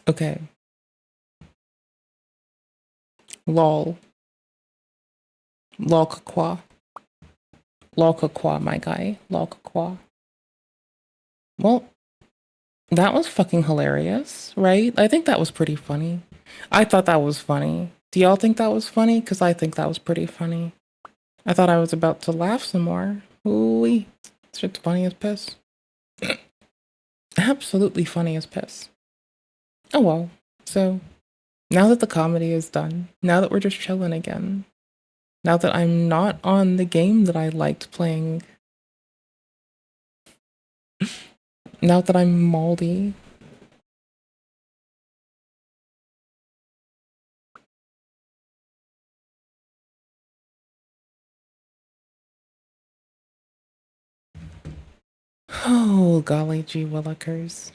Okay. Lol. Lol kekw. Lol kekw, my guy. Lol kekw. Well, that was fucking hilarious, right? I think that was pretty funny. I thought that was funny. Do y'all think that was funny? Because I think that was pretty funny. I thought I was about to laugh some more. Ooh-wee. Shit's funny as piss. Absolutely funny as piss. Oh well. So, now that the comedy is done, now that we're just chilling again, now that I'm not on the game that I liked playing, now that I'm moldy, oh golly gee willikers.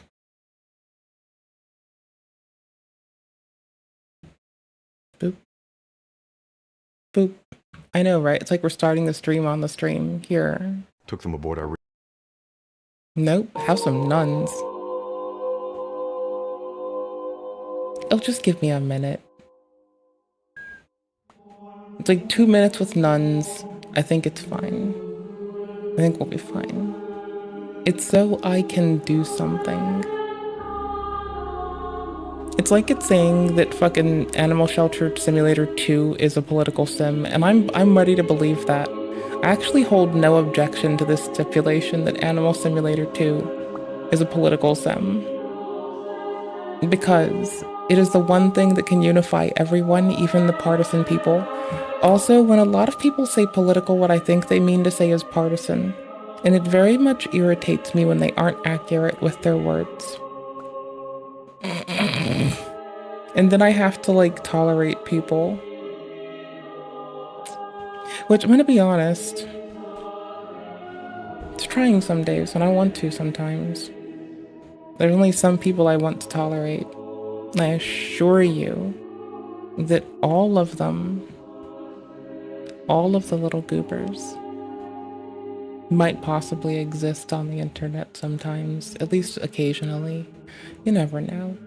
Boop. Boop. I know, right? It's like we're starting the stream on the stream here. Took them aboard our... Nope. Have some nuns. Oh, just give me a minute. It's like 2 minutes with nuns. I think it's fine. I think we'll be fine. It's so I can do something. It's like it's saying that fucking Animal Shelter Simulator 2 is a political sim, and I'm ready to believe that. I actually hold no objection to this stipulation that Animal Simulator 2 is a political sim. Because it is the one thing that can unify everyone, even the partisan people. Also, when a lot of people say political, what I think they mean to say is partisan. And it very much irritates me when they aren't accurate with their words. And then I have to, like, tolerate people. Which, I'm gonna be honest, it's trying some days, and I want to sometimes. There's only some people I want to tolerate. And I assure you that all of them, all of the little goobers, might possibly exist on the internet sometimes, at least occasionally. You never know.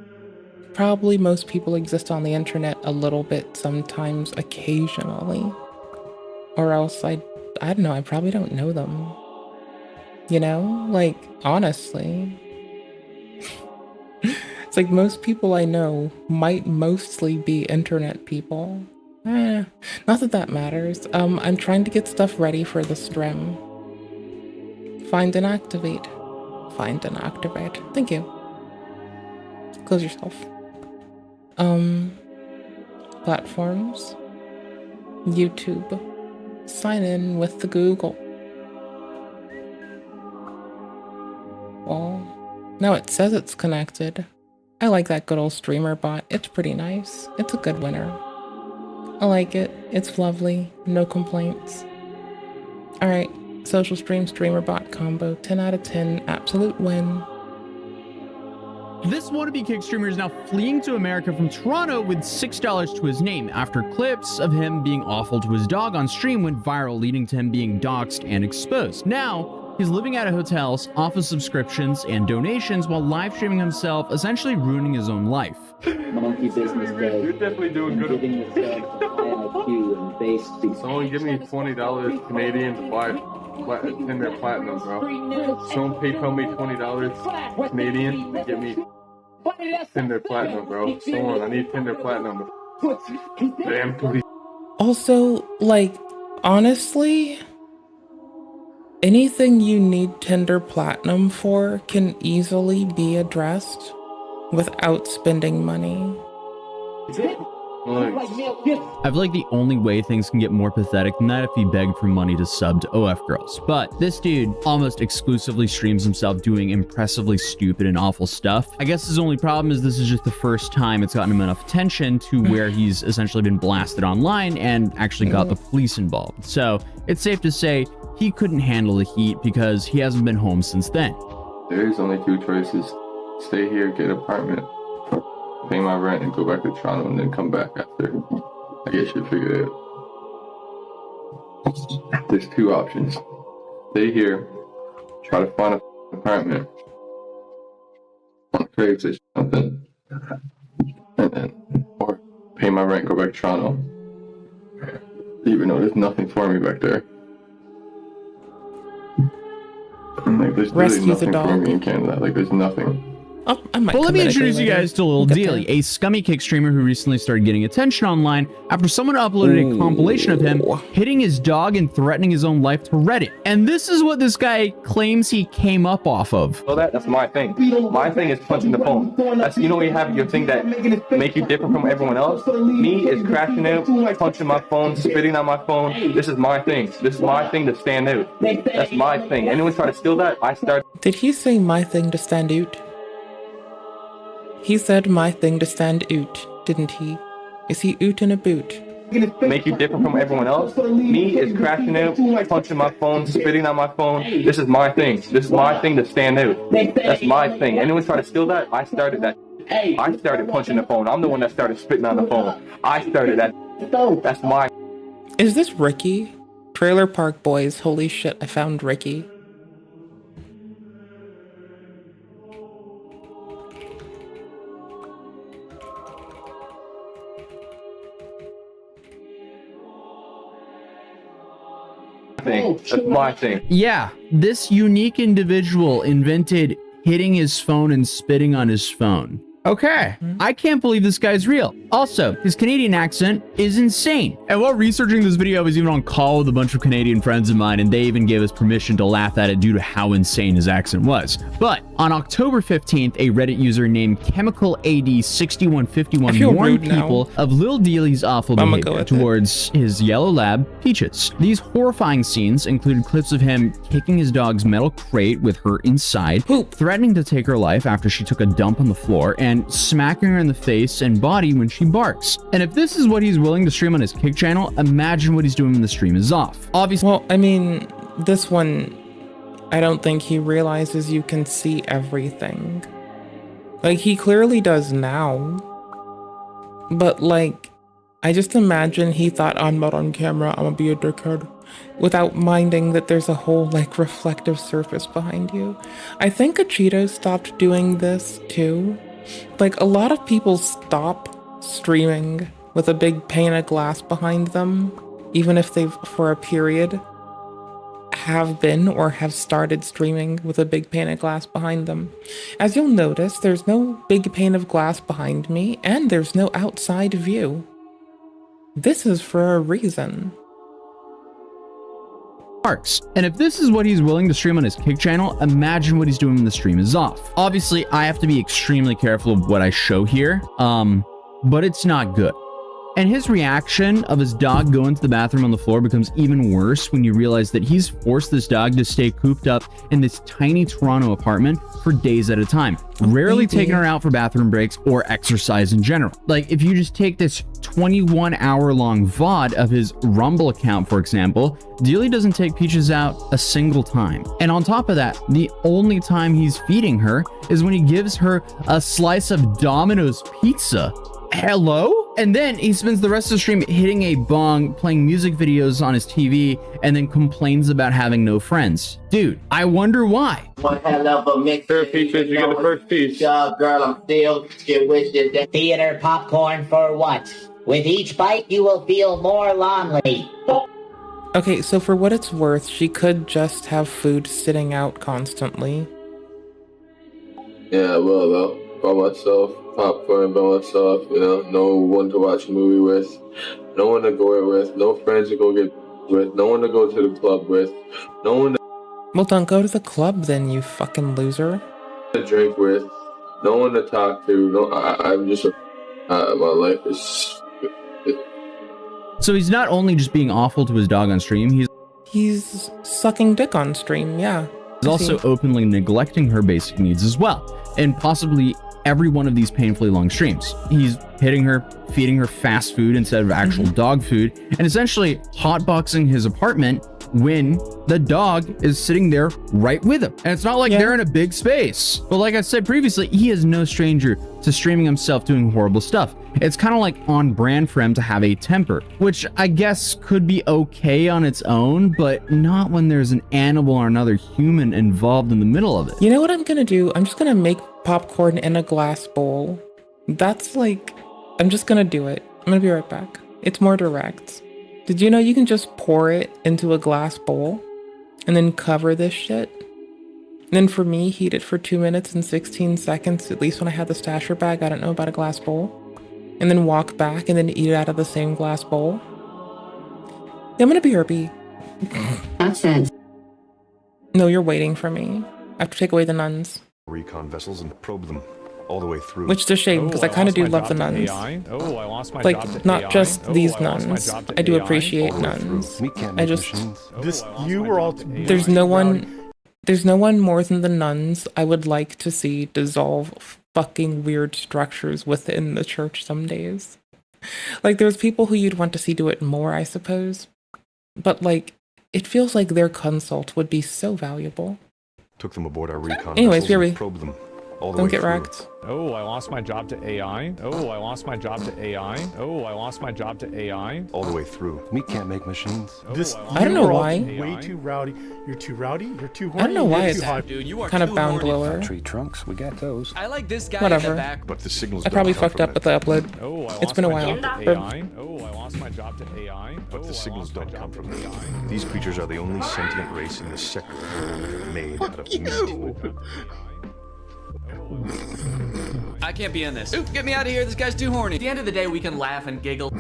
Probably most people exist on the internet a little bit sometimes, occasionally. Or else I don't know, I probably don't know them. You know? Like, honestly. It's like most people I know might mostly be internet people. Not that that matters. I'm trying to get stuff ready for the stream. Find and activate. Find and activate. Thank you. Close yourself. Platforms. YouTube. Sign in with the Google. Well, now it says it's connected. I like that good old streamer bot. It's pretty nice. It's a good winner. I like it. It's lovely. No complaints. Alright, social stream streamer bot combo. 10 out of 10. Absolute win. This wannabe kick streamer is now fleeing to America from Toronto with $6 to his name after clips of him being awful to his dog on stream went viral, leading to him being doxxed and exposed. Now, he's living out of hotels, off of subscriptions and donations while live streaming himself, essentially ruining his own life. Monkey business day. You're definitely doing good. Giving yourself IQ and base. Someone give me $20 Canadian to buy Tinder Platinum, bro. Someone PayPal me $20 Canadian to get me Tinder Platinum, bro. Someone, I need Tinder Platinum. Damn, please. Also, like, honestly, anything you need Tinder Platinum for can easily be addressed without spending money. I feel like the only way things can get more pathetic than that if he begged for money to sub to OF girls. But this dude almost exclusively streams himself doing impressively stupid and awful stuff. I guess his only problem is this is just the first time it's gotten him enough attention to where he's essentially been blasted online and actually got the police involved. So it's safe to say he couldn't handle the heat because he hasn't been home since then. There's only two choices. Stay here, get an apartment, pay my rent, and go back to Toronto, and then come back after I get shit figured out. There's two options. Stay here, try to find an apartment on Craigslist or something, my rent, go back to Toronto. Even though there's nothing for me back there. And, like, there's Rescue really the nothing for dog. me in Canada. Like, there's nothing. Oh, I might Well, let me come in introduce you later. guys to Lil We'll get Dealy, there. a scummy kick streamer who recently started getting attention online after someone uploaded a compilation of him hitting his dog and threatening his own life to Reddit. And this is what this guy claims he came up off of. So that's my thing. My thing is punching the phone. That's, you know, you have your thing that make you different from everyone else. Me is crashing out, punching my phone, spitting on my phone. This is my thing. This is my thing to stand out. That's my thing. Anyone try to steal that, I start. Did he say my thing to stand out? He said my thing to stand out, didn't he? Is he oot in a boot? Make you different from everyone else. Me is crashing out, punching my phone, spitting on my phone. This is my thing. This is my thing to stand out. That's my thing. Anyone try to steal that, I started that. I started punching the phone. I'm the one that started spitting on the phone. I started that. That's my. Is this Ricky? Trailer Park Boys, holy shit, I found Ricky. thing. That's my thing. Yeah, this unique individual invented hitting his phone and spitting on his phone. Okay, I can't believe this guy's real. Also, his Canadian accent is insane. And while researching this video, I was even on call with a bunch of Canadian friends of mine, and they even gave us permission to laugh at it due to how insane his accent was. But on October 15th, a Reddit user named Chemical AD 6151 warned people of Lil Dealy's awful behavior towards his yellow lab, Peaches. These horrifying scenes included clips of him kicking his dog's metal crate with her inside, threatening to take her life after she took a dump on the floor, and smacking her in the face and body when she barks. And if this is what he's willing to stream on his Kick channel, imagine what he's doing when the stream is off. Obviously, well, I mean, this one, I don't think he realizes you can see everything. Like, he clearly does now. But, like, I just imagine he thought, I'm not on camera, I'm gonna be a dickhead, without minding that there's a whole, like, reflective surface behind you. I think a Cheeto stopped doing this, too. Like, a lot of people stop streaming with a big pane of glass behind them, even if they've, for a period, have been or have started streaming with a big pane of glass behind them. As you'll notice, there's no big pane of glass behind me, and there's no outside view. This is for a reason. And if this is what he's willing to stream on his Kick channel, imagine what he's doing when the stream is off. Obviously, I have to be extremely careful of what I show here, but it's not good. And his reaction of his dog going to the bathroom on the floor becomes even worse when you realize that he's forced this dog to stay cooped up in this tiny Toronto apartment for days at a time, rarely taking her out for bathroom breaks or exercise in general. Like, if you just take this 21-hour-long VOD of his Rumble account, for example, Dealy doesn't take Peaches out a single time. And on top of that, the only time he's feeding her is when he gives her a slice of Domino's pizza. Hello? And then he spends the rest of the stream hitting a bong, playing music videos on his TV, and then complains about having no friends. Dude, I wonder why. One hell of a mix. Third Peaches, you get the first piece. Girl, I'm still get wishes that Theater popcorn for what? With each bite, you will feel more lonely. Okay, so for what it's worth, she could just have food sitting out constantly. Yeah, well, by myself, popcorn by myself, you know, no one to watch a movie with, no one to go out with, no friends to go get with, no one to go to the club with, no one Well, don't go to the club then, you fucking loser. to drink with, no one to talk to. No, I'm just, my life is. So he's not only just being awful to his dog on stream, He's sucking dick on stream, yeah. he's also openly neglecting her basic needs as well, and possibly every one of these painfully long streams. He's hitting her, feeding her fast food instead of actual dog food, and essentially hotboxing his apartment when the dog is sitting there right with him. And it's not like they're in a big space. But like I said previously, he is no stranger to streaming himself doing horrible stuff. It's kind of like on brand for him to have a temper, which I guess could be okay on its own, but not when there's an animal or another human involved in the middle of it. You know what I'm gonna do? I'm just gonna make popcorn in a glass bowl. That's like, I'm just gonna do it. gonna be right back. It's more direct. Did you know you can just pour it into a glass bowl and then cover this shit? And then for me, heat it for 2 minutes and 16 seconds, at least when I had the stasher bag, I don't know about a glass bowl. And then walk back and then eat it out of the same glass bowl. Yeah, I'm gonna BRB. Nonsense. No, you're waiting for me. I have to take away the nuns. Recon vessels and probe them all the way through. Which is a shame, because I kind of do love the nuns. I lost my Like, job to not AI. just these I lost my nuns. job to I do AI. appreciate All the way through. nuns. We can't I make just... machines. This you were all. There's no one more than the nuns I would like to see dissolve fucking weird structures within the church some days. Like, there's people who you'd want to see do it more, I suppose. But, like, it feels like their consult would be so valuable. Took them aboard our recon Anyways, vessels and BRB. probed them all the Don't way get through. wrecked. Oh, I lost my job to AI. Oh, I lost my job to AI. Oh, I lost my job to AI. All the way through. We can't make machines. This I don't know you were all why. Way too rowdy. You're too rowdy. You're too horny. I don't know why you're it's too hot. Dude, you are kind of too bound horny. lower. Tree trunks, we got those. I like this guy Whatever. in the back. But the signals I probably don't come fucked from up with the upload. Oh, I It's lost been a my while. job to AI. Oh, I lost my job to AI. But the Oh, I signals lost my don't job come to from AI. them. These creatures are the only sentient race in this sector made out of meat. I can't be in this. Ooh, get me out of here. This guy's too horny. At the end of the day, we can laugh and giggle.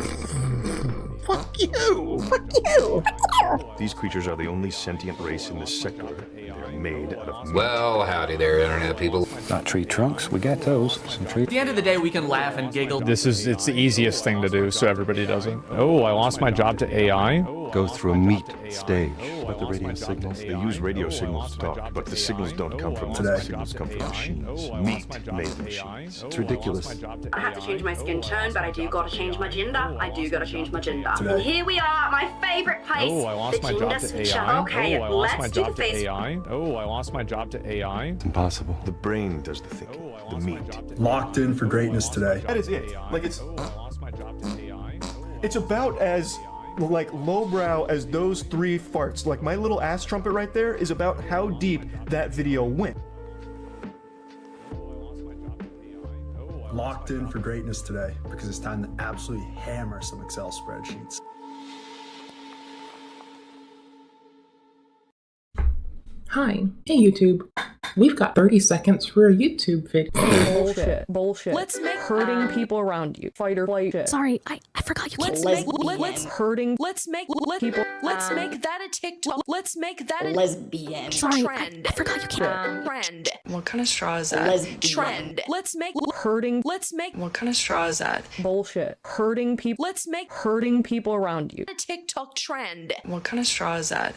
These creatures are the only sentient race in this sector. They're made out of meat. Well, howdy there, internet people. Not tree trunks, we got those. Some tree. At the end of the day, we can laugh and giggle. It's the easiest thing to do, so everybody does it. Oh, I lost my job to AI. Goes through a meat stage. But the radio signals, they use radio signals to talk, but the signals don't come from them. The signals come from machines. Meat made machines. It's ridiculous. I have to change my skin tone, but I do gotta change my gender. I do gotta change my gender. And here we are, my favorite place. Oh, I lost my job to AI. Okay, Oh, I lost my let's do the job to face. AI. Oh, I lost my job to AI. It's impossible. The brain does the thinking. The meat. Locked in for greatness today. That is it. Like it's. Oh, I lost my job to AI. It's about as like lowbrow as those 3 farts. Like my little ass trumpet right there is about how deep that video went. Locked in for greatness today because it's time to absolutely hammer some Excel spreadsheets. Hi. Hey, YouTube. We've got 30 seconds for a YouTube video. Bullshit. Let's make hurting people around you. Fight or flight. Sorry, I forgot you Let's can't. let's hurting Let's make people. let's make that a TikTok. Let's make that a Lesbian. Sorry, Trend. I forgot you can't. Trend. What kind of straw is that? Lesbian. Trend. Let's make Hurting. let's make what kind of straw is that? Bullshit. Hurting people. Let's make Hurting people around you. a TikTok trend. What kind of straw is that?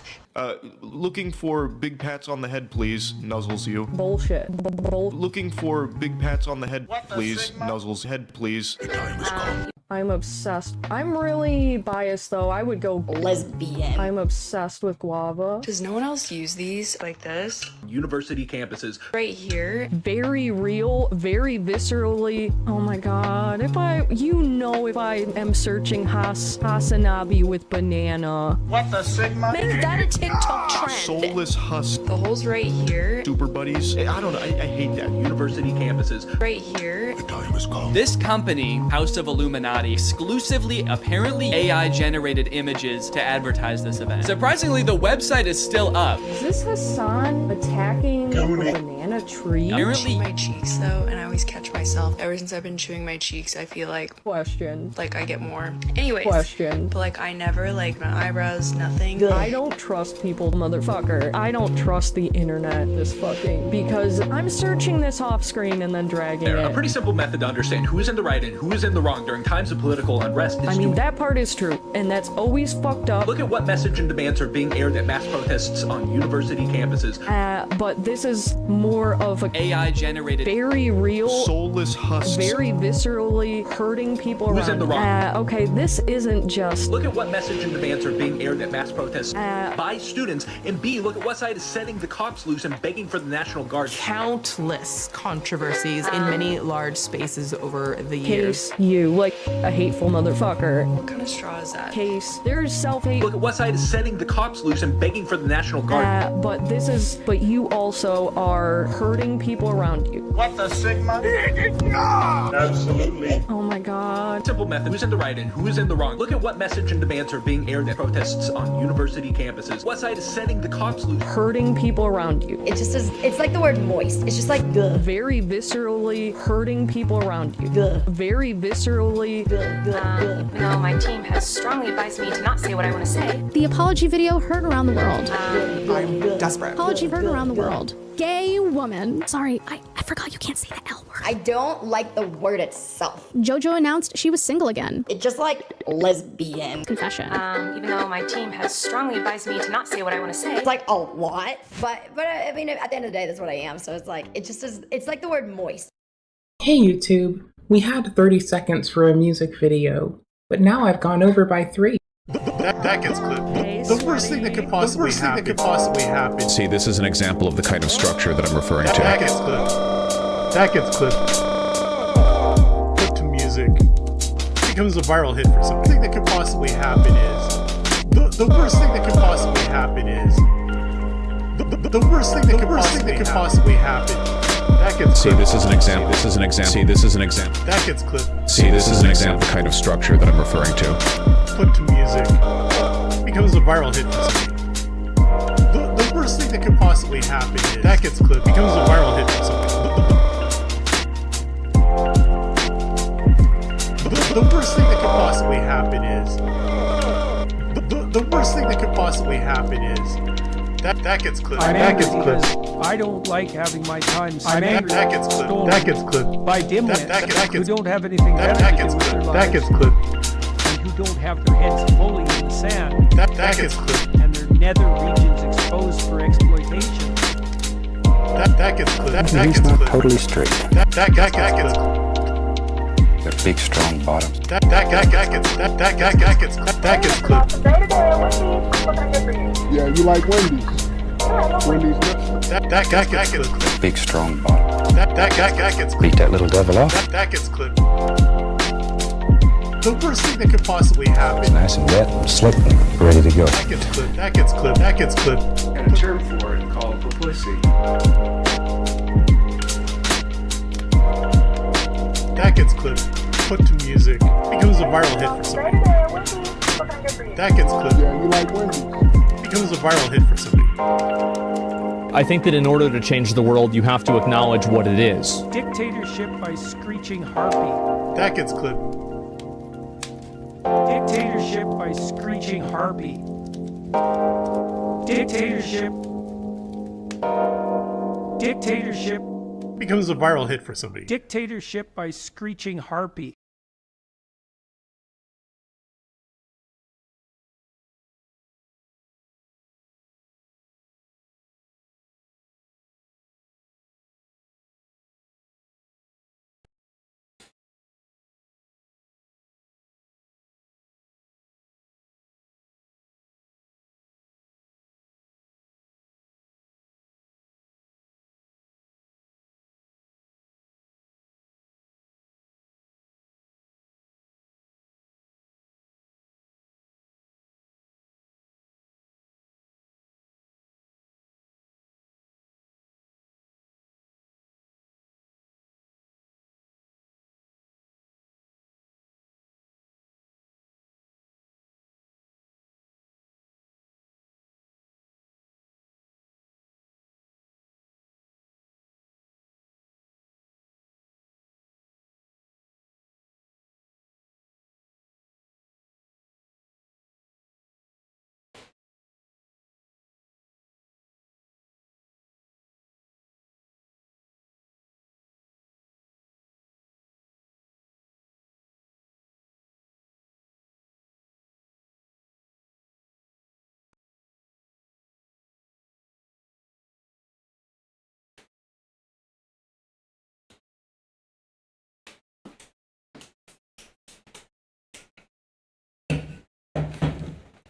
Looking for big pats on the head, please. Nuzzles you. Bullshit. Looking for big pats on the head, please. Nuzzles head, please. I'm obsessed. I'm really biased though. I would go lesbian. I'm obsessed with guava. Does no one else use these like this? University campuses. Right here. Very real, very viscerally. Oh my god. If I am searching Hasanabi with banana. Make that a TikTok trend. Soulless husk. The hole's right here. Super buddies. I don't know. I hate that. University campuses. Right here. This company, House of Illuminati, exclusively, apparently AI-generated images to advertise this event. Surprisingly, the website is still up. Is this Hassan attacking a banana tree? Apparently, My cheeks though, and I always catch myself. Ever since I've been chewing my cheeks, I feel like Question. I get more. Anyways. Question. But like I never like my eyebrows, nothing. I don't trust people, motherfucker. I don't trust the internet, because I'm searching this off screen and then dragging A it. pretty simple method to understand who is in the right and who is in the wrong during times of political unrest is I mean, that part is true, and that's always fucked up. look at what message and demands are being aired at mass protests on university campuses. But this is more of a AI-generated very real, Soulless husks. very viscerally hurting people Who's around. in the wrong? Okay, this isn't just. Look at what message and demands are being aired at mass protests by students, and B, look at what side is setting the cops loose and begging for the National Guard. Countless controversies in many large spaces over the years. Case you, like a hateful motherfucker. What kind of straw is that? Case, there's self-hate. Look at what side is setting the cops loose and begging for the National Guard. But you also are hurting people around you. What the Sigma? Absolutely. Oh my god. Simple method. Who's in the right and who's in the wrong? Look at what message and demands are being aired at protests on university campuses. What side is setting the cops loose? Hurting people around you. It just is, it's like the word moist. It's just like, ugh. Very viscerally hurting people around you. Ugh. Very viscerally. Even though my team has strongly advised me to not say what I want to say. The apology video heard around the world. I'm desperate. Apology heard around the world. Gay woman. Sorry, I forgot you can't say the L word. I don't like the word itself. JoJo announced she was single again. It's just like lesbian. Confession. Even though my team has strongly advised me to not say what I want to say. It's like a lot, but I mean, at the end of the day, that's what I am. So it's like, it just is, it's like the word moist. Hey YouTube, we had 30 seconds for a music video, but now I've gone over by 3. That gets clipped. The worst thing that could possibly happen. See, this is an example of the kind of structure that I'm referring to. That gets clipped. That gets clipped. Put to music. Becomes a viral hit for something. The thing that could possibly happen is the worst thing that could possibly happen is the worst thing that could possibly happen. That gets See, this is an example. This is an example. See, this is an example. That gets clipped. See, this is an example of the kind of structure that I'm referring to. Put to music. Becomes a viral hit for something. The worst thing that could possibly happen is that gets clipped. Becomes a viral hit for something. The worst thing that could possibly happen is the worst thing that could possibly happen is that gets clipped. That gets clipped. I don't like having my time That gets clipped. That gets clipped. by dimwits who don't have anything better That to gets do with their clipped. lives That gets clipped. and who don't have their heads fully in the sand That gets clipped. and their nether regions exposed for exploitation. That gets clipped. That gets clipped. Totally straight. That gets clipped. They're big, strong bottoms. That gets clipped. Yeah, you like Wendy's. Wendy's nuts. That gets clipped. Big, strong bottoms. That gets clipped. Beat that little devil off. That gets clipped. The worst thing that could possibly happen. Nice and wet and slick and ready to go. That gets clipped. That gets clipped. That gets clipped. Got a term for it called publicity. That gets clipped. Put to music. Becomes a viral hit for somebody. That gets clipped. Yeah, you like Wendy's. Becomes a viral hit for somebody. I think that in order to change the world, you have to acknowledge what it is. Dictatorship by screeching harpy. That gets clipped. Dictatorship by screeching harpy. Dictatorship. Dictatorship. Becomes a viral hit for somebody. Dictatorship by screeching harpy.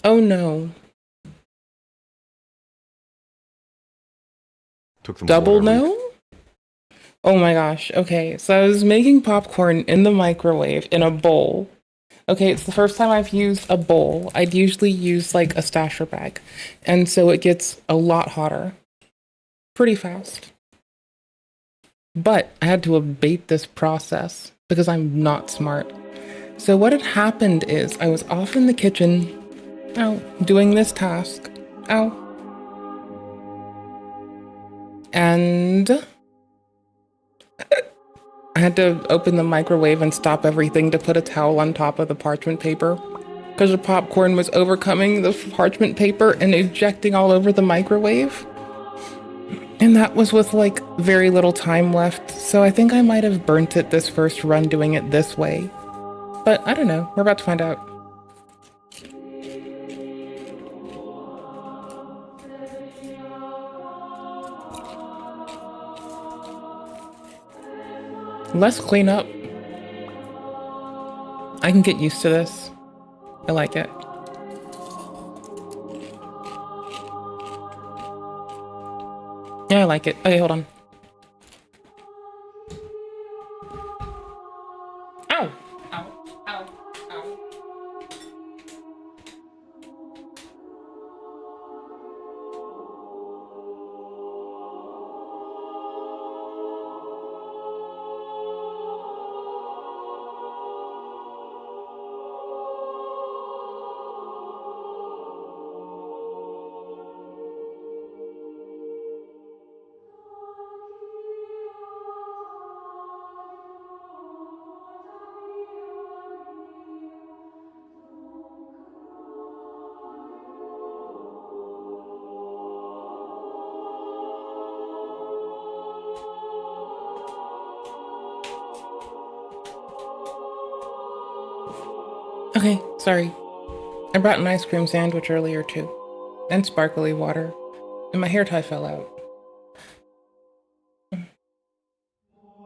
Oh no. Took them Double over a week. no? Oh my gosh. Okay, so I was making popcorn in the microwave in a bowl. Okay, it's the first time I've used a bowl. I'd usually use like a stasher bag. And so it gets a lot hotter. Pretty fast. But I had to abate this process because I'm not smart. So what had happened is I was off in the kitchen, doing this task, and I had to open the microwave and stop everything to put a towel on top of the parchment paper because the popcorn was overcoming the parchment paper and ejecting all over the microwave. And that was with like very little time left, so I think I might have burnt it this first run doing it this way. But I don't know, we're about to find out. Less cleanup. I can get used to this. I like it. Yeah, I like it. Okay, hold on. Ow! Ow, ow, ow. Okay, sorry. I brought an ice cream sandwich earlier too, and sparkly water, and my hair tie fell out.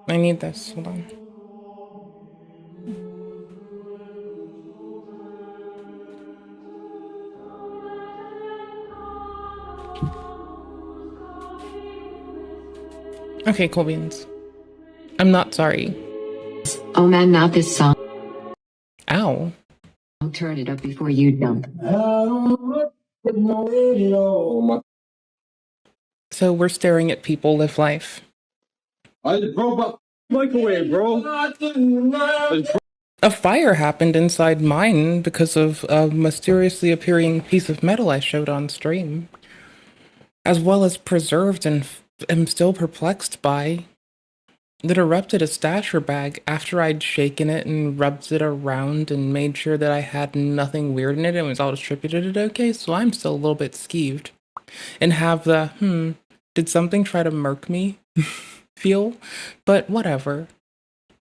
I need this, hold on. Okay, cool beans. I'm not sorry. Oh man, not this song. Ow. I'll turn it up before you dump. So we're staring at people live life. I just broke up microwave, bro. A fire happened inside mine because of a mysteriously appearing piece of metal I showed on stream, as well as preserved and am still perplexed by that erupted a stasher bag after I'd shaken it and rubbed it around and made sure that I had nothing weird in it and was all distributed okay, so I'm still a little bit skeeved. And have the, did something try to murk me feel? But whatever.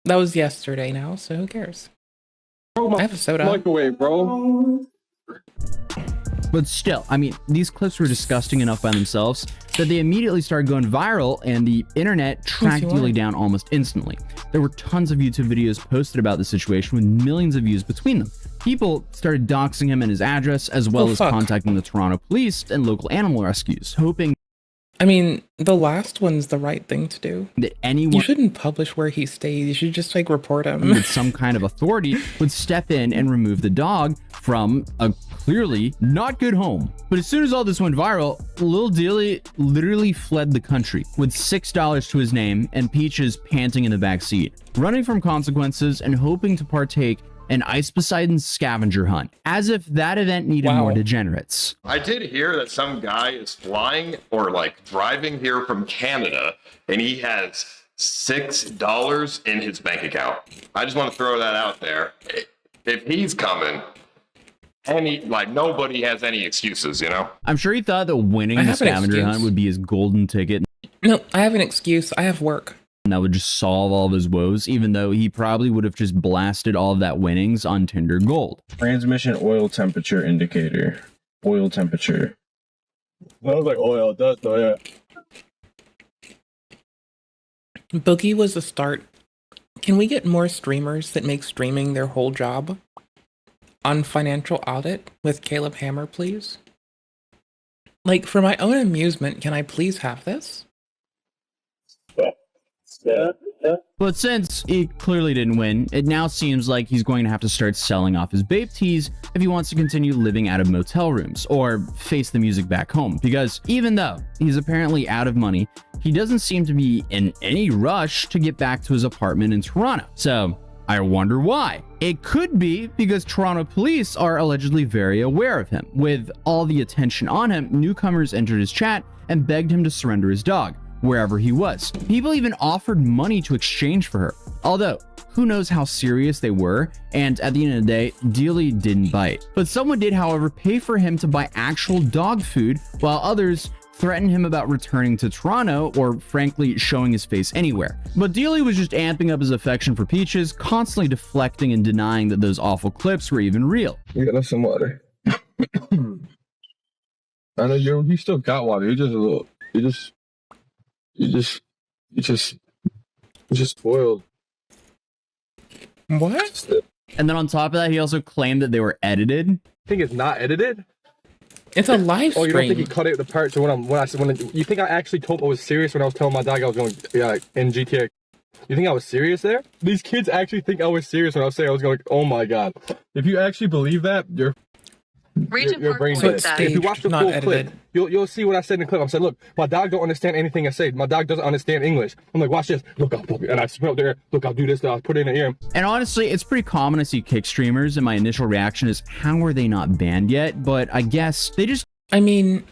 That was yesterday now, so who cares? I have a soda. Microwave, bro. But still, I mean, these clips were disgusting enough by themselves that they immediately started going viral and the internet tracked Yuli down almost instantly. There were tons of YouTube videos posted about the situation with millions of views between them. People started doxing him and his address, as well as contacting the Toronto police and local animal rescues, hoping I mean, the last one's the right thing to do. That anyone... You shouldn't publish where he stays. You should just, like, report him. With some kind of authority would step in and remove the dog from a clearly not good home. But as soon as all this went viral, Lil Dilly literally fled the country with $6 to his name and Peaches panting in the back seat, running from consequences and hoping to partake an Ice Poseidon scavenger hunt, as if that event needed more degenerates. I did hear that some guy is flying or like driving here from Canada and he has $6 in his bank account. I just want to throw that out there. If he's coming, nobody has any excuses, you know? I'm sure he thought that winning the scavenger hunt would be his golden ticket. No, I have an excuse. I have work. And that would just solve all of his woes, even though he probably would have just blasted all of that winnings on Tinder Gold. Transmission oil temperature indicator. Oil temperature. Smells like oil. It does though, yeah. Boogie was a start. Can we get more streamers that make streaming their whole job? On Financial Audit with Caleb Hammer, please? Like, for my own amusement, can I please have this? But since he clearly didn't win, it now seems like he's going to have to start selling off his vape teas if he wants to continue living out of motel rooms or face the music back home. Because even though he's apparently out of money, he doesn't seem to be in any rush to get back to his apartment in Toronto. So I wonder why. It could be because Toronto police are allegedly very aware of him. With all the attention on him, newcomers entered his chat and begged him to surrender his dog wherever he was. People even offered money to exchange for her. Although, who knows how serious they were, and at the end of the day, Dealey didn't bite. But someone did, however, pay for him to buy actual dog food, while others threatened him about returning to Toronto or frankly showing his face anywhere. But Dealey was just amping up his affection for Peaches, constantly deflecting and denying that those awful clips were even real. Yeah, that's some water. I know you still got water. You're just a little. You just spoiled. What? And then on top of that, he also claimed that they were edited. I think it's not edited. It's a live stream. Oh, you don't think he cut out the part to when you think I actually told I was serious when I was telling my dog I was going in GTA? You think I was serious there? These kids actually think I was serious when I was saying I was going. Oh my god! If you actually believe that, your brain's dead. If you watch the full clip, you'll see what I said in the clip. I said, look, my dog don't understand anything I say. My dog doesn't understand English. I'm like, watch this. Look, and I put up there. Look, I'll do this. I'll put it in the ear. And honestly, it's pretty common to see kick streamers, and my initial reaction is, how are they not banned yet? But I guess they just... I mean,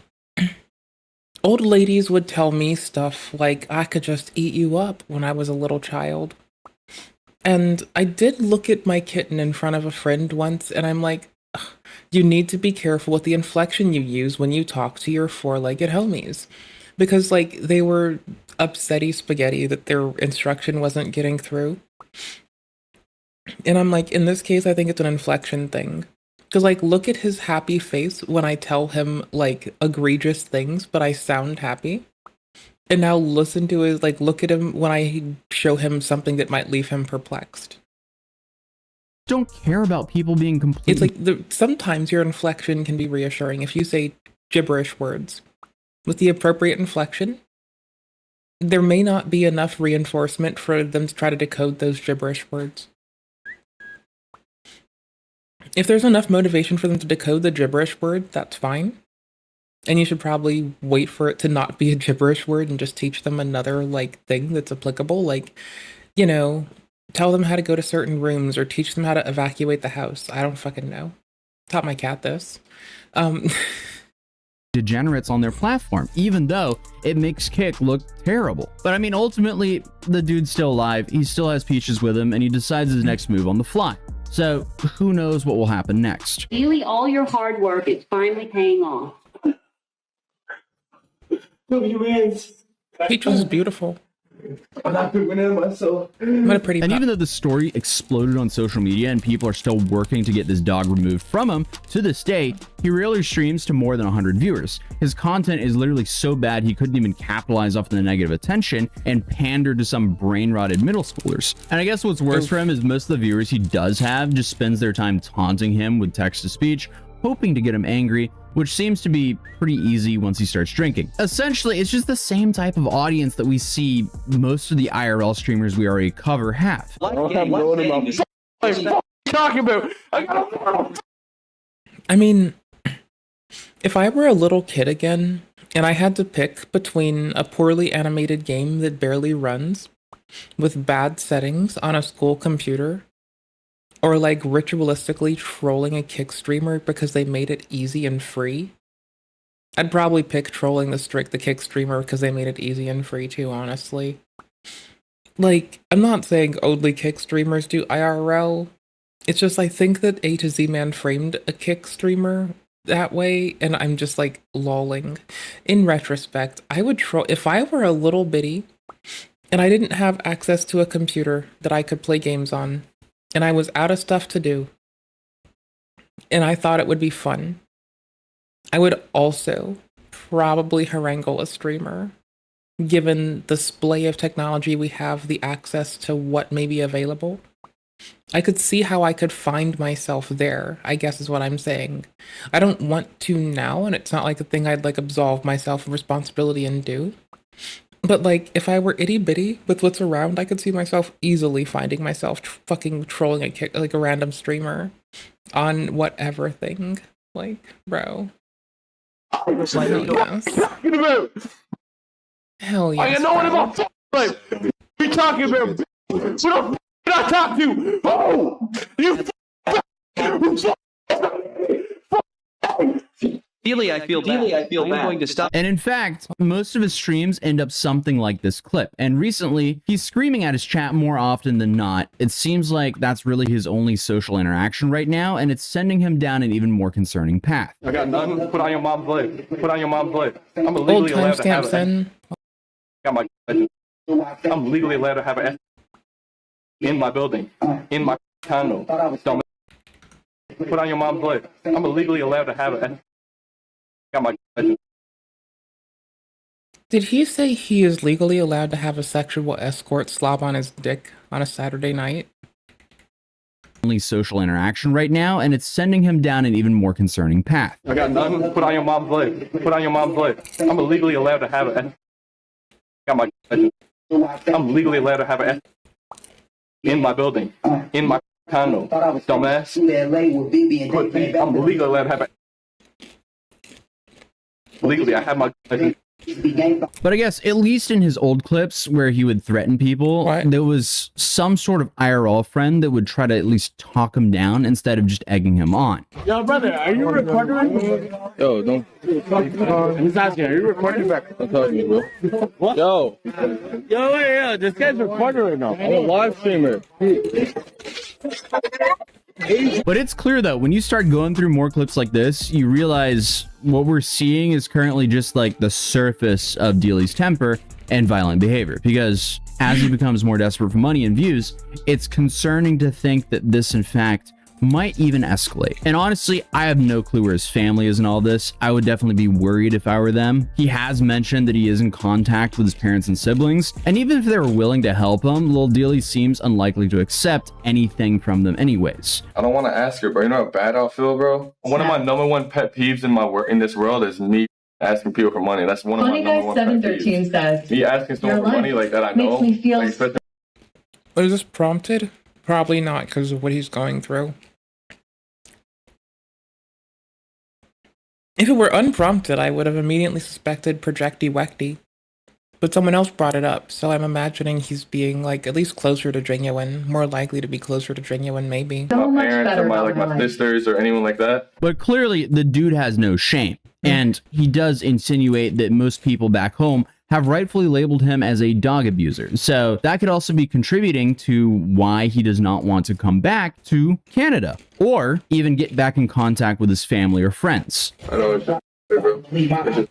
old ladies would tell me stuff like, I could just eat you up when I was a little child. And I did look at my kitten in front of a friend once, and I'm like, you need to be careful with the inflection you use when you talk to your four-legged homies. Because, like, they were upsetty spaghetti that their instruction wasn't getting through. And I'm like, in this case, I think it's an inflection thing. Because, like, look at his happy face when I tell him, like, egregious things, but I sound happy. And now listen to his, like, look at him when I show him something that might leave him perplexed. Don't care about people being completely... It's like, sometimes your inflection can be reassuring. If you say gibberish words with the appropriate inflection, there may not be enough reinforcement for them to try to decode those gibberish words. If there's enough motivation for them to decode the gibberish word, that's fine. And you should probably wait for it to not be a gibberish word and just teach them another, like, thing that's applicable. Like, you know, tell them how to go to certain rooms or teach them how to evacuate the house. I don't fucking know. Taught my cat this. Degenerates on their platform, even though it makes Kick look terrible. But I mean, ultimately, the dude's still alive, he still has Peaches with him, and he decides his next move on the fly. So, who knows what will happen next? Really, all your hard work is finally paying off. Peaches is beautiful. I'm not winning myself. What a pretty. And even though the story exploded on social media and people are still working to get this dog removed from him, to this day, he rarely streams to more than 100 viewers. His content is literally so bad he couldn't even capitalize off the negative attention and pander to some brain-rotted middle schoolers. And I guess what's worse for him is most of the viewers he does have just spends their time taunting him with text-to-speech, hoping to get him angry, which seems to be pretty easy once he starts drinking. Essentially, it's just the same type of audience that we see most of the IRL streamers we already cover have. I mean, if I were a little kid again, and I had to pick between a poorly animated game that barely runs, with bad settings on a school computer, or like ritualistically trolling a Kick streamer because they made it easy and free, I'd probably pick trolling the Kick streamer because they made it easy and free too, honestly. Like, I'm not saying only Kick streamers do IRL. It's just I think that A to Z Man framed a Kick streamer that way, and I'm just like lolling. In retrospect, I would troll if I were a little bitty and I didn't have access to a computer that I could play games on, and I was out of stuff to do, and I thought it would be fun. I would also probably harangue a streamer, given the splay of technology we have, the access to what may be available. I could see how I could find myself there, I guess is what I'm saying. I don't want to now, and it's not like a thing I'd like absolve myself of responsibility and do. But like, if I were itty bitty with what's around, I could see myself easily finding myself fucking trolling like a random streamer on whatever thing. Like, bro. Hell yes. Hell yes. I know what about life. You talking about? What the did I talk to? Oh, you. Really, I feel bad. I'm going to stop. And in fact, most of his streams end up something like this clip. And recently, he's screaming at his chat more often than not. It seems like that's really his only social interaction right now, and it's sending him down an even more concerning path. I got nothing. Put on your mom's leg. Put on your mom's leg. I'm legally allowed to have it. I'm legally allowed to have it in my building, in my condo. Don't put on your mom's leg. I'm legally allowed to have it. Did he say he is legally allowed to have a sexual escort slob on his dick on a Saturday night? Only social interaction right now, and it's sending him down an even more concerning path. I got nothing. Put on your mom's leg. Put on your mom's leg. I'm legally allowed to have it. I'm legally allowed to have it in my building, in my condo. Dumbass. I'm legally allowed to have it. Legally, I have my. But I guess, at least in his old clips where he would threaten people, there was some sort of IRL friend that would try to at least talk him down instead of just egging him on. Yo, brother, are you recording? Yo, don't. He's asking, are you recording back? I'm talking to you, bro. What? Yo, wait, this guy's recording right now. I'm a live streamer. But it's clear though, when you start going through more clips like this, you realize what we're seeing is currently just like the surface of Dealey's temper and violent behavior. Because as he becomes more desperate for money and views, it's concerning to think that this in fact might even escalate. And honestly, I have no clue where his family is in all this. I would definitely be worried if I were them. He has mentioned that he is in contact with his parents and siblings, and even if they were willing to help him, Lil Dealey seems unlikely to accept anything from them anyways. I don't want to ask her, bro. You know how bad I'll feel, bro? One of my number one pet peeves in this world is me asking people for money. That's one of my number one pet peeves. Says, me asking someone for money like that I know. Me feel Was this prompted? Probably not, because of what he's going through. If it were unprompted, I would have immediately suspected Projecty Wecty. But someone else brought it up, so I'm imagining he's being, like, at least closer to genuine. More likely to be closer to genuine, maybe. My parents or my sisters or anyone like that. But clearly, the dude has no shame. And he does insinuate that most people back home have rightfully labeled him as a dog abuser. So that could also be contributing to why he does not want to come back to Canada or even get back in contact with his family or friends. I know it's just, bro. It's just,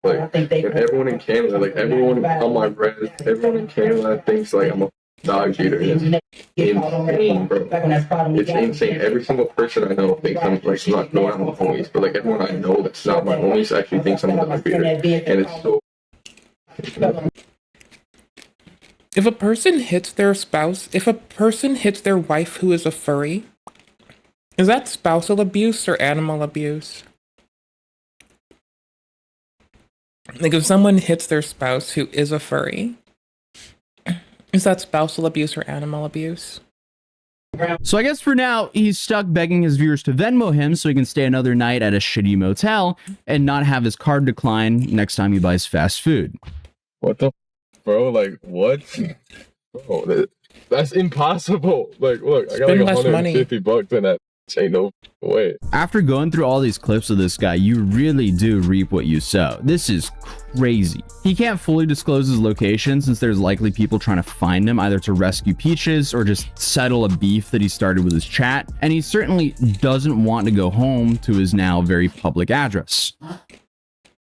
like, everyone in Canada, like everyone on my friends, everyone in Canada thinks like I'm a dog eater. It's insane, bro. It's insane. Every single person I know thinks I'm like not knowing I'm a homies, but like everyone I know that's not my homies actually thinks I'm a dog eater, and it's so. If a person hits their spouse, if a person hits their wife who is a furry, is that spousal abuse or animal abuse? Like, if someone hits their spouse who is a furry, is that spousal abuse or animal abuse? So I guess for now, he's stuck begging his viewers to Venmo him so he can stay another night at a shitty motel and not have his card decline next time he buys fast food. What the bro? Like, what? Bro, that's impossible. Like, look, I got like $150 in that. Ain't no way. After going through all these clips of this guy, you really do reap what you sow. This is crazy. He can't fully disclose his location since there's likely people trying to find him either to rescue Peaches or just settle a beef that he started with his chat. And he certainly doesn't want to go home to his now very public address.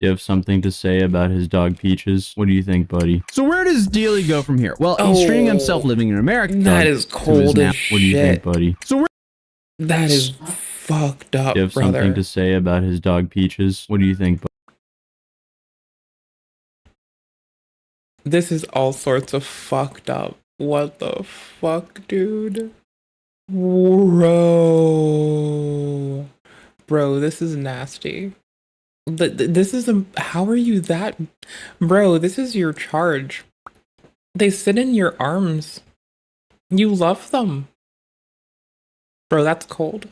You have something to say about his dog Peaches? What do you think, buddy? So where does Dealey go from here? Well, he's streaming himself living in America. That is cold as shit. What do you think, buddy? So that is fucked up, you have brother. Something to say about his dog Peaches? What do you think, buddy? This is all sorts of fucked up. What the fuck, dude? Bro, this is nasty. This is a, how are you that, bro? This is your charge. They sit in your arms. You love them. Bro, that's cold.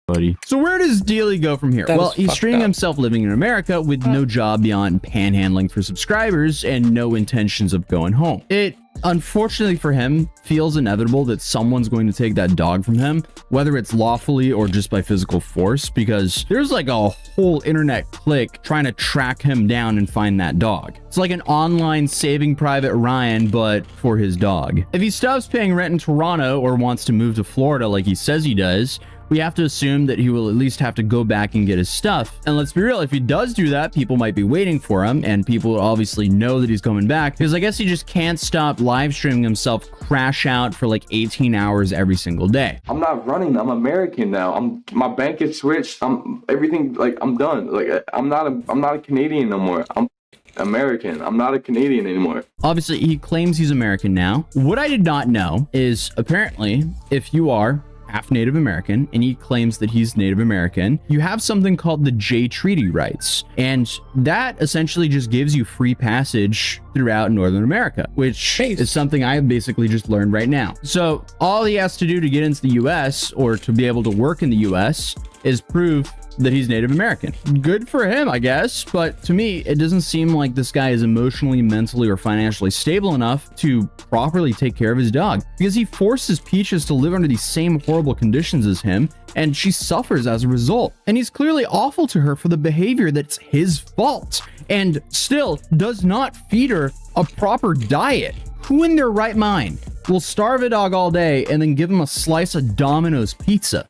Buddy. So where does Dealey go from here? That Well, is he's fucked streaming up. himself living in America with no job beyond panhandling for subscribers and no intentions of going home. It, unfortunately for him, feels inevitable that someone's going to take that dog from him, whether it's lawfully or just by physical force, because there's like a whole internet clique trying to track him down and find that dog. It's like an online Saving Private Ryan, but for his dog. If he stops paying rent in Toronto or wants to move to Florida like he says he does, we have to assume that he will at least have to go back and get his stuff. And let's be real, if he does do that, people might be waiting for him, and people will obviously know that he's coming back, because I guess he just can't stop live streaming himself crash out for like 18 hours every single day. I'm not running. I'm American now. My bank is switched. Everything, like, I'm done. Like, I'm not a Canadian no more. I'm American. I'm not a Canadian anymore. Obviously, he claims he's American now. What I did not know is apparently if you are half Native American and he claims that he's Native American, you have something called the Jay Treaty rights. And that essentially just gives you free passage throughout Northern America, which is something I basically just learned right now. So all he has to do to get into the US or to be able to work in the US is prove that he's Native American. Good for him, I guess, but to me, it doesn't seem like this guy is emotionally, mentally, or financially stable enough to properly take care of his dog, because he forces Peaches to live under these same horrible conditions as him, and she suffers as a result. And he's clearly awful to her for the behavior that's his fault, and still does not feed her a proper diet. Who in their right mind will starve a dog all day and then give him a slice of Domino's pizza?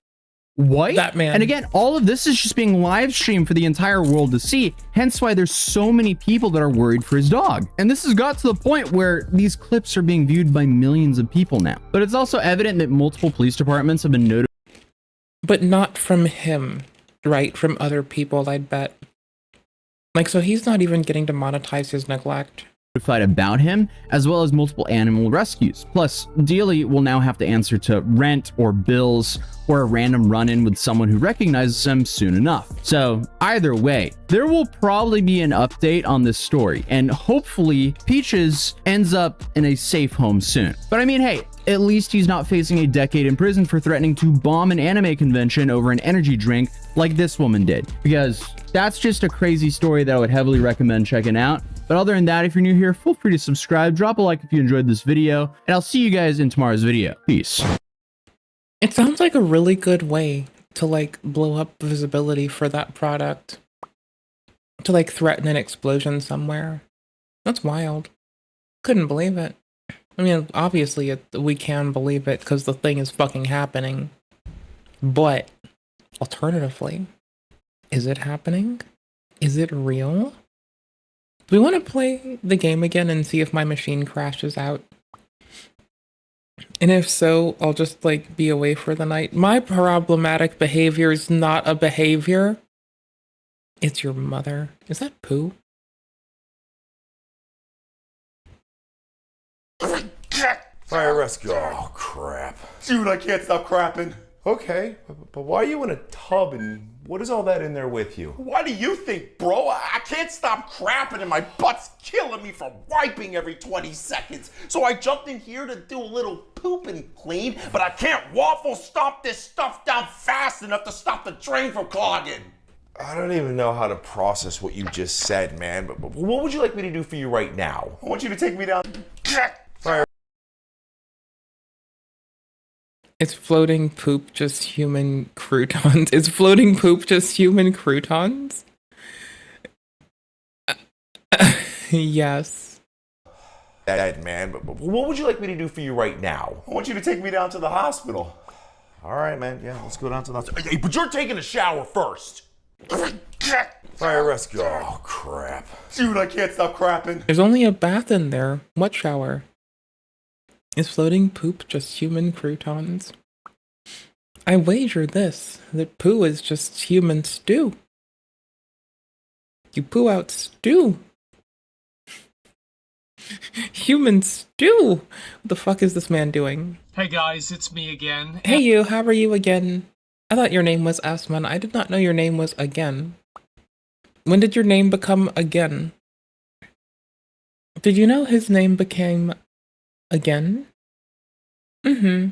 What? That man. And again, all of this is just being live streamed for the entire world to see, hence why there's so many people that are worried for his dog. And this has got to the point where these clips are being viewed by millions of people now. But it's also evident that multiple police departments have been notified. But not from him, right? From other people, I'd bet. Like, so he's not even getting to monetize his neglect. About him, as well as multiple animal rescues. Plus, Dealey will now have to answer to rent or bills or a random run-in with someone who recognizes him soon enough. So either way, there will probably be an update on this story, and hopefully Peaches ends up in a safe home soon. But I mean, hey, at least he's not facing a decade in prison for threatening to bomb an anime convention over an energy drink like this woman did, because that's just a crazy story that I would heavily recommend checking out. But other than that, if you're new here, feel free to subscribe, drop a like if you enjoyed this video, and I'll see you guys in tomorrow's video. Peace. It sounds like a really good way to like blow up visibility for that product. To like threaten an explosion somewhere. That's wild. Couldn't believe it. I mean, obviously we can believe it because the thing is fucking happening. But alternatively, is it happening? Is it real? Do we want to play the game again and see if my machine crashes out? And if so, I'll just like be away for the night. My problematic behavior is not a behavior. It's your mother. Is that poo? Fire rescue. Oh, crap. Dude, I can't stop crapping. Okay, but why are you in a tub and what is all that in there with you? What do you think, bro? I can't stop crapping and my butt's killing me from wiping every 20 seconds. So I jumped in here to do a little poop and clean, but I can't waffle stomp this stuff down fast enough to stop the drain from clogging. I don't even know how to process what you just said, man, but what would you like me to do for you right now? I want you to take me down. Fire. It's floating poop, just human croutons. It's floating poop, just human croutons? Yes. That man, but what would you like me to do for you right now? I want you to take me down to the hospital. All right, man, yeah, let's go down to the hospital. Hey, but you're taking a shower first. Fire rescue. Oh, crap. Dude, I can't stop crapping. There's only a bath in there. What shower? Is floating poop just human croutons? I wager this, that poo is just human stew. You poo out stew. Human stew! What the fuck is this man doing? Hey guys, it's me again. Hey you, how are you again? I thought your name was Asman. I did not know your name was again. When did your name become again? Did you know his name became again? Mm-hmm.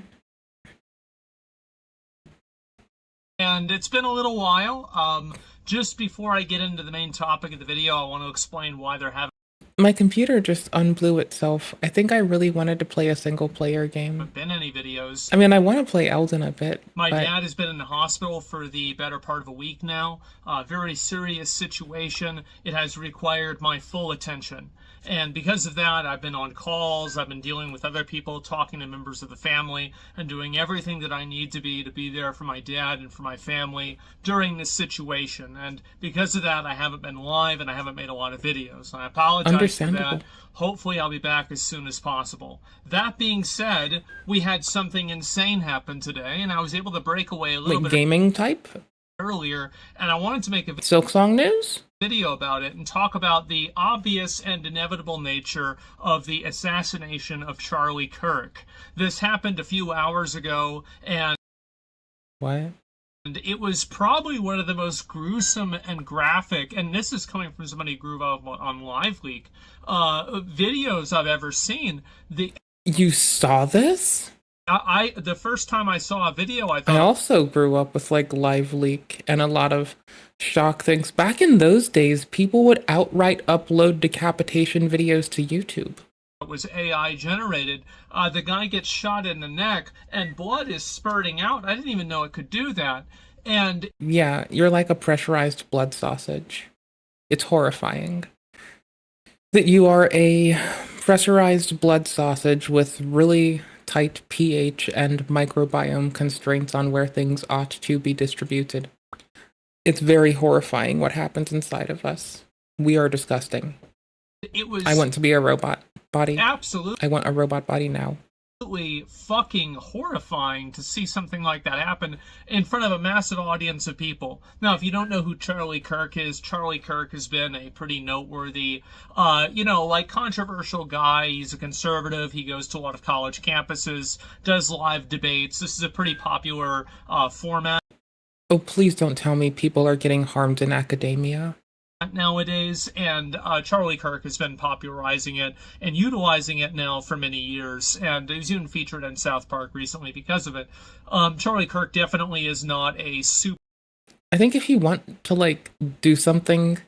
And it's been a little while. Just before I get into the main topic of the video, I want to explain why they're having My computer just unblew itself. I think I really wanted to play a single-player game. been any videos. I mean, I want to play Elden a bit. My but dad has been in the hospital for the better part of a week now. Very serious situation. It has required my full attention. And because of that, I've been on calls, I've been dealing with other people, talking to members of the family, and doing everything that I need to be there for my dad and for my family during this situation. And because of that, I haven't been live and I haven't made a lot of videos. I apologize for that. Hopefully I'll be back as soon as possible. That being said, we had something insane happen today, and I was able to break away a little bit gaming type earlier, and I wanted to make a Silksong news? Video about it and talk about the obvious and inevitable nature of the assassination of Charlie Kirk. This happened a few hours ago, and what? And it was probably one of the most gruesome and graphic, and this is coming from somebody who grew up on LiveLeak, videos I've ever seen. You saw this? The first time I saw a video, I thought... I also grew up with, like, LiveLeak and a lot of shock things. Back in those days, people would outright upload decapitation videos to YouTube. It was AI generated. The guy gets shot in the neck, and blood is spurting out. I didn't even know it could do that. And yeah, you're like a pressurized blood sausage. It's horrifying. That you are a pressurized blood sausage with really tight pH and microbiome constraints on where things ought to be distributed. It's very horrifying what happens inside of us. We are disgusting. I want to be a robot body. Absolutely. I want a robot body now. Absolutely fucking horrifying to see something like that happen in front of a massive audience of people. Now, if you don't know who Charlie Kirk is, Charlie Kirk has been a pretty noteworthy, controversial guy. He's a conservative. He goes to a lot of college campuses, does live debates. This is a pretty popular format. Oh, please don't tell me people are getting harmed in academia nowadays, and Charlie Kirk has been popularizing it and utilizing it now for many years, and he's even featured in South Park recently because of it. Charlie Kirk definitely is not a super... I think if you want to, like, do something,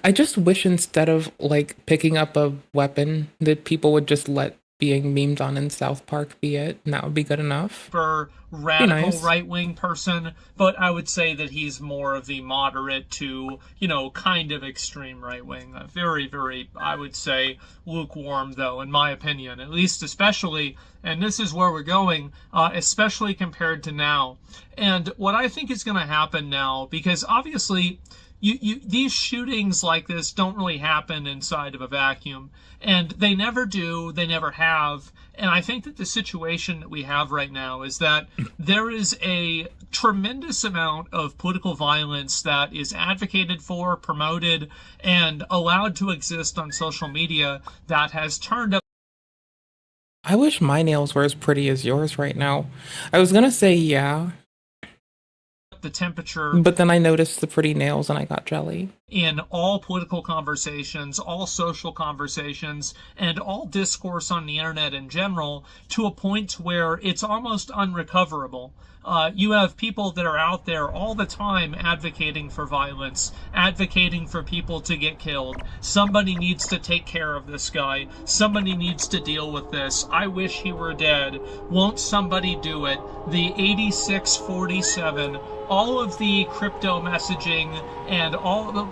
I just wish instead of, like, picking up a weapon that people would just let being memed on in South Park be it, and that would be good enough. For radical right-wing person, but I would say that he's more of the moderate to, kind of extreme right-wing. Very, very, I would say, lukewarm, though, in my opinion, at least especially, and this is where we're going, especially compared to now. And what I think is going to happen now, because obviously... these shootings like this don't really happen inside of a vacuum, and they never do, they never have. And I think that the situation that we have right now is that there is a tremendous amount of political violence that is advocated for, promoted, and allowed to exist on social media that has turned up. I wish my nails were as pretty as yours right now. I was gonna say yeah. The temperature, but then I noticed the pretty nails and I got jelly. In all political conversations, all social conversations, and all discourse on the internet in general, to a point where it's almost unrecoverable. You have people that are out there all the time advocating for violence, advocating for people to get killed. Somebody needs to take care of this guy. Somebody needs to deal with this. I wish he were dead. Won't somebody do it? The 8647, all of the crypto messaging and all the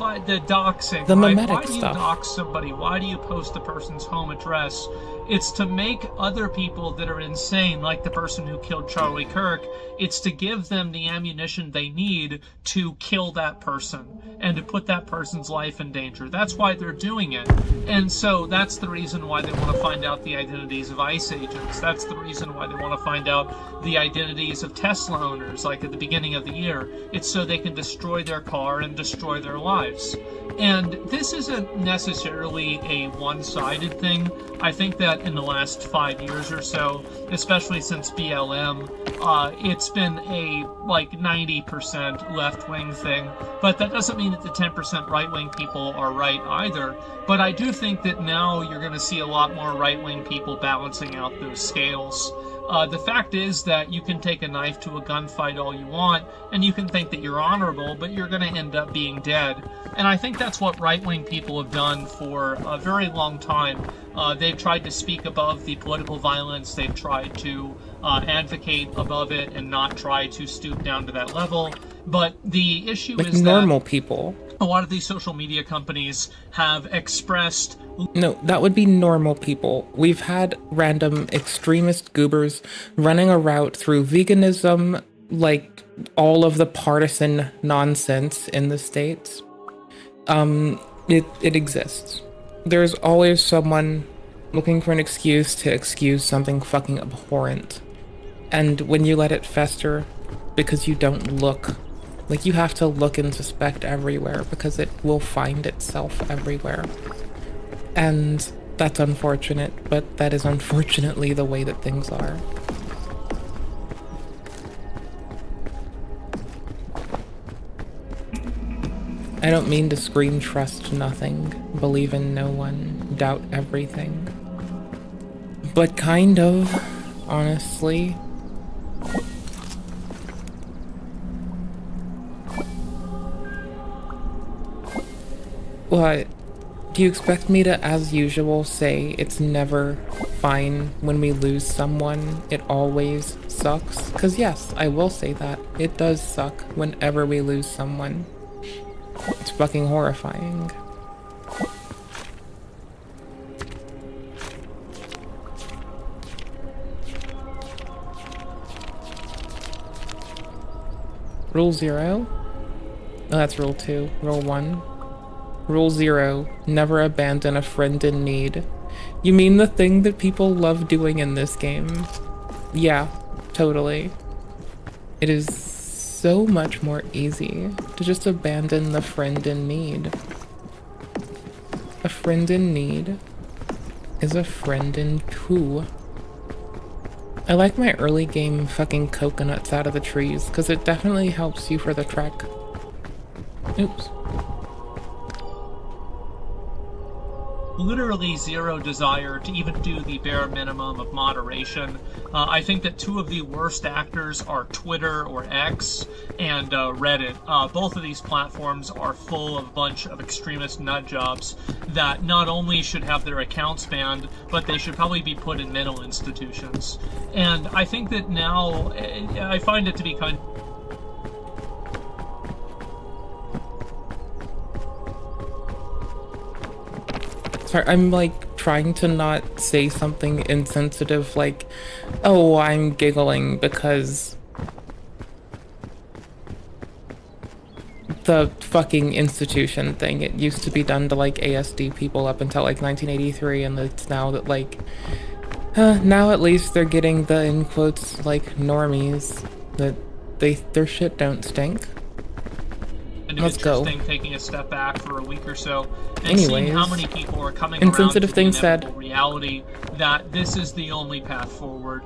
doxing. The memetic Why do you stuff. dox somebody? Why do you post the person's home address? It's to make other people that are insane, like the person who killed Charlie Kirk, it's to give them the ammunition they need to kill that person and to put that person's life in danger. That's why they're doing it. And so that's the reason why they want to find out the identities of ICE agents. That's the reason why they want to find out the identities of Tesla owners, like at the beginning of the year. It's so they can destroy their car and destroy their lives. And this isn't necessarily a one-sided thing. I think that lot in the last 5 years or so, especially since BLM. It's been a like 90% left-wing thing, but that doesn't mean that the 10% right-wing people are right either. But I do think that now you're going to see a lot more right-wing people balancing out those scales. The fact is that you can take a knife to a gunfight all you want, and you can think that you're honorable, but you're going to end up being dead. And I think that's what right-wing people have done for a very long time. They've tried to speak above the political violence. They've tried to advocate above it and not try to stoop down to that level. But the issue like is normal that people. A lot of these social media companies have expressed... No, that would be normal people. We've had random extremist goobers running a route through veganism, like all of the partisan nonsense in the States. It exists. There's always someone looking for an excuse to excuse something fucking abhorrent. And when you let it fester because you don't look, like you have to look and suspect everywhere because it will find itself everywhere. And that's unfortunate, but that is unfortunately the way that things are. I don't mean to scream trust nothing, believe in no one, doubt everything. But kind of, honestly. What? Do you expect me to, as usual, say it's never fine when we lose someone? It always sucks? Because yes, I will say that. It does suck whenever we lose someone. It's fucking horrifying. Rule 0? No, that's rule 2. Rule 1. Rule 0, never abandon a friend in need. You mean the thing that people love doing in this game? Yeah, totally. It is so much more easy to just abandon the friend in need. A friend in need is a friend in two. I like my early game fucking coconuts out of the trees, because it definitely helps you for the trek. Oops. Literally zero desire to even do the bare minimum of moderation. I think that two of the worst actors are Twitter or X and Reddit. Both of these platforms are full of a bunch of extremist nutjobs that not only should have their accounts banned, but they should probably be put in mental institutions. And I think that now, I find it to be kind of... Sorry, I'm like trying to not say something insensitive like, oh, I'm giggling because the fucking institution thing. It used to be done to like ASD people up until like 1983, and it's now that like, now at least they're getting the, in quotes, like normies, that their shit don't stink. Let's go. Taking a step back for a week or so and seeing how many people are coming insensitive around to things the said. Reality that this is the only path forward.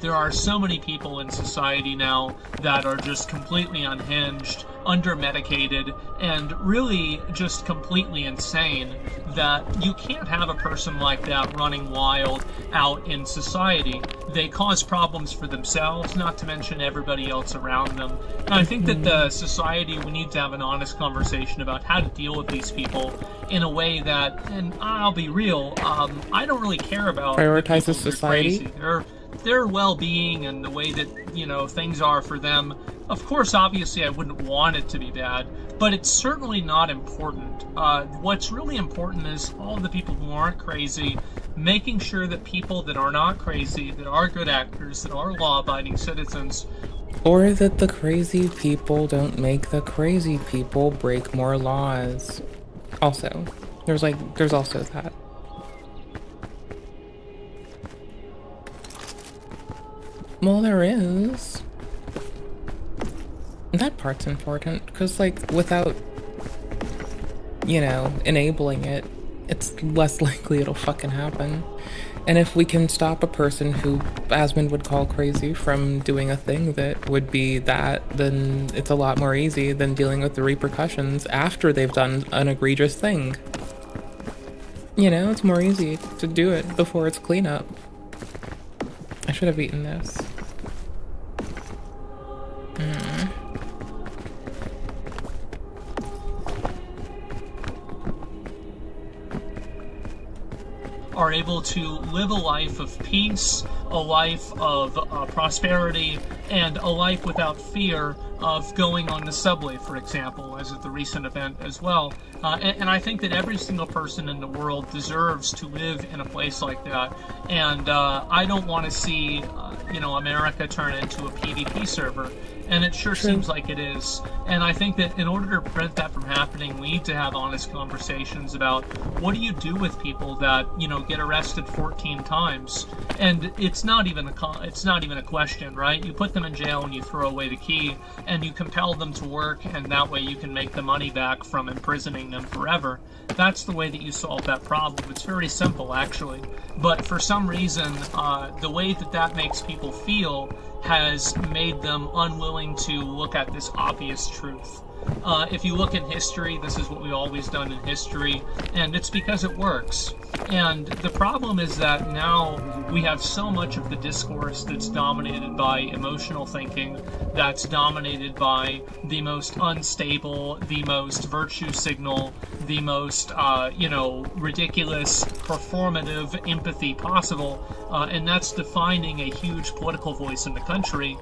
There are so many people in society now that are just completely unhinged, under-medicated, and really just completely insane, that you can't have a person like that running wild out in society. They cause problems for themselves, not to mention everybody else around them. And I think that the society, we need to have an honest conversation about how to deal with these people in a way that, and I'll be real, I don't really care about prioritizes society. Their well-being and the way that, you know, things are for them. Of course, obviously, I wouldn't want it to be bad, but it's certainly not important. What's really important is all the people who aren't crazy, making sure that people that are not crazy, that are good actors, that are law-abiding citizens, or that the crazy people don't make the crazy people break more laws. Also, there's also that. Well, there is. That part's important, because, like, without, you know, enabling it, it's less likely it'll fucking happen. And if we can stop a person who Asmund would call crazy from doing a thing that would be that, then it's a lot more easy than dealing with the repercussions after they've done an egregious thing. You know, it's more easy to do it before it's cleanup. I should have eaten this. Are able to live a life of peace, a life of prosperity, and a life without fear of going on the subway, for example, as at the recent event as well. And I think that every single person in the world deserves to live in a place like that. And I don't want to see, America turn into a PvP server. And it sure seems like it is. And I think that in order to prevent that from happening, we need to have honest conversations about what do you do with people that, get arrested 14 times. And it's not even a question, right? You put them in jail and you throw away the key and you compel them to work, and that way you can make the money back from imprisoning them forever. That's the way that you solve that problem. It's very simple, actually. But for some reason, the way that makes people feel has made them unwilling to look at this obvious truth. If you look in history, this is what we've always done in history, and it's because it works. And the problem is that now we have so much of the discourse that's dominated by emotional thinking, that's dominated by the most unstable, the most virtue signal, the most, ridiculous performative empathy possible, and that's defining a huge political voice in the country.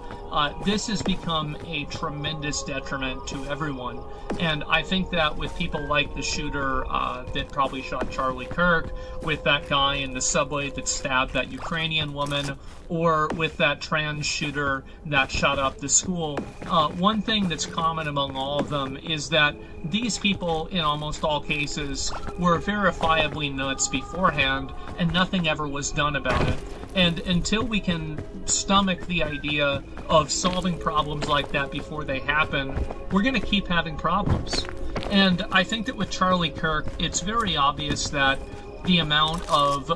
This has become a tremendous detriment to everyone. And I think that with people like the shooter that probably shot Charlie Kirk, with that guy in the subway that stabbed that Ukrainian woman, or with that trans shooter that shot up the school, one thing that's common among all of them is that these people, in almost all cases, were verifiably nuts beforehand, and nothing ever was done about it. And until we can stomach the idea of solving problems like that before they happen, we're going to keep having problems. And I think that with Charlie Kirk, it's very obvious that the amount of,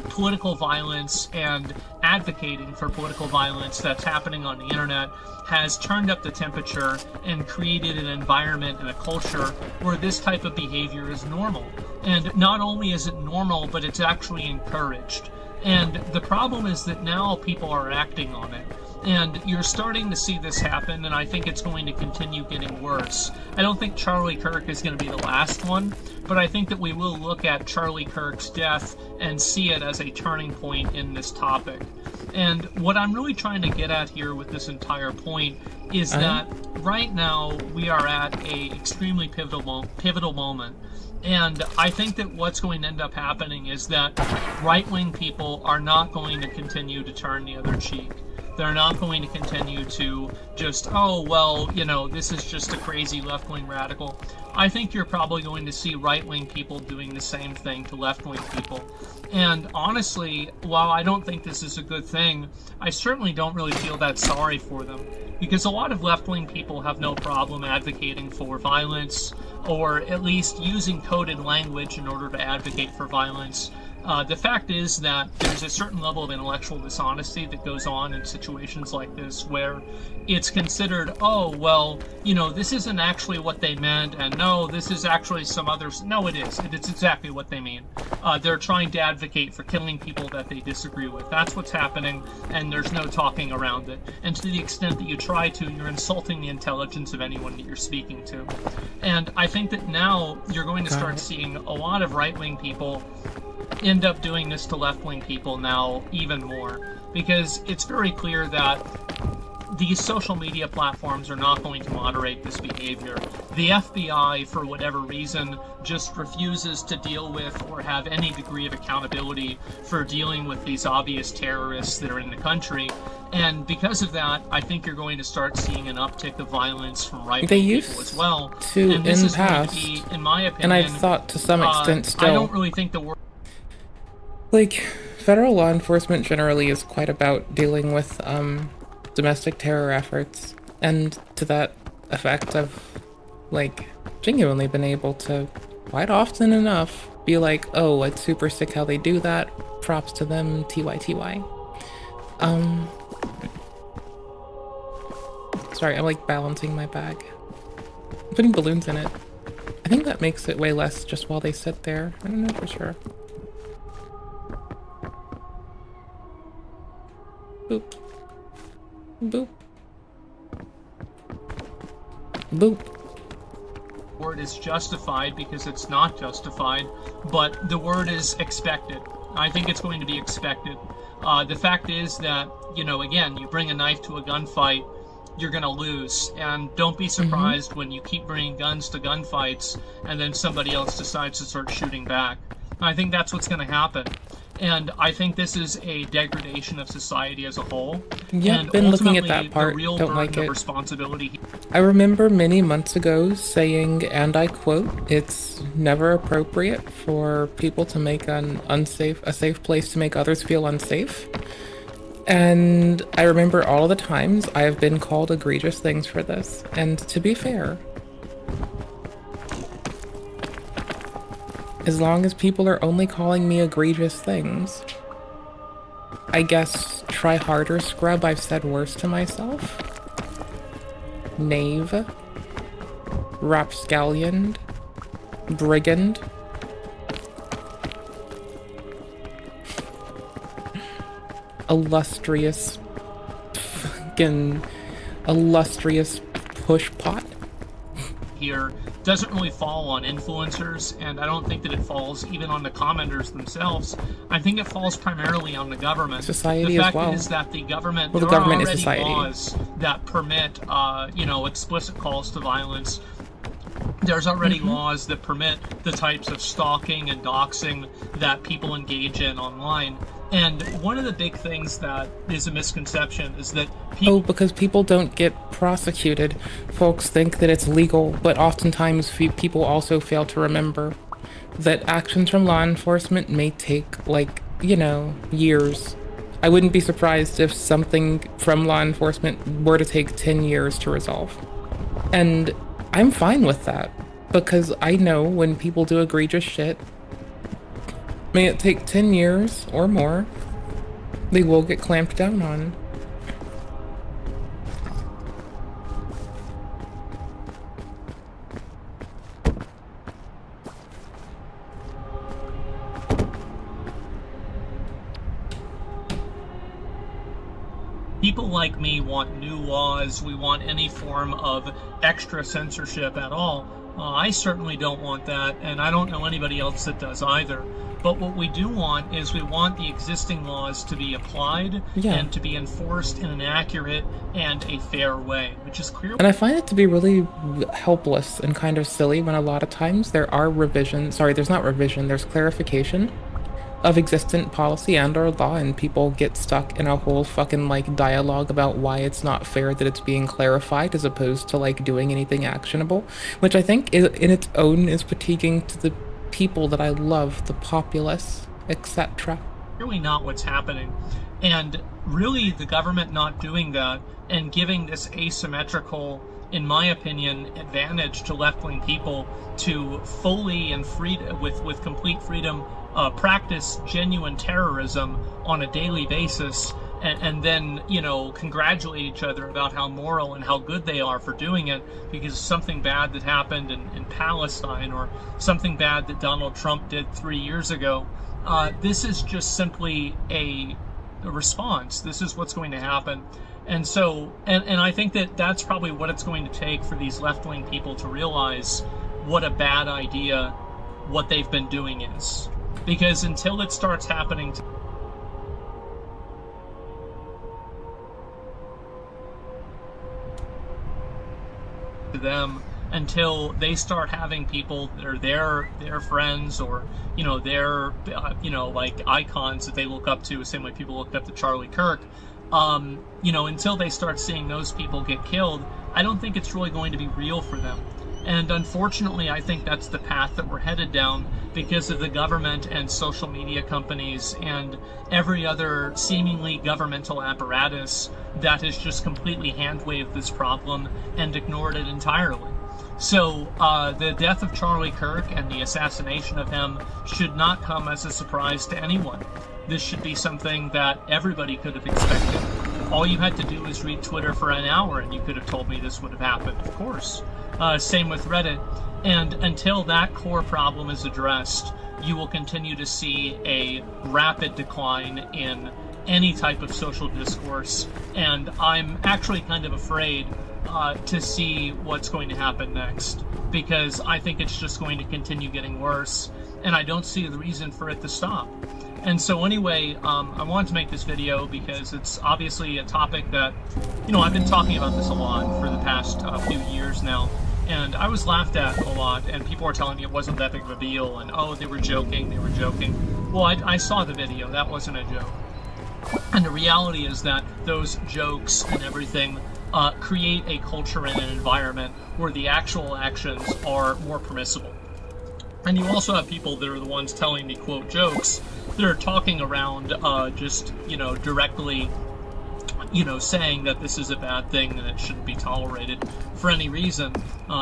political violence and advocating for political violence that's happening on the internet has turned up the temperature and created an environment and a culture where this type of behavior is normal. And not only is it normal, but it's actually encouraged. And the problem is that now people are acting on it. And you're starting to see this happen, and I think it's going to continue getting worse. I don't think Charlie Kirk is going to be the last one, but I think that we will look at Charlie Kirk's death and see it as a turning point in this topic. And what I'm really trying to get at here with this entire point is that right now we are at a extremely pivotal moment. And I think that what's going to end up happening is that right-wing people are not going to continue to turn the other cheek. They're not going to continue to just, this is just a crazy left-wing radical. I think you're probably going to see right-wing people doing the same thing to left-wing people. And honestly, while I don't think this is a good thing, I certainly don't really feel that sorry for them. Because a lot of left-wing people have no problem advocating for violence, or at least using coded language in order to advocate for violence. The fact is that there's a certain level of intellectual dishonesty that goes on in situations like this where it's considered, this isn't actually what they meant, and no, this is actually some others. No, it is. It's exactly what they mean. They're trying to advocate for killing people that they disagree with. That's what's happening, and there's no talking around it. And to the extent that you try to, you're insulting the intelligence of anyone that you're speaking to. And I think that now you're going to start seeing a lot of right-wing people end up doing this to left-wing people now even more, because it's very clear that these social media platforms are not going to moderate this behavior. The FBI, for whatever reason, just refuses to deal with or have any degree of accountability for dealing with these obvious terrorists that are in the country. And because of that, I think you're going to start seeing an uptick of violence from right-wing people as well. To and this in is past, going to be, in my opinion, and I've thought to some extent still. I don't really think the word. Federal law enforcement generally is quite about dealing with domestic terror efforts, and to that effect I've genuinely been able to, quite often enough, be like, oh, it's super sick how they do that. Props to them, TYTY. Sorry, I'm like balancing my bag. I'm putting balloons in it. I think that makes it way less just while they sit there. I don't know for sure. Boop. Boop. Boop. Word is justified because it's not justified, but the word is expected. I think it's going to be expected. The fact is that, you know, again, you bring a knife to a gunfight, you're going to lose. And don't be surprised when you keep bringing guns to gunfights and then somebody else decides to start shooting back. I think that's what's going to happen. And I think this is a degradation of society as a whole. Yeah, and been looking at that the part, real don't burden like of it. responsibility. I remember many months ago saying, and I quote, it's never appropriate for people to make a safe place to make others feel unsafe. And I remember all the times I have been called egregious things for this. And to be fair, as long as people are only calling me egregious things, I guess try harder scrub I've said worse to myself. Knave, rapscallion, brigand. Illustrious pushpot. Here doesn't really fall on influencers, and I don't think that it falls even on the commenters themselves. I think it falls primarily on the government. Society the as fact well. is that the government, Well, the there government are is already society. laws that permit, you know, explicit calls to violence. There's already laws that permit the types of stalking and doxing that people engage in online. And one of the big things that is a misconception is that Oh, because people don't get prosecuted. Folks think that it's legal, but oftentimes people also fail to remember that actions from law enforcement may take, like, you know, years. I wouldn't be surprised if something from law enforcement were to take 10 years to resolve. And I'm fine with that, because I know when people do egregious shit, may it take 10 years or more, they will get clamped down on. People like me want new laws. We want any form of extra censorship at all. I certainly don't want that, and I don't know anybody else that does either. But what we do want is we want the existing laws to be applied and to be enforced in an accurate and a fair way, which is clear. And I find it to be really helpless and kind of silly when a lot of times there are revisions, there's not revision, there's clarification of existent policy and or law, and people get stuck in a whole fucking like dialogue about why it's not fair that it's being clarified as opposed to like doing anything actionable, which I think in its own is fatiguing to the people that I love, the populace, etc. Really not what's happening. And really the government not doing that and giving this asymmetrical, in my opinion, advantage to left-wing people to fully and with complete freedom practice genuine terrorism on a daily basis, and then, you know, congratulate each other about how moral and how good they are for doing it because something bad that happened in Palestine or something bad that Donald Trump did 3 years ago. This is just simply a response. This is what's going to happen. And so, and I think that that's probably what it's going to take for these left-wing people to realize what a bad idea what they've been doing is. Because until it starts happening to them, until they start having people that are their friends or, you know, their, you know, like icons that they look up to, the same way people looked up to Charlie Kirk, you know, until they start seeing those people get killed, I don't think it's really going to be real for them. And unfortunately, I think that's the path that we're headed down because of the government and social media companies and every other seemingly governmental apparatus that has just completely hand-waved this problem and ignored it entirely. So the death of Charlie Kirk and the assassination of him should not come as a surprise to anyone. This should be something that everybody could have expected. All you had to do is read Twitter for an hour and you could have told me this would have happened, of course. Same with Reddit. And until that core problem is addressed, you will continue to see a rapid decline in any type of social discourse. And I'm actually kind of afraid to see what's going to happen next, because I think it's just going to continue getting worse, and I don't see the reason for it to stop. And so anyway, I wanted to make this video because it's obviously a topic that, you know, I've been talking about this a lot for the past few years now, and I was laughed at a lot, and people were telling me it wasn't that big of a deal, and oh, they were joking. Well, I saw the video. That wasn't a joke. And the reality is that those jokes and everything create a culture and an environment where the actual actions are more permissible. And you also have people that are the ones telling the quote jokes that are talking around just, you know, directly, you know, saying that this is a bad thing and it shouldn't be tolerated for any reason.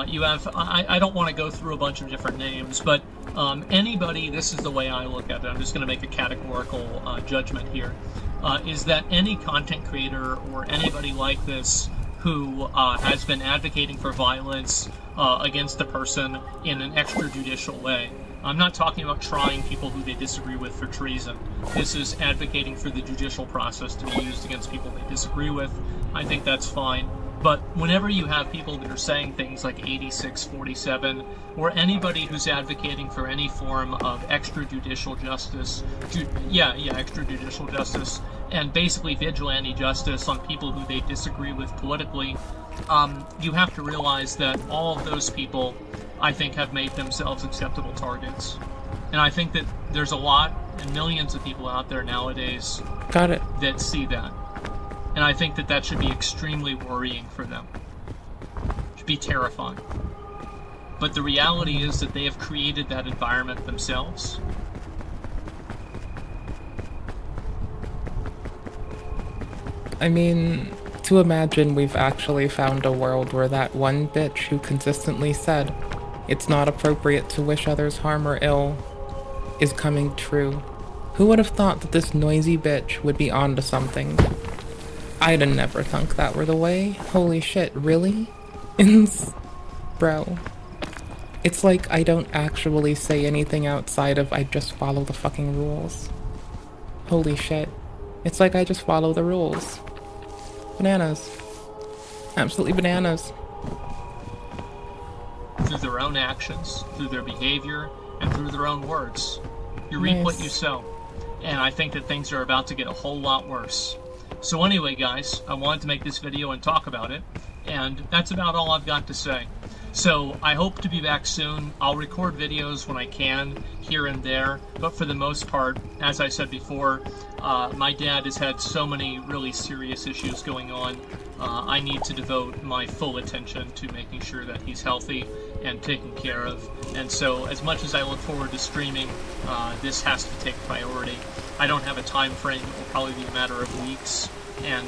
You have, I don't want to go through a bunch of different names, but anybody, this is the way I look at it, I'm just going to make a categorical judgment here, is that any content creator or anybody like this who has been advocating for violence against a person in an extrajudicial way. I'm not talking about trying people who they disagree with for treason. This is advocating for the judicial process to be used against people they disagree with. I think that's fine. But whenever you have people that are saying things like 8647, or anybody who's advocating for any form of extrajudicial justice, extrajudicial justice, and basically vigilante justice on people who they disagree with politically, you have to realize that all of those people, I think, have made themselves acceptable targets. And I think that there's a lot and millions of people out there nowadays that see that. And I think that that should be extremely worrying for them. It should be terrifying. But the reality is that they have created that environment themselves. I mean, to imagine we've actually found a world where that one bitch who consistently said it's not appropriate to wish others harm or ill is coming true. Who would have thought that this noisy bitch would be onto something? I'd have never thunk that were the way. Holy shit, really? Bro. It's like I don't actually say anything outside of I just follow the fucking rules. Holy shit. It's like I just follow the rules. Bananas. Absolutely bananas. Through their own actions, through their behavior, and through their own words. You reap what you sow. And I think that things are about to get a whole lot worse. So anyway, guys, I wanted to make this video and talk about it, and that's about all I've got to say. So I hope to be back soon. I'll record videos when I can, here and there, but for the most part, as I said before, my dad has had so many really serious issues going on. I need to devote my full attention to making sure that he's healthy and taken care of. And so as much as I look forward to streaming, this has to take priority. I don't have a time frame. It will probably be a matter of weeks, and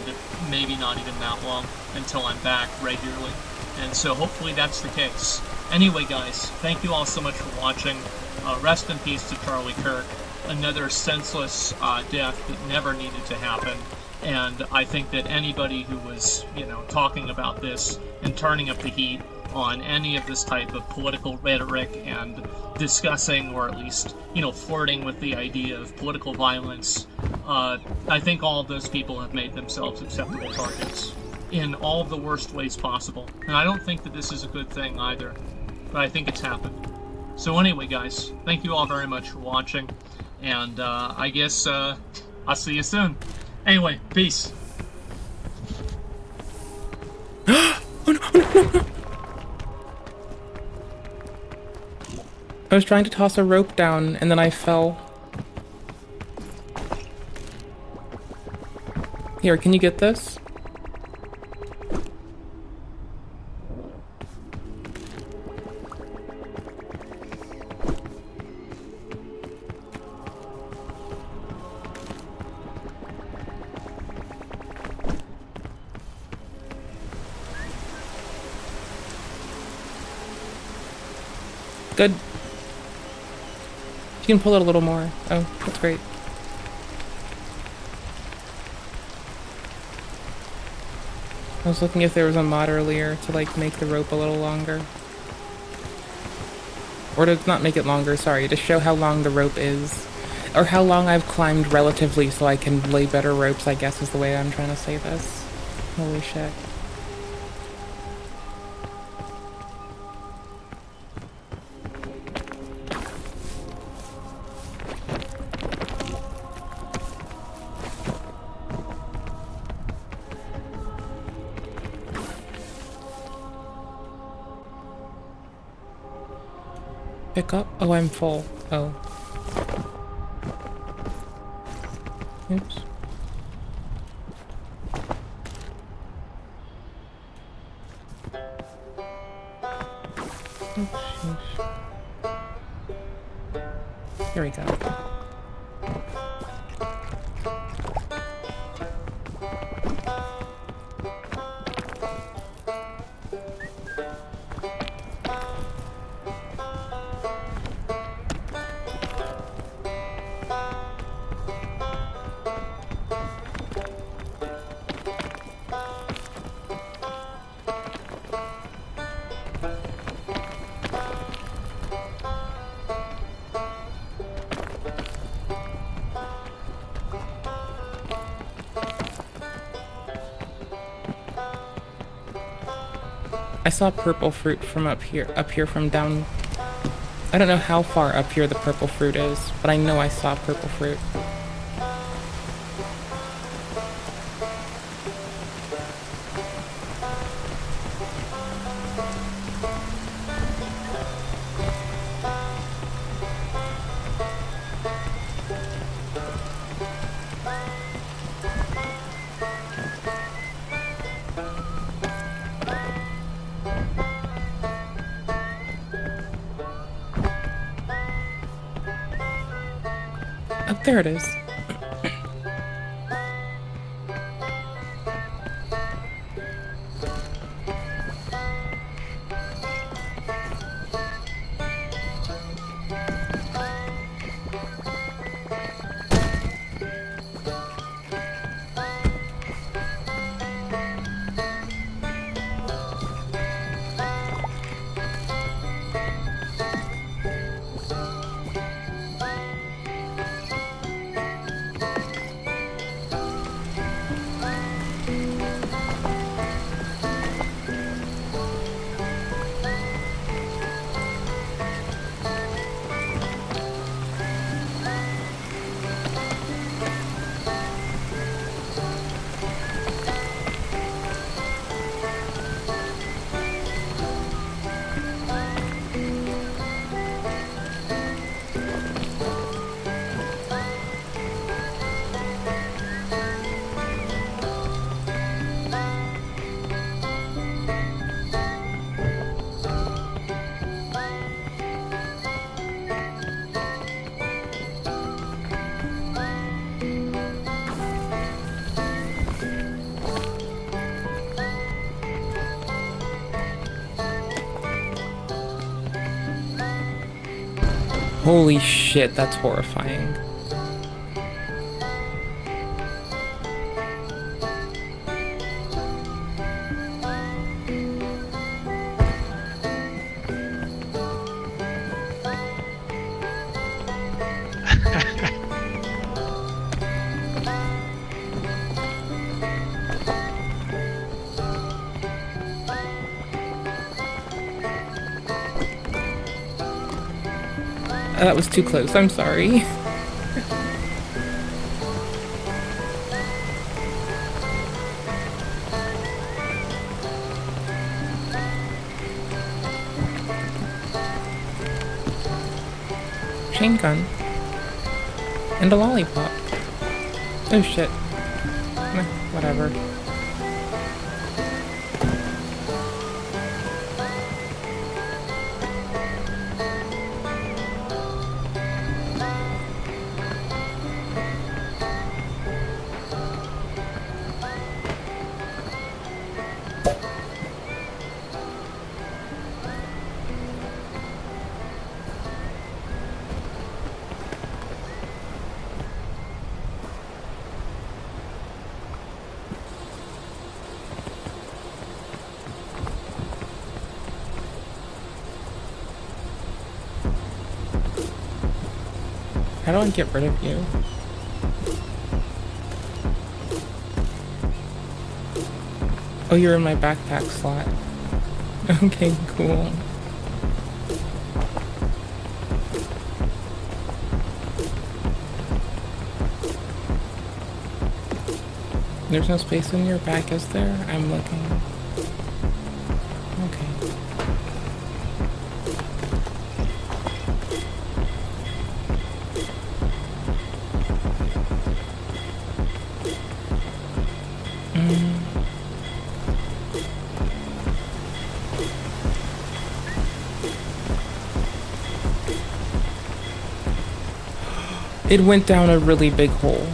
maybe not even that long until I'm back regularly. And so hopefully that's the case. Anyway, guys, thank you all so much for watching. Rest in peace to Charlie Kirk. Another senseless death that never needed to happen. And I think that anybody who was, you know, talking about this and turning up the heat on any of this type of political rhetoric and discussing, or at least, you know, flirting with the idea of political violence, I think all of those people have made themselves acceptable targets in all of the worst ways possible. And I don't think that this is a good thing either, but I think it's happened. So anyway, guys, thank you all very much for watching, and I guess I'll see you soon. Anyway, peace. Oh no. I was trying to toss a rope down, and then I fell. Here, can you get this? Good. You can pull it a little more. Oh, that's great. I was looking if there was a mod earlier to like make the rope a little longer. Or to not make it longer, sorry, to show how long the rope is. Or how long I've climbed relatively so I can lay better ropes, I guess is the way I'm trying to say this. Holy shit. Pick up? Oh, I'm full. Oh. Oops. Here we go. I saw purple fruit from up here from down. I don't know how far up here the purple fruit is, but I know I saw purple fruit. Oh, there it is. Holy shit, that's horrifying. That was too close, I'm sorry. Chain gun. And a lollipop. Oh shit. Whatever. How do I get rid of you? Oh, you're in my backpack slot. Okay, cool. There's no space in your back, is there? I'm looking. Okay. It went down a really big hole.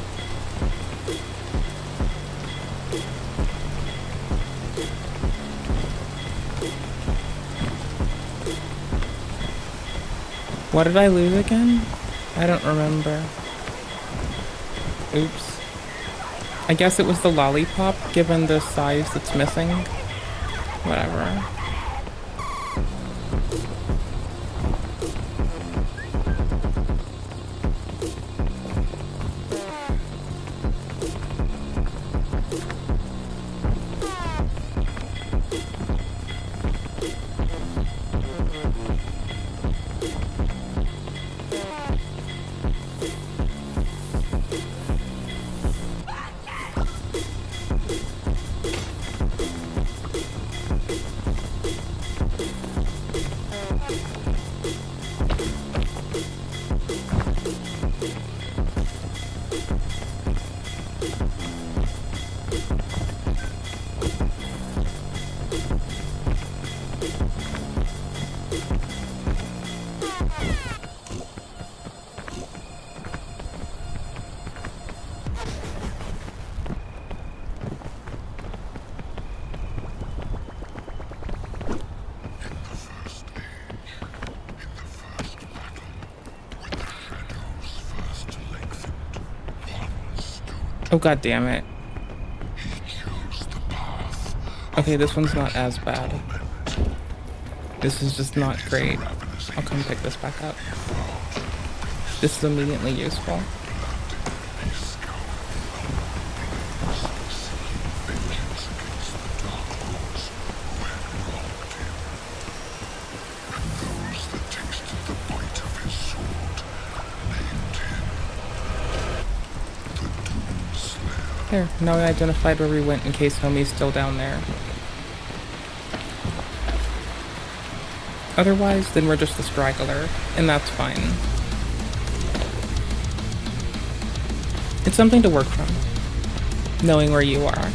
What did I lose again? I don't remember. Oops. I guess it was the lollipop, given the size that's missing. Whatever. Oh, god damn it. Okay, this one's not as bad. This is just not great. I'll come pick this back up. This is immediately useful. There, now I identified where we went in case homie's still down there. Otherwise, then we're just the straggler, and that's fine. It's something to work from, knowing where you are.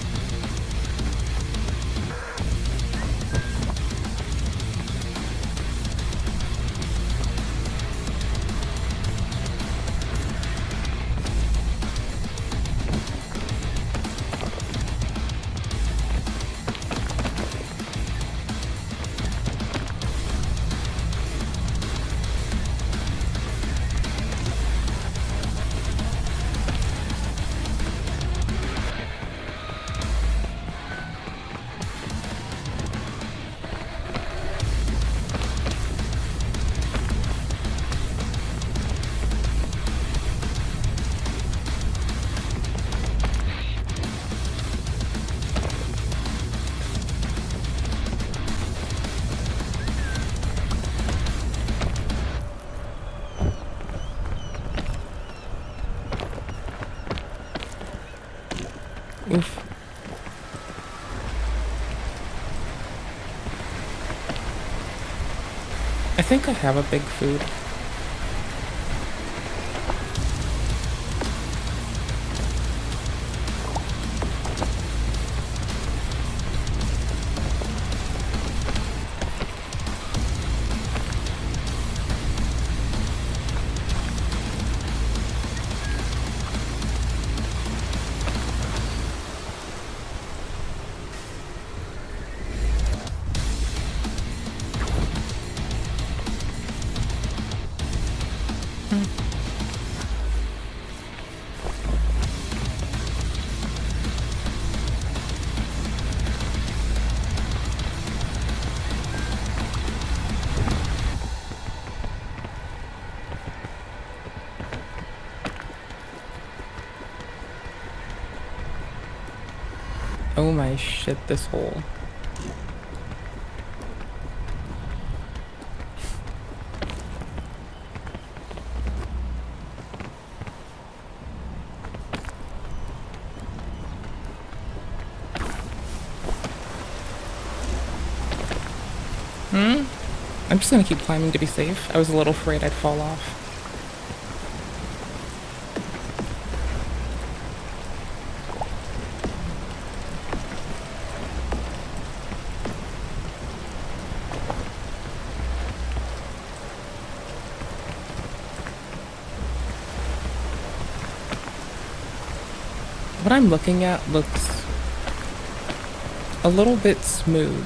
Oof. I think I have a big food. Oh my shit, this hole. I'm just gonna keep climbing to be safe. I was a little afraid I'd fall off. What I'm looking at looks a little bit smooth.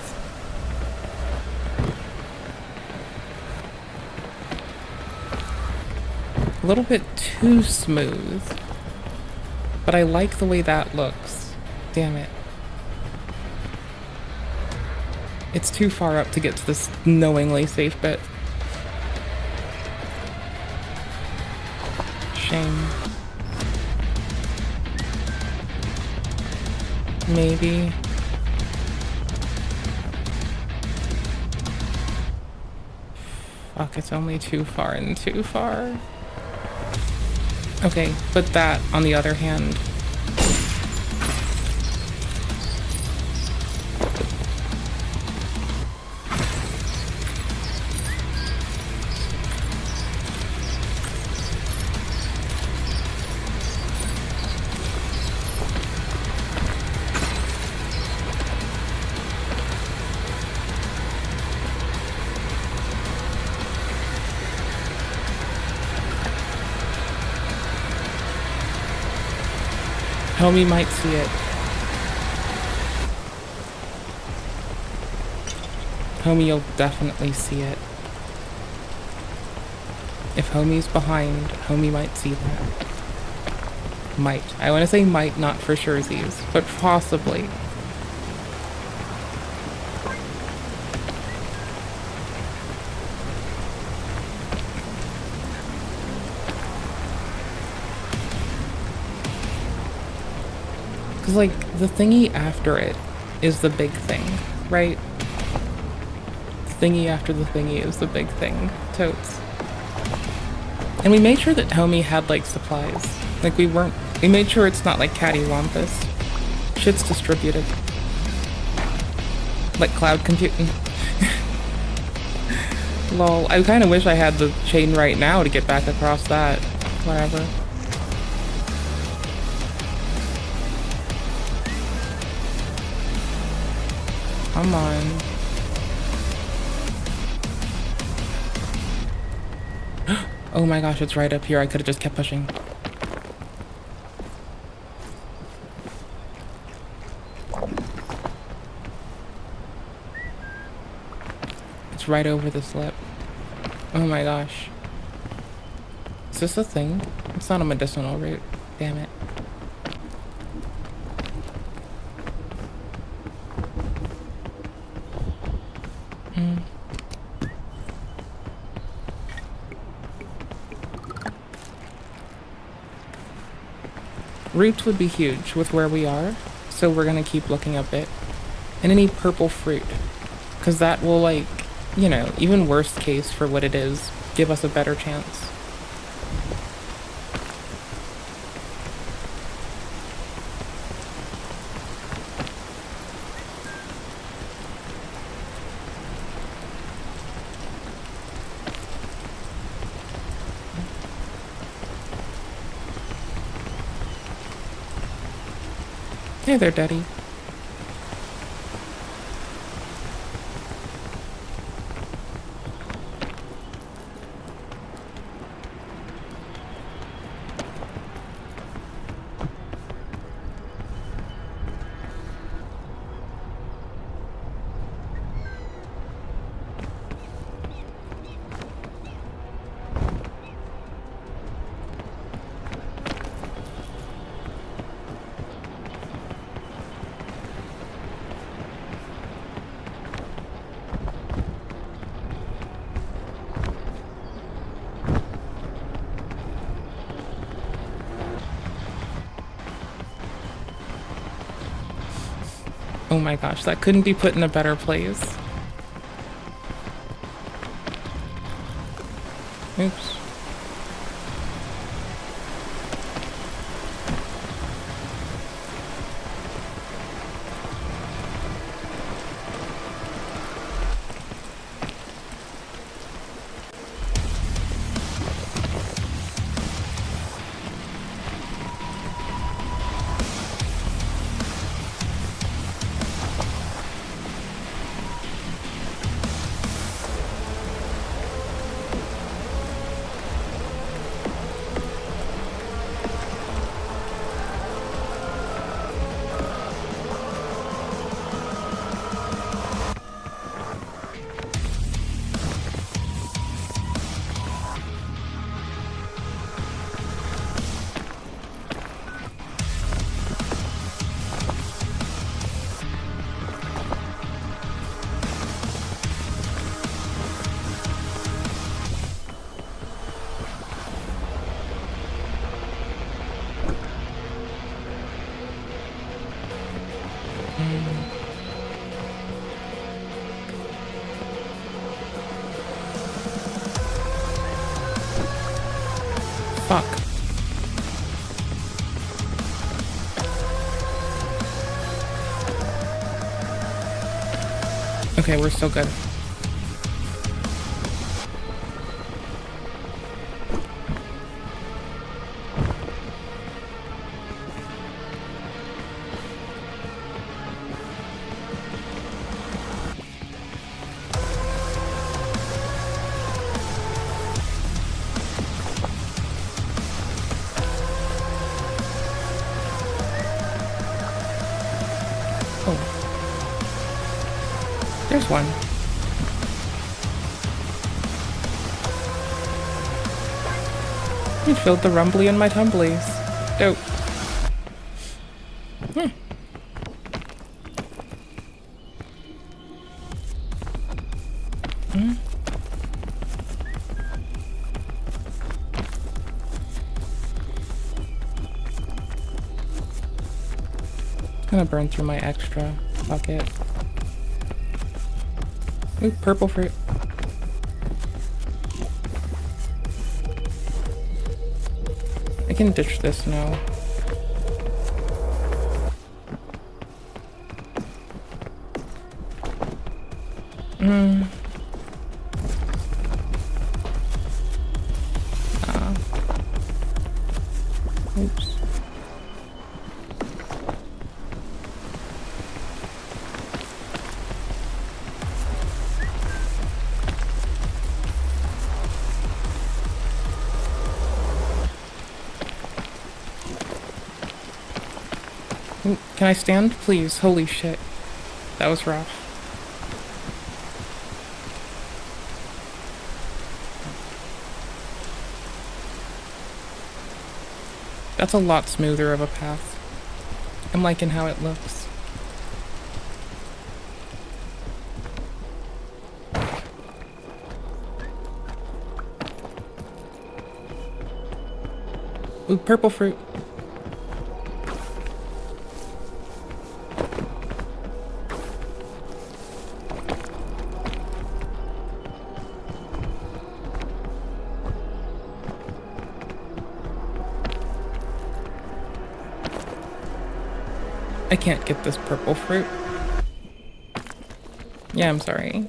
A little bit too smooth. But I like the way that looks. Damn it. It's too far up to get to this knowingly safe bit. Shame. Maybe. Fuck, it's only too far and too far. Okay, but that, on the other hand... Homie might see it. Homie, you'll definitely see it. If homie's behind, homie might see that. Might. I want to say might, not for surezies, but possibly. Because, like, the thingy after it is the big thing, right? The thingy after the thingy is the big thing. Totes. And we made sure that homie had, like, supplies. Like, we made sure it's not like cattywampus. Shit's distributed. Like cloud computing. Lol. I kind of wish I had the chain right now to get back across that. Whatever. Come on. Oh my gosh, it's right up here. I could have just kept pushing. It's right over this lip. Oh my gosh. Is this a thing? It's not a medicinal root. Damn it. Roots would be huge with where we are, so we're gonna keep looking up it. And any purple fruit, because that will, like, you know, even worst case for what it is, give us a better chance. Hey there, Daddy. Oh my gosh, that couldn't be put in a better place. Oops. Fuck. Okay, we're still good. There's one. You filled the rumbly in my tumblies. Dope. Gonna burn through my extra bucket. Ooh, purple fruit. I can ditch this now. Oops. Ooh, can I stand, please? Holy shit. That was rough. That's a lot smoother of a path. I'm liking how it looks. Ooh, purple fruit. I can't get this purple fruit. Yeah, I'm sorry.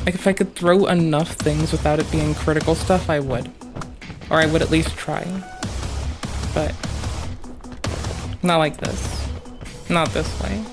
Like, if I could throw enough things without it being critical stuff, I would. Or I would at least try. But not like this. Not this way.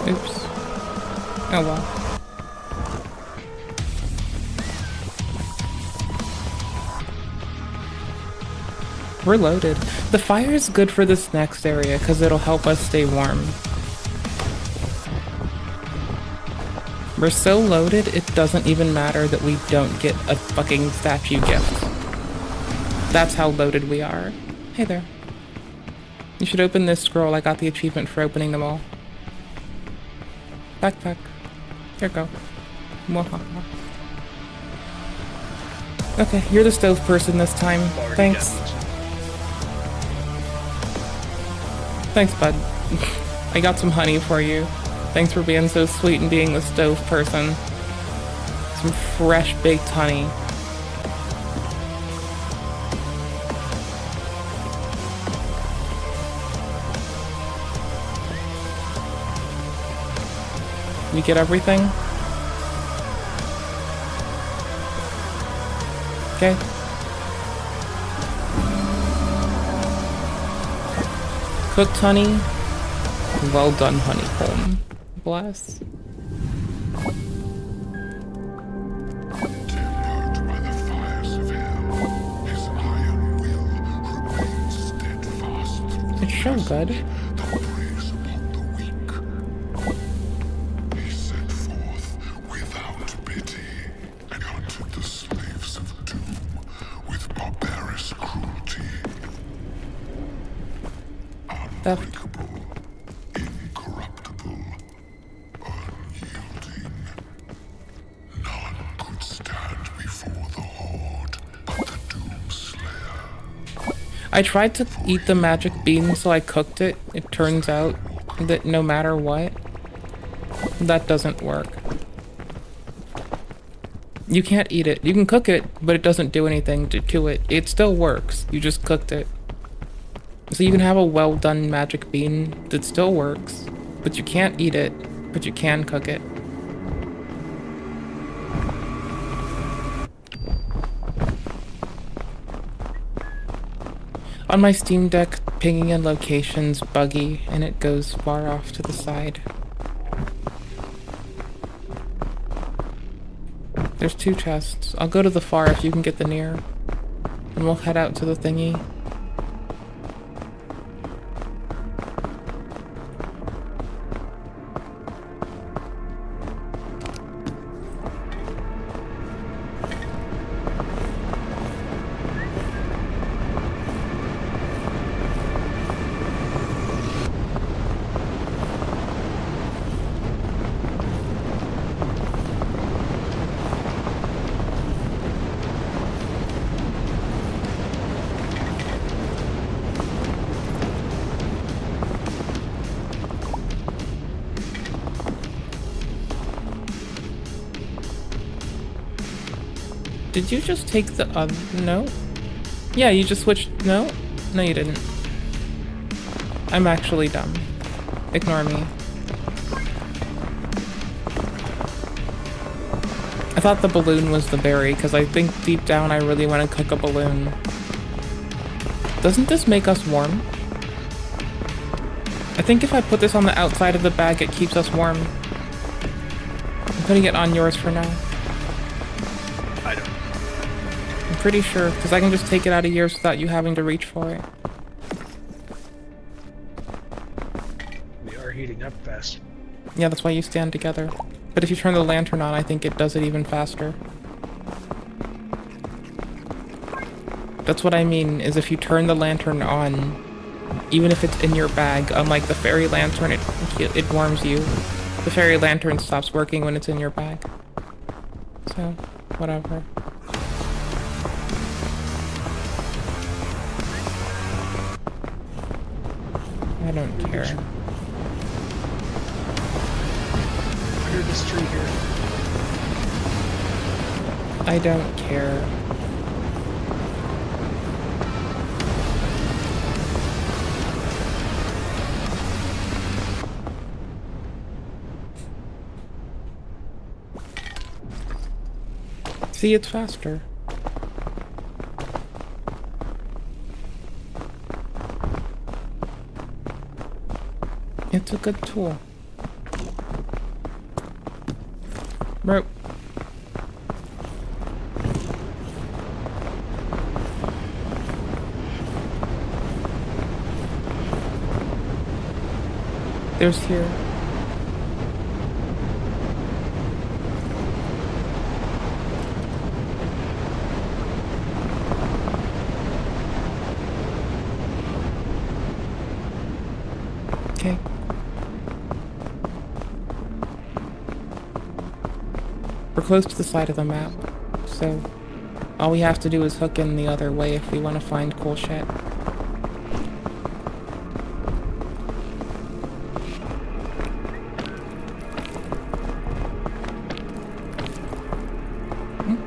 Oops. Oh well. We're loaded. The fire is good for this next area because it'll help us stay warm. We're so loaded, it doesn't even matter that we don't get a fucking statue gift. That's how loaded we are. Hey there. You should open this scroll. I got the achievement for opening them all. Backpack. Here you go. Mwahaha. Okay, you're the stove person this time. Thanks. Thanks, bud. I got some honey for you. Thanks for being so sweet and being the stove person. Some fresh baked honey. You get everything? Okay. Cooked honey. Well done, honeycomb. Bless. It's so good. Theft. I tried to eat the magic bean, so I cooked it. It turns out that no matter what, that doesn't work. You can't eat it. You can cook it, but it doesn't do anything to it. It still works. You just cooked it. So you can have a well done magic bean that still works, but you can't eat it, but you can cook it. On my Steam Deck, pinging in location's buggy, and it goes far off to the side. There's 2 chests. I'll go to the far if you can get the near. And we'll head out to the thingy. Did you just take the other? No? Yeah, you just switched. No? No, you didn't. I'm actually dumb. Ignore me. I thought the balloon was the berry, because I think deep down I really want to cook a balloon. Doesn't this make us warm? I think if I put this on the outside of the bag, it keeps us warm. I'm putting it on yours for now. I'm pretty sure, because I can just take it out of yours without you having to reach for it. We are heating up fast. Yeah, that's why you stand together. But if you turn the lantern on, I think it does it even faster. That's what I mean, is if you turn the lantern on, even if it's in your bag, unlike the fairy lantern, it warms you. The fairy lantern stops working when it's in your bag. So, whatever. I don't care. Clear this tree here. I don't care. See, it's faster. It's a good tool. Rope. There's here. Okay. We're close to the side of the map, so all we have to do is hook in the other way if we want to find cool shit.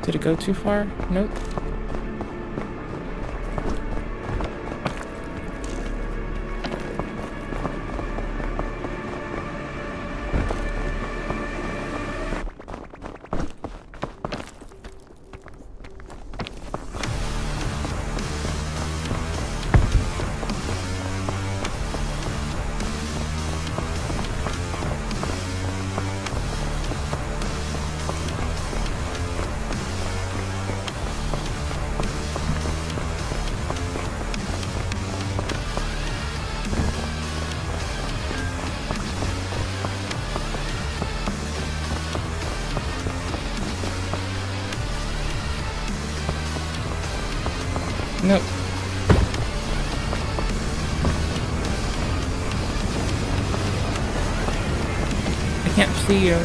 Did it go too far? Nope. Nope. I can't see you.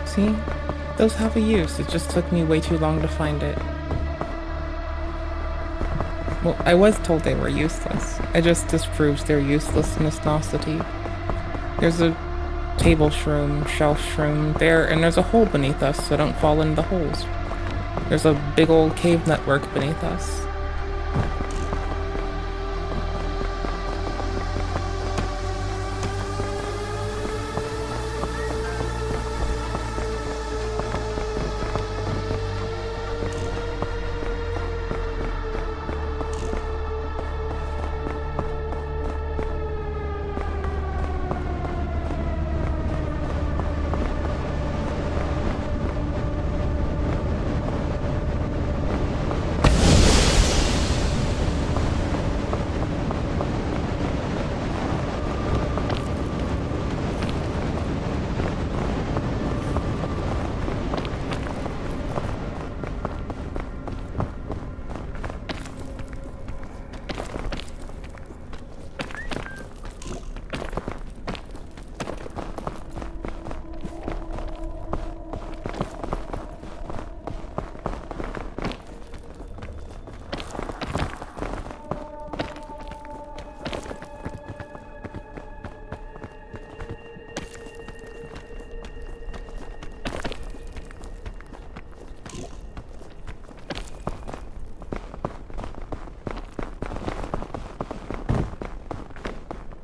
See? Those have a use, it just took me way too long to find it. Well, I was told they were useless. It just disproves their uselessness-nosity. There's a table shroom, shelf shroom there, and there's a hole beneath us, so don't fall in the holes. There's a big old cave network beneath us.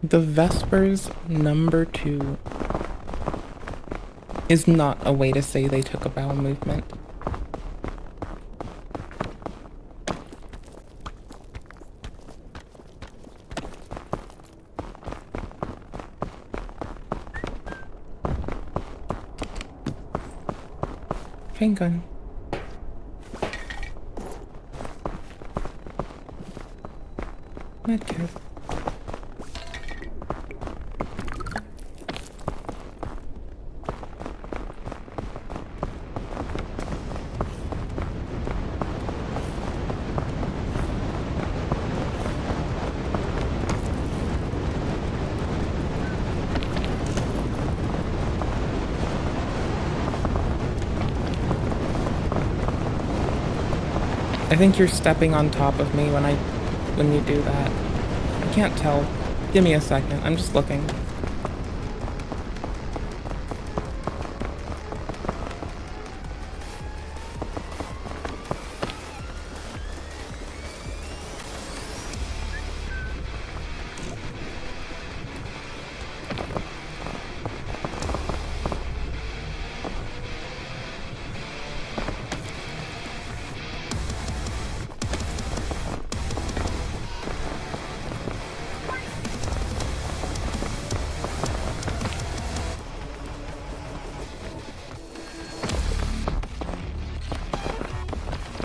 The Vespers number 2 is not a way to say they took a bowel movement. Train gun. Medkit. I think you're stepping on top of me when you do that. I can't tell. Give me a second. I'm just looking.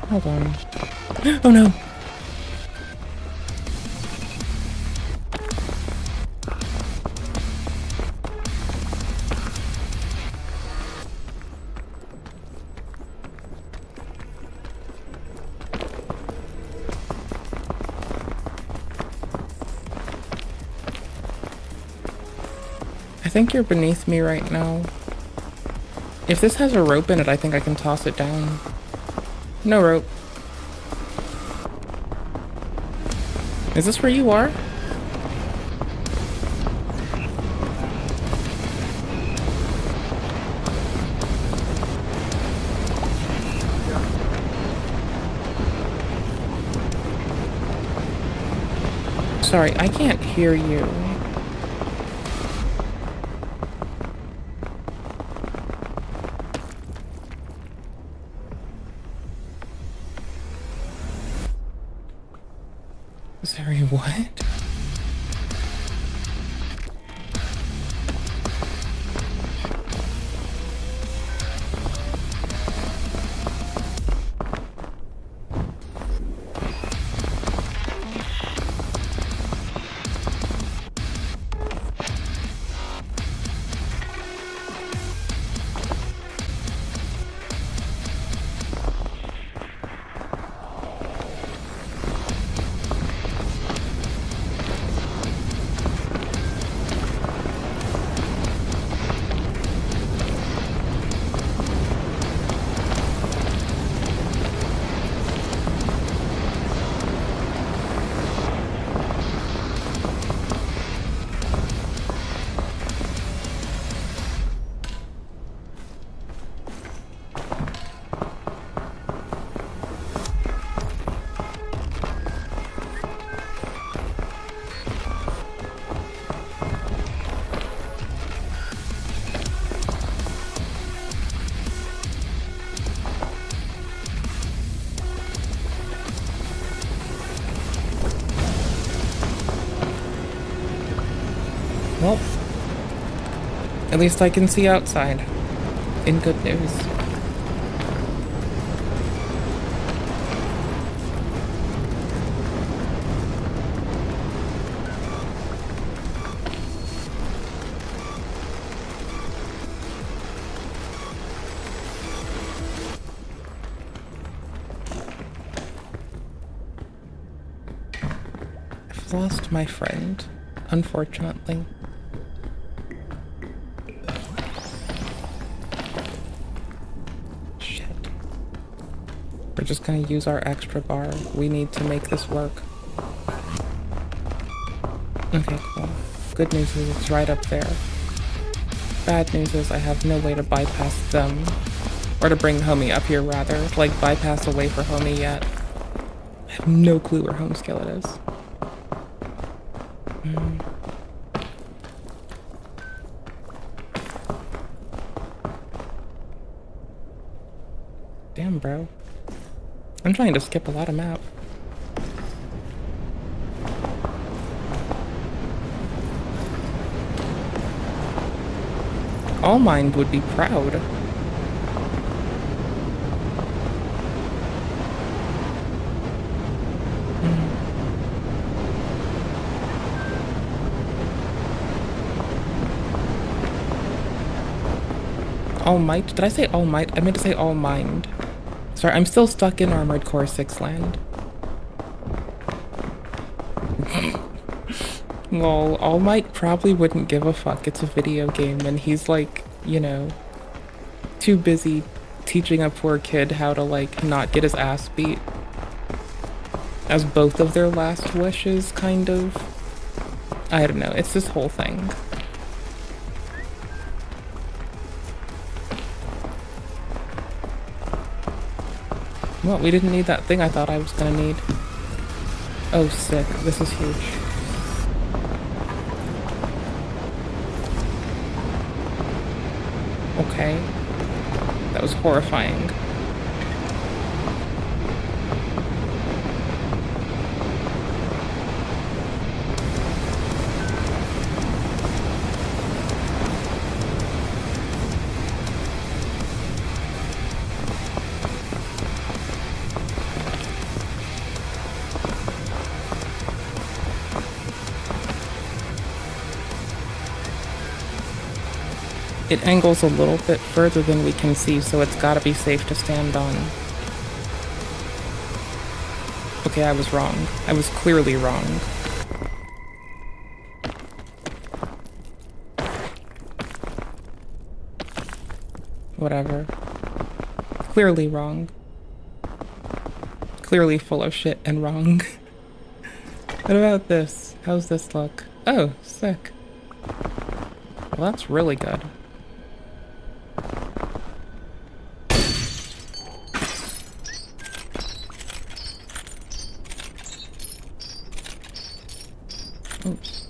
Hold on. Oh no! I think you're beneath me right now. If this has a rope in it, I think I can toss it down. No rope. Is this where you are? Sorry, I can't hear you. Sorry, what? Well, at least I can see outside. In good news. I've lost my friend, unfortunately. We're just gonna use our extra bar. We need to make this work. Okay, cool. Good news is it's right up there. Bad news is I have no way to bypass them. Or to bring homie up here, rather. To, like, bypass away for homie yet. I have no clue where home skill it is. Damn, bro. I'm trying to skip a lot of map. All Mind would be proud. All Might? Did I say All Might? I meant to say All Mind. Sorry, I'm still stuck in Armored Core 6 land. Lol, All Might probably wouldn't give a fuck. It's a video game, and he's like, you know, too busy teaching a poor kid how to, like, not get his ass beat. as both of their last wishes, kind of. I don't know, it's this whole thing. Well, we didn't need that thing I thought I was gonna need. Oh, sick. This is huge. Okay. That was horrifying. It angles a little bit further than we can see, so it's gotta be safe to stand on. Okay, I was wrong. I was clearly wrong. Whatever. Clearly wrong. Clearly full of shit and wrong. What about this? How's this look? Oh, sick. Well, that's really good. Oops.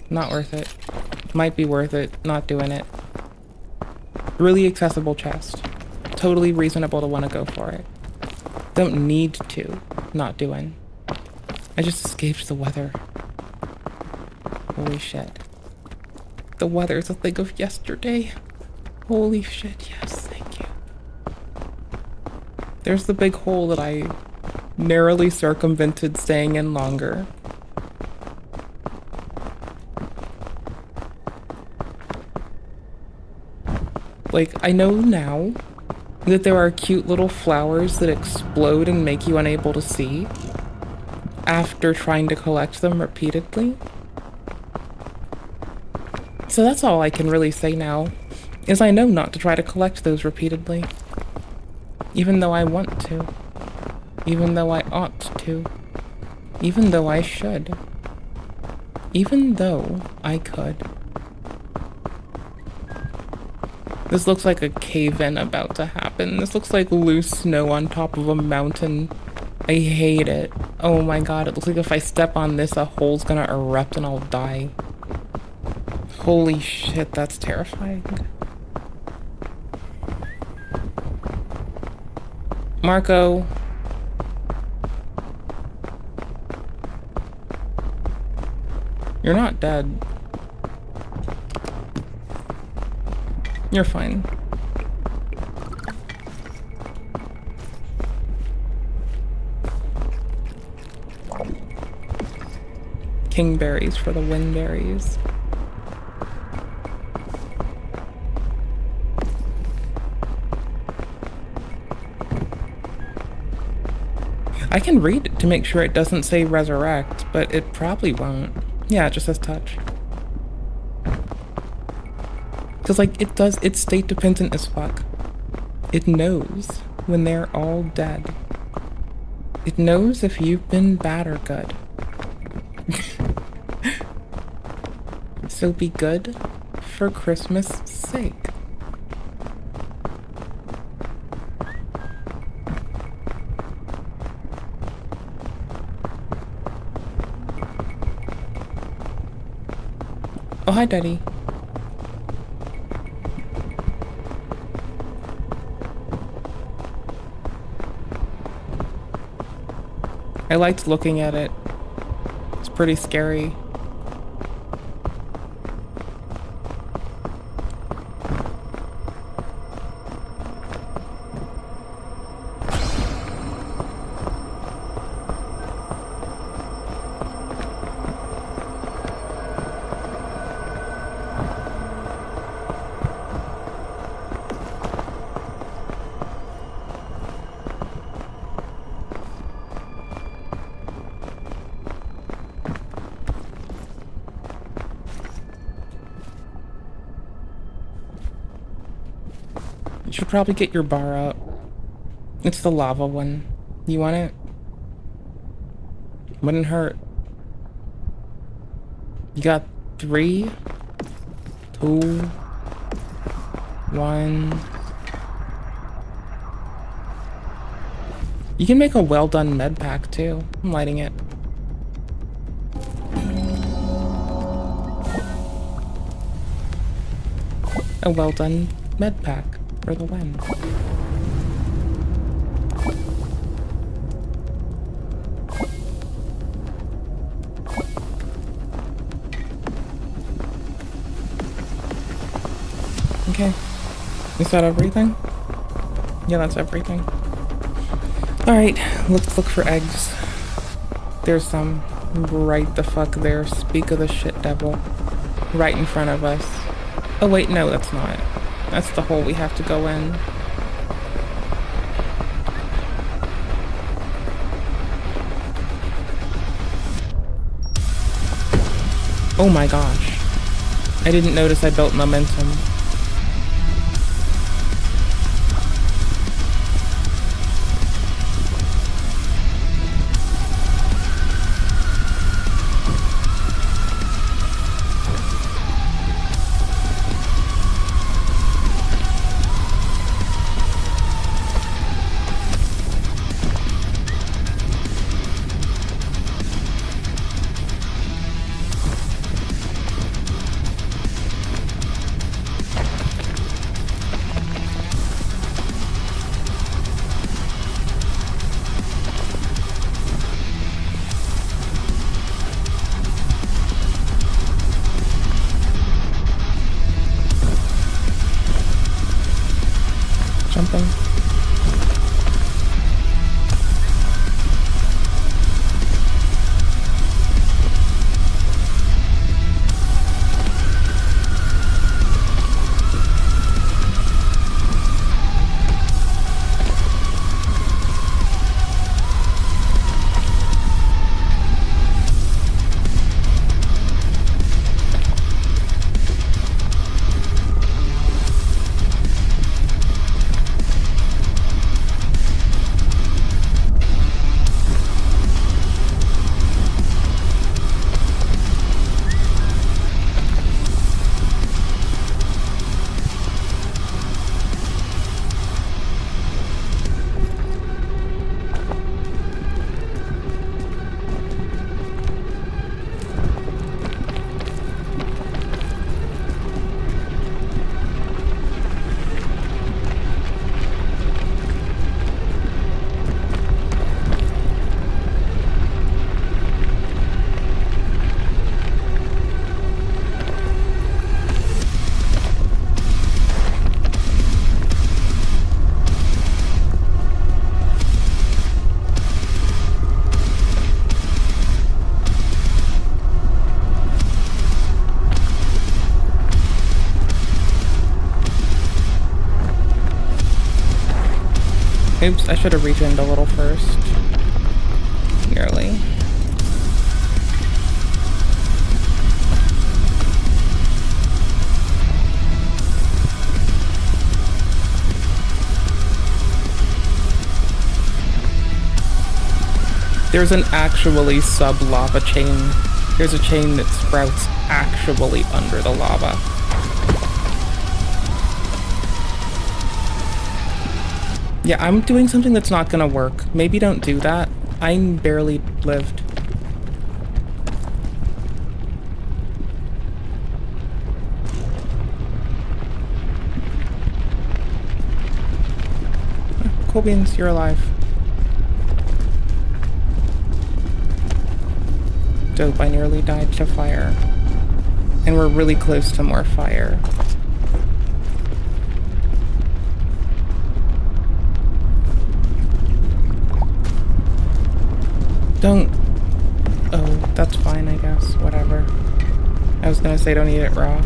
Not worth it. Might be worth it. Not doing it. Really accessible chest. Totally reasonable to want to go for it. Don't need to. Not doing. I just escaped the weather. Holy shit. The weather's a thing of yesterday. Holy shit, yes, thank you. There's the big hole that I narrowly circumvented staying in longer. Like, I know now that there are cute little flowers that explode and make you unable to see after trying to collect them repeatedly. So that's all I can really say now, is I know not to try to collect those repeatedly. Even though I want to. Even though I ought to. Even though I should. Even though I could. This looks like a cave-in about to happen. This looks like loose snow on top of a mountain. I hate it. Oh my god, it looks like if I step on this, a hole's gonna erupt and I'll die. Holy shit, that's terrifying. Marco. You're not dead. You're fine. Kingberries for the windberries. I can read it to make sure it doesn't say resurrect, but it probably won't. Yeah, it just says touch. Because, like, it does, it's state dependent as fuck. It knows when they're all dead. It knows if you've been bad or good. So be good for Christmas' sake. Oh, hi, Daddy. I liked looking at it. It's pretty scary. You should probably get your bar out. It's the lava one. You want it? Wouldn't hurt. You got 3, 2, 1. You can make a well done med pack too. I'm lighting it. A well done med pack for the win. Okay. Is that everything? Yeah, that's everything. Alright, let's look for eggs. There's some right the fuck there. Speak of the shit devil. Right in front of us. Oh wait, no, that's not. That's the hole we have to go in. Oh my gosh. I didn't notice I built momentum. Jumping. Oops, I should have regened a little first. Nearly. There's an actually sub-lava chain. There's a chain that sprouts actually under the lava. Yeah, I'm doing something that's not gonna work. Maybe don't do that. I barely lived. Cool beans, you're alive. Dope, I nearly died to fire. And we're really close to more fire. Don't... Oh, that's fine, I guess. Whatever. I was gonna say don't eat it raw.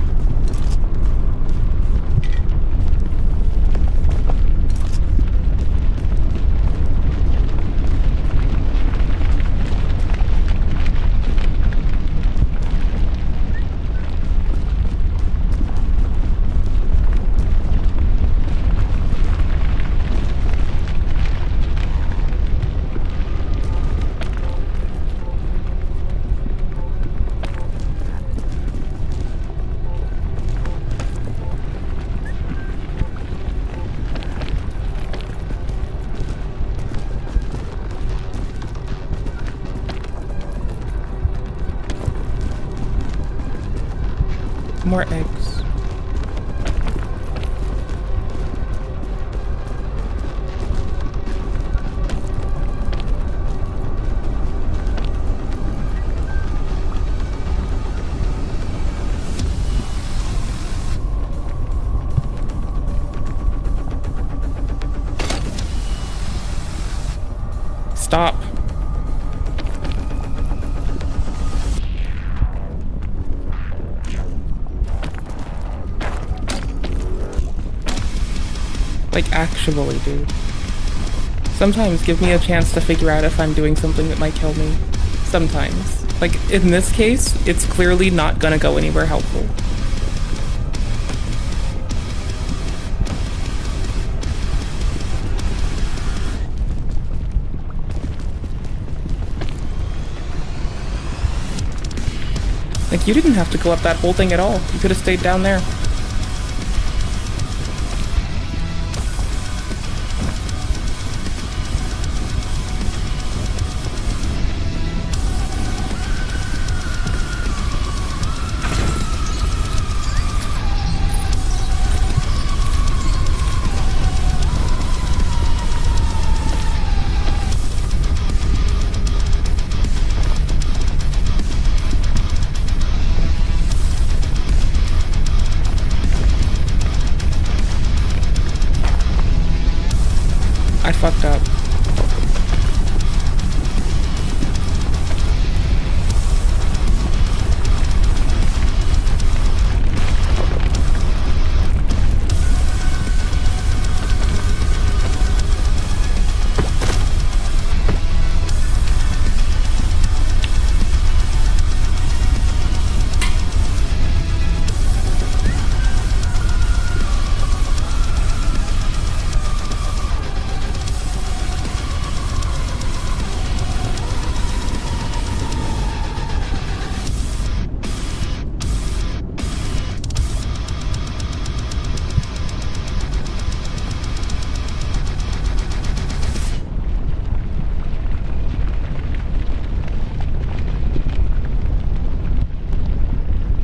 More eggs. Stop. Like, actually, dude. Sometimes give me a chance to figure out if I'm doing something that might kill me. Sometimes. Like, in this case, it's clearly not gonna go anywhere helpful. Like, you didn't have to go up that whole thing at all. You could have stayed down there. I fucked up.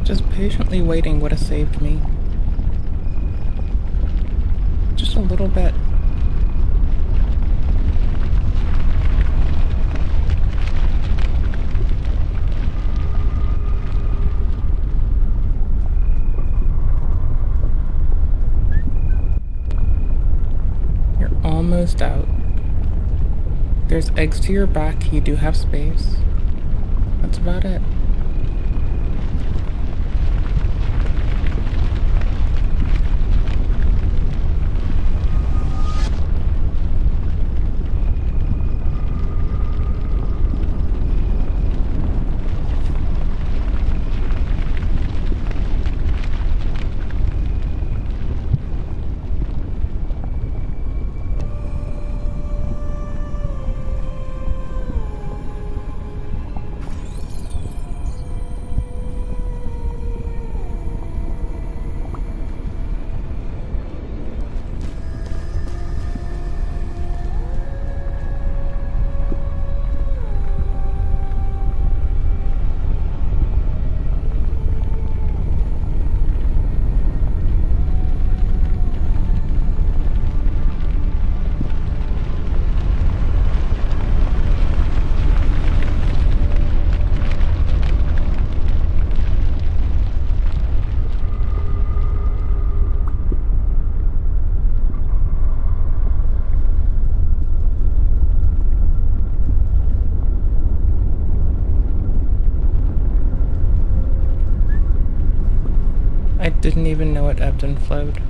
Just patiently waiting would have saved me. Just a little bit. You're almost out. There's eggs to your back, you do have space. That's about it. I didn't even know it ebbed and flowed.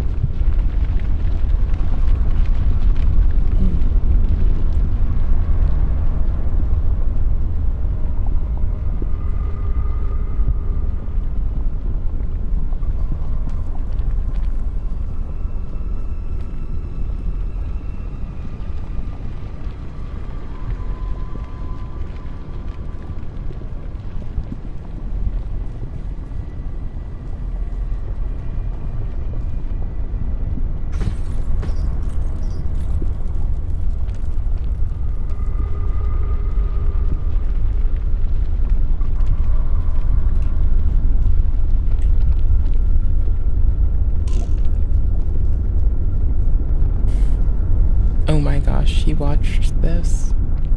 she watched this.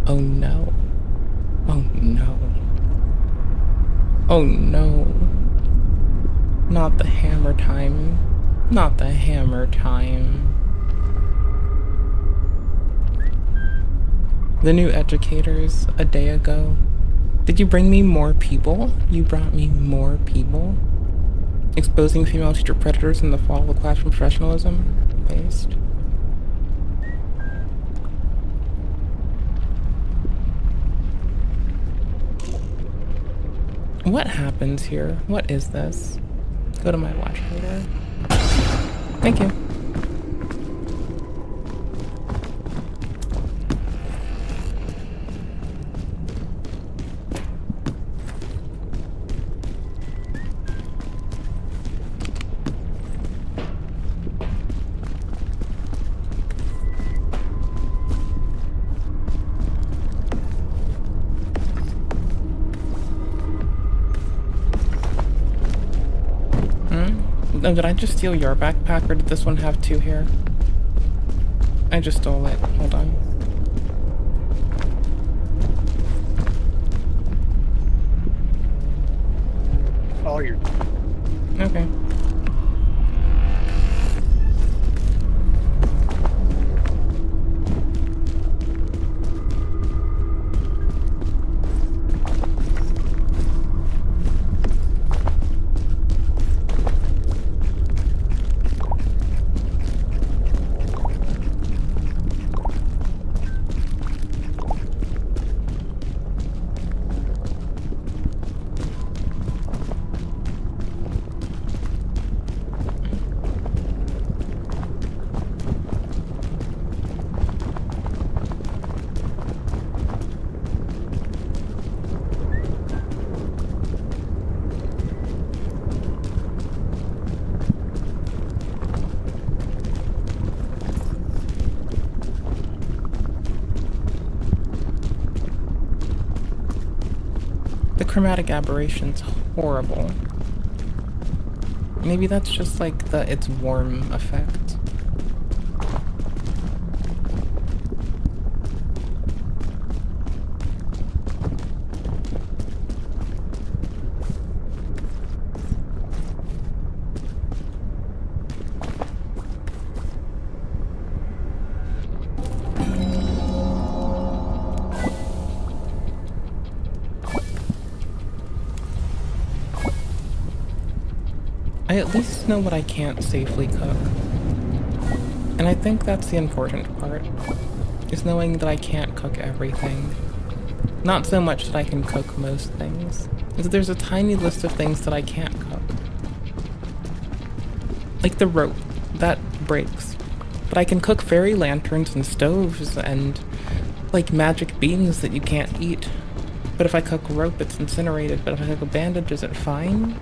Oh no. Oh no. Oh no. Not the hammer time. Not the hammer time. The new educators a day ago. Did you bring me more people? You brought me more people? Exposing female teacher predators in the fall of classroom professionalism? Based. What happens here? What is this? Go to my watch later. Thank you. Oh, did I just steal your backpack, or did this one have two here? I just stole it. Hold on. Oh, you're... Okay. The chromatic aberration's horrible. Maybe that's just like the it's warm effect. I at least know what I can't safely cook. And I think that's the important part, is knowing that I can't cook everything. Not so much that I can cook most things, is that there's a tiny list of things that I can't cook. Like the rope, that breaks. But I can cook fairy lanterns and stoves and, like, magic beans that you can't eat. But if I cook rope, it's incinerated. But if I cook a bandage, is it fine?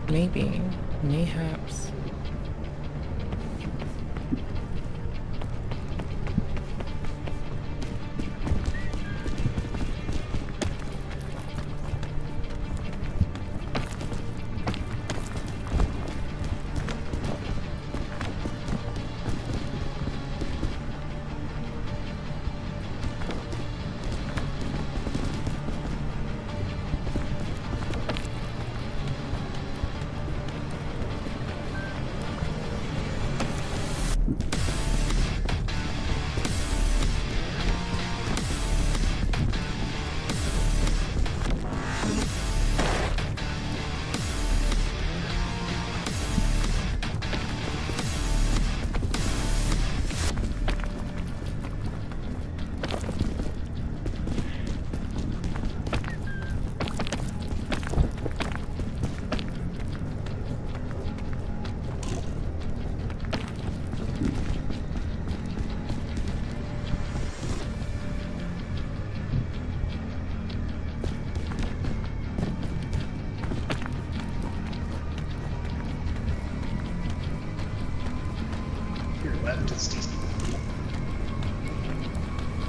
Maybe. Mayhaps.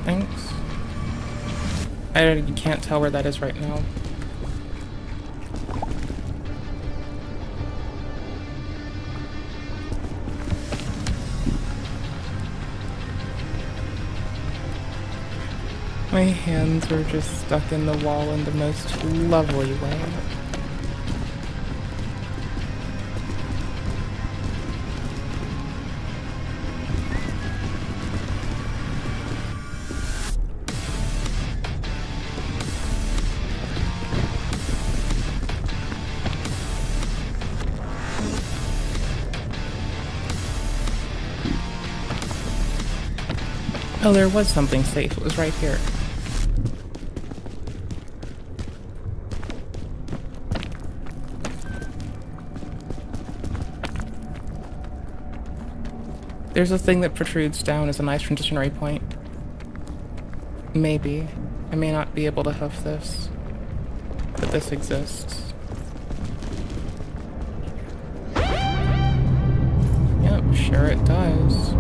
Thanks. You can't tell where that is right now. My hands are just stuck in the wall in the most lovely way. Oh, there was something safe. It was right here. There's a thing that protrudes down as a nice transitionary point. Maybe. I may not be able to hoof this, but this exists. Yep, sure it does.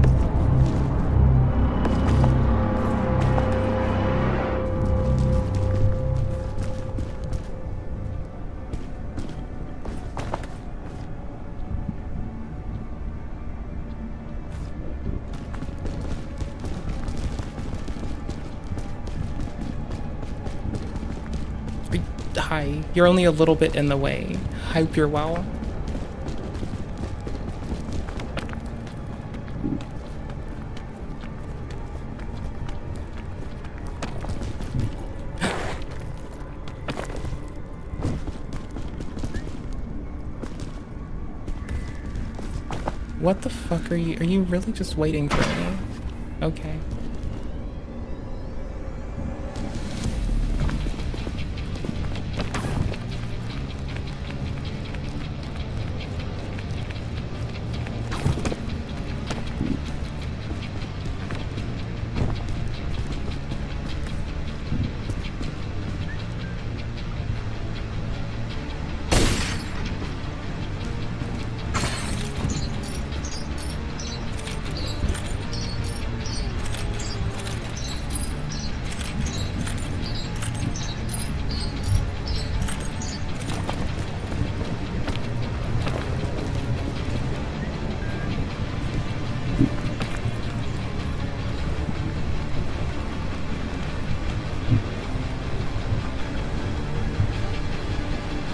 Hi, you're only a little bit in the way. Hope you're well. What the fuck are you? Are you really just waiting for me? Okay.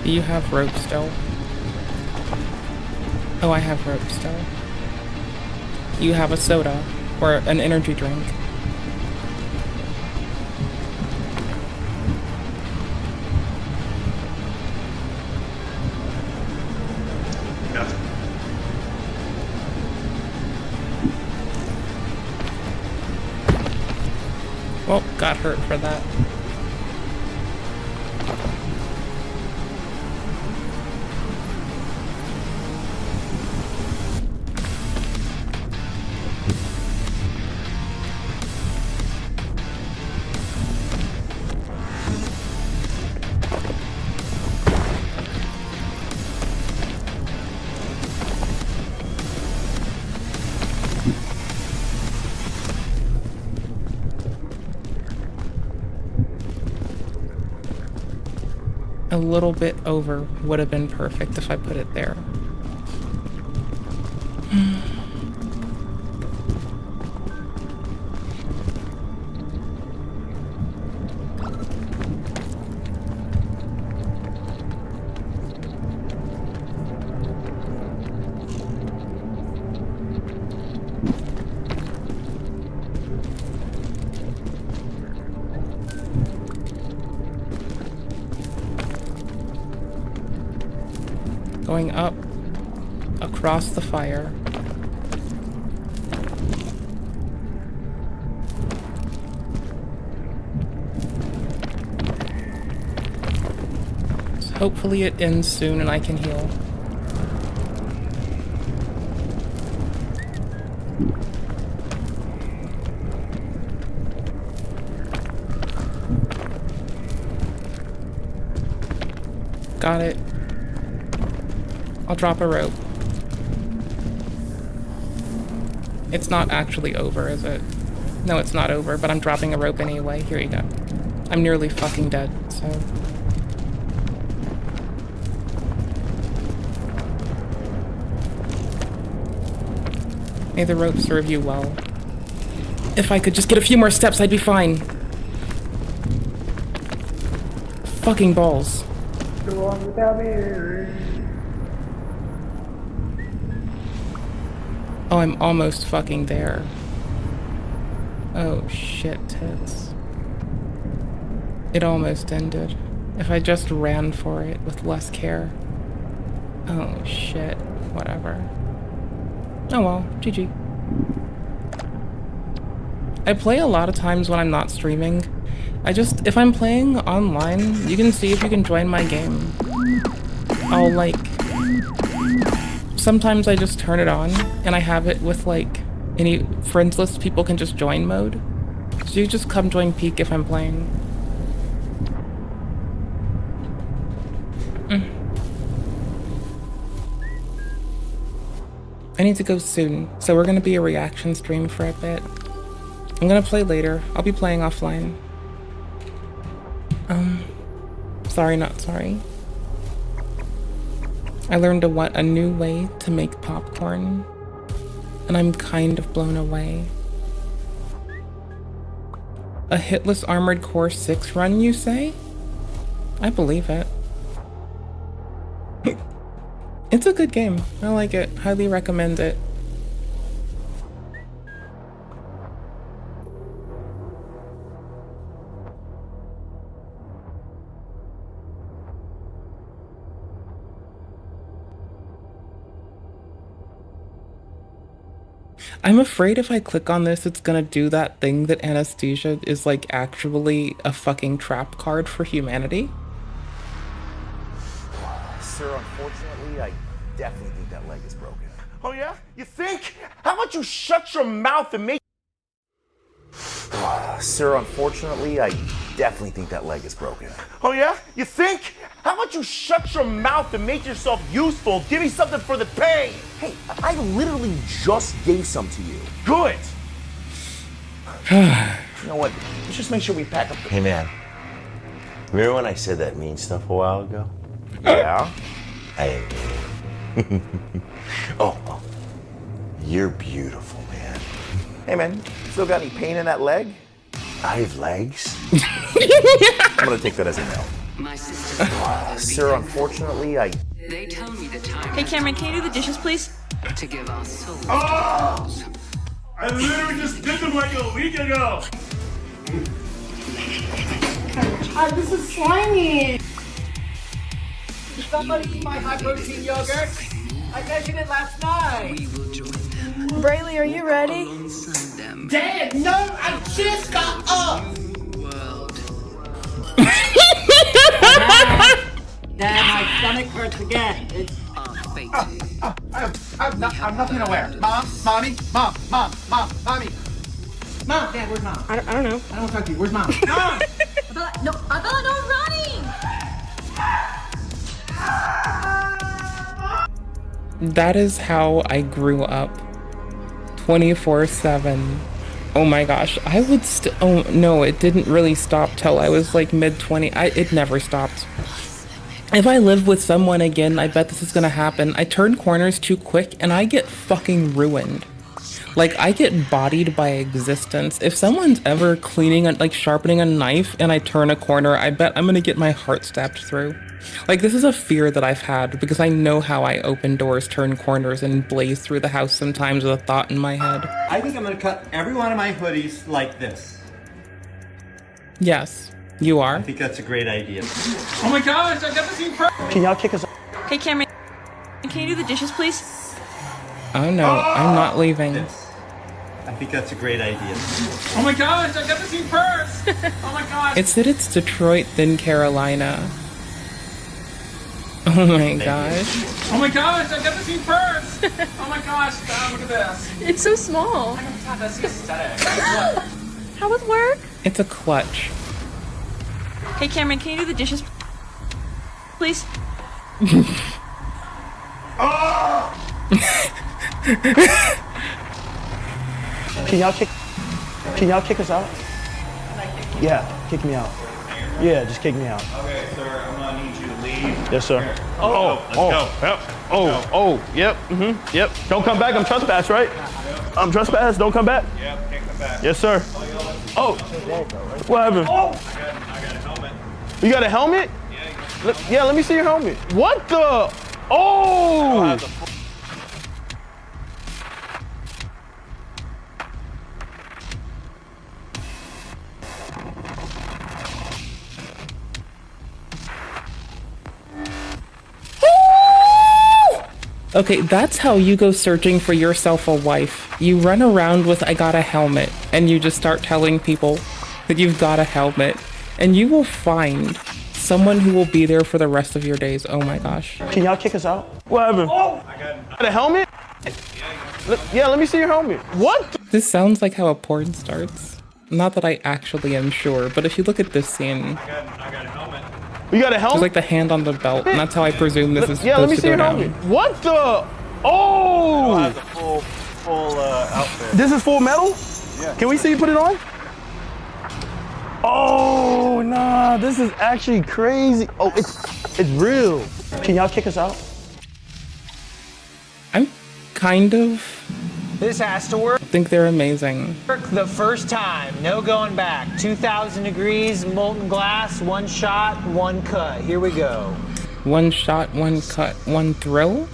Do you have rope still? Oh, I have rope still. You have a soda or an energy drink. Nothing. Well, got hurt for that. A little bit over would have been perfect if I put it there. Going up, across the fire. So hopefully it ends soon and I can heal. Got it. I'll drop a rope. It's not actually over, is it? No, it's not over, but I'm dropping a rope anyway. Here you go. I'm nearly fucking dead, so... May the rope serve you well. If I could just get a few more steps, I'd be fine. Fucking balls. Go on without me. Oh, I'm almost fucking there. Oh shit, tits. It almost ended. If I just ran for it with less care. Oh shit, whatever. Oh well, GG. I play a lot of times when I'm not streaming. If I'm playing online, you can see if you can join my game. I'll like, sometimes I just turn it on and I have it with like any friends list people can just join mode. So you just come join Peak if I'm playing. I need to go soon, so we're gonna be a reaction stream for a bit. I'm gonna play later. I'll be playing offline. Sorry, not sorry. I learned a new way to make popcorn, and I'm kind of blown away. A hitless Armored Core 6 run, you say? I believe it. It's a good game. I like it. Highly recommend it. I'm afraid if I click on this, it's gonna do that thing that anesthesia is like actually a fucking trap card for humanity. Sir, unfortunately, I definitely think that leg is broken. Oh yeah? You think? How about you shut your mouth and make... Sir, unfortunately, I definitely think that leg is broken. Oh yeah? You think? How about you shut your mouth and make yourself useful? Give me something for the pay! Hey, I literally just gave some to you. Good! You know what? Let's just make sure we pack up the... Hey man, remember when I said that mean stuff a while ago? Yeah? I ain't mean. Oh, you're beautiful, man. Hey man, still got any pain in that leg? I have legs? I'm gonna take that as a no. My sister. Sir, unfortunately, They tell me the time. Hey Cameron, can you do the dishes, please? To give our souls. Oh! I literally just did them like a week ago. This is slimy. Did somebody eat my high protein yogurt? I measured it last night. Brayley, are you ready? Dad, no, I just got up. Dad, my stomach hurts again. It's I'm nothing to wear. Mom, mommy, mom, mommy. Mom, Dad, where's mom? I don't know. I don't talk to you. Where's mom? Mom! Abella, no running! That is how I grew up. 24/7. Oh my gosh, I would oh no, it didn't really stop till I was like mid-20. It never stopped. If I live with someone again, I bet this is gonna happen. I turn corners too quick and I get fucking ruined. Like, I get bodied by existence. If someone's ever sharpening a knife and I turn a corner, I bet I'm gonna get my heart stabbed through. Like, this is a fear that I've had because I know how I open doors, turn corners, and blaze through the house sometimes with a thought in my head. I think I'm gonna cut every one of my hoodies like this. Yes, you are. I think that's a great idea. Oh my gosh, I've never seen Can y'all kick us off? Hey Cameron, can you do the dishes, please? Oh no, I'm not leaving. I think that's a great idea. Oh my gosh, I've never seen purse! Oh my gosh! It said it's Detroit, then Carolina. Oh my gosh. Oh my gosh, I've never seen purse! Oh my gosh, God, look at this. It's so small. Oh my God, that's aesthetic. How was work? It's a clutch. Hey Cameron, can you do the dishes, please? Can y'all kick us out? Yeah, kick me out. Yeah, just kick me out. Okay, sir, I'm gonna need you to leave. Yes, sir. Let's go. Yep. Yep. Don't come back. I'm trespass, right? I'm trespass. Don't come back. Yep, can't come back. Yes, sir. Oh, what happened? I got a helmet. You got a helmet? Yeah, let me see your helmet. What the? Oh! Okay, that's how you go searching for yourself a wife. You run around with, I got a helmet, and you just start telling people that you've got a helmet, and you will find someone who will be there for the rest of your days. Oh my gosh. Can y'all kick us out? What happened? Oh! I got a helmet? Yeah, let me see your helmet. What? This sounds like how a porn starts. Not that I actually am sure, but if you look at this scene, I got a helmet. You got a helmet? there's like the hand on the belt, and that's how I presume this is Yeah, let supposed me to see go your down. helmet. What the? Oh! Has a full outfit. This is full metal? Yeah. Can we see you put it on? Oh, nah, this is actually crazy. Oh, it's real. Can y'all kick us out? I'm kind of This has to work. think they're amazing. The first time, no going back. 2,000 degrees, molten glass, one shot, one cut. Here we go. One shot, one cut, one thrill.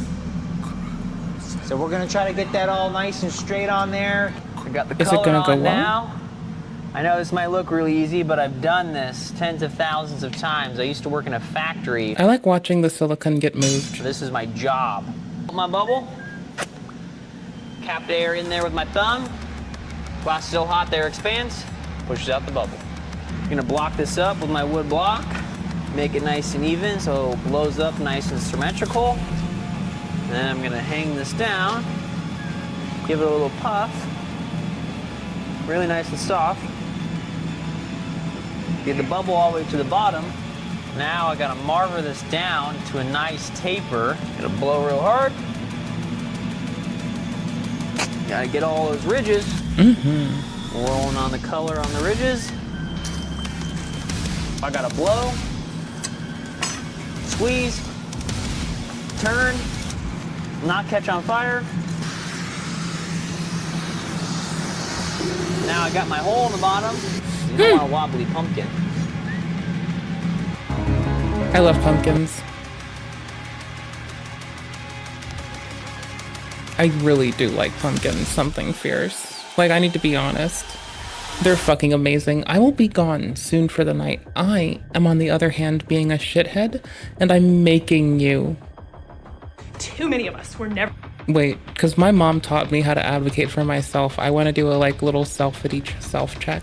So we're gonna try to get that all nice and straight on there. I got the Is it color gonna go on well? now. I know this might look really easy, but I've done this tens of thousands of times. I used to work in a factory. I like watching the silicone get moved. This is my job. My bubble. Cap the air in there with my thumb. Glass is still hot, the air expands, pushes out the bubble. I'm gonna block this up with my wood block, make it nice and even so it blows up nice and symmetrical. Then I'm gonna hang this down, give it a little puff, really nice and soft. Get the bubble all the way to the bottom. Now I gotta marver this down to a nice taper. It'll blow real hard. Gotta get all those ridges. Rolling on the color on the ridges. I gotta blow, squeeze, turn, not catch on fire. Now I got my hole in the bottom. You don't want a wobbly pumpkin. I love pumpkins. I really do like pumpkins, something fierce. Like, I need to be honest. They're fucking amazing. I will be gone soon for the night. I am, on the other hand, being a shithead, and I'm making you. Too many of us were never. Wait, because my mom taught me how to advocate for myself. I want to do a, like, little self-check.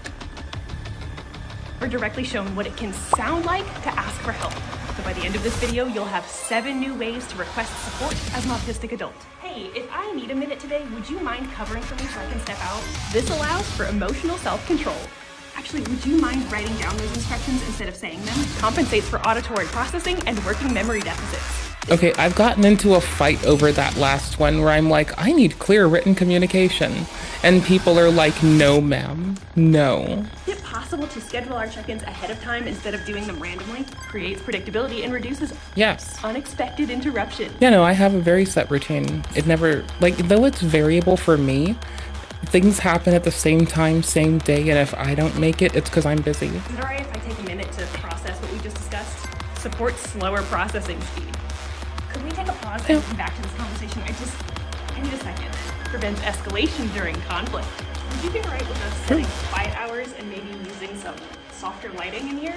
We're directly shown what it can sound like to ask for help. So by the end of this video, you'll have 7 new ways to request support as an autistic adult. Hey, if I need a minute today, would you mind covering for me so I can step out? This allows for emotional self-control. Actually, would you mind writing down those instructions instead of saying them? Compensates for auditory processing and working memory deficits. Okay, I've gotten into a fight over that last one where I'm like, I need clear written communication. And people are like, no, ma'am, no. Is it possible to schedule our check-ins ahead of time instead of doing them randomly? Creates predictability and reduces unexpected interruption. Yeah, no, I have a very set routine. It never, like, though it's variable for me, things happen at the same time, same day, and if I don't make it, it's because I'm busy. Is it alright if I take a minute to process what we just discussed? Supports slower processing speed. Could we take a pause and come back to this conversation? I need a second. Prevents escalation during conflict. Would you be alright with us setting quiet hours and maybe using some softer lighting in here?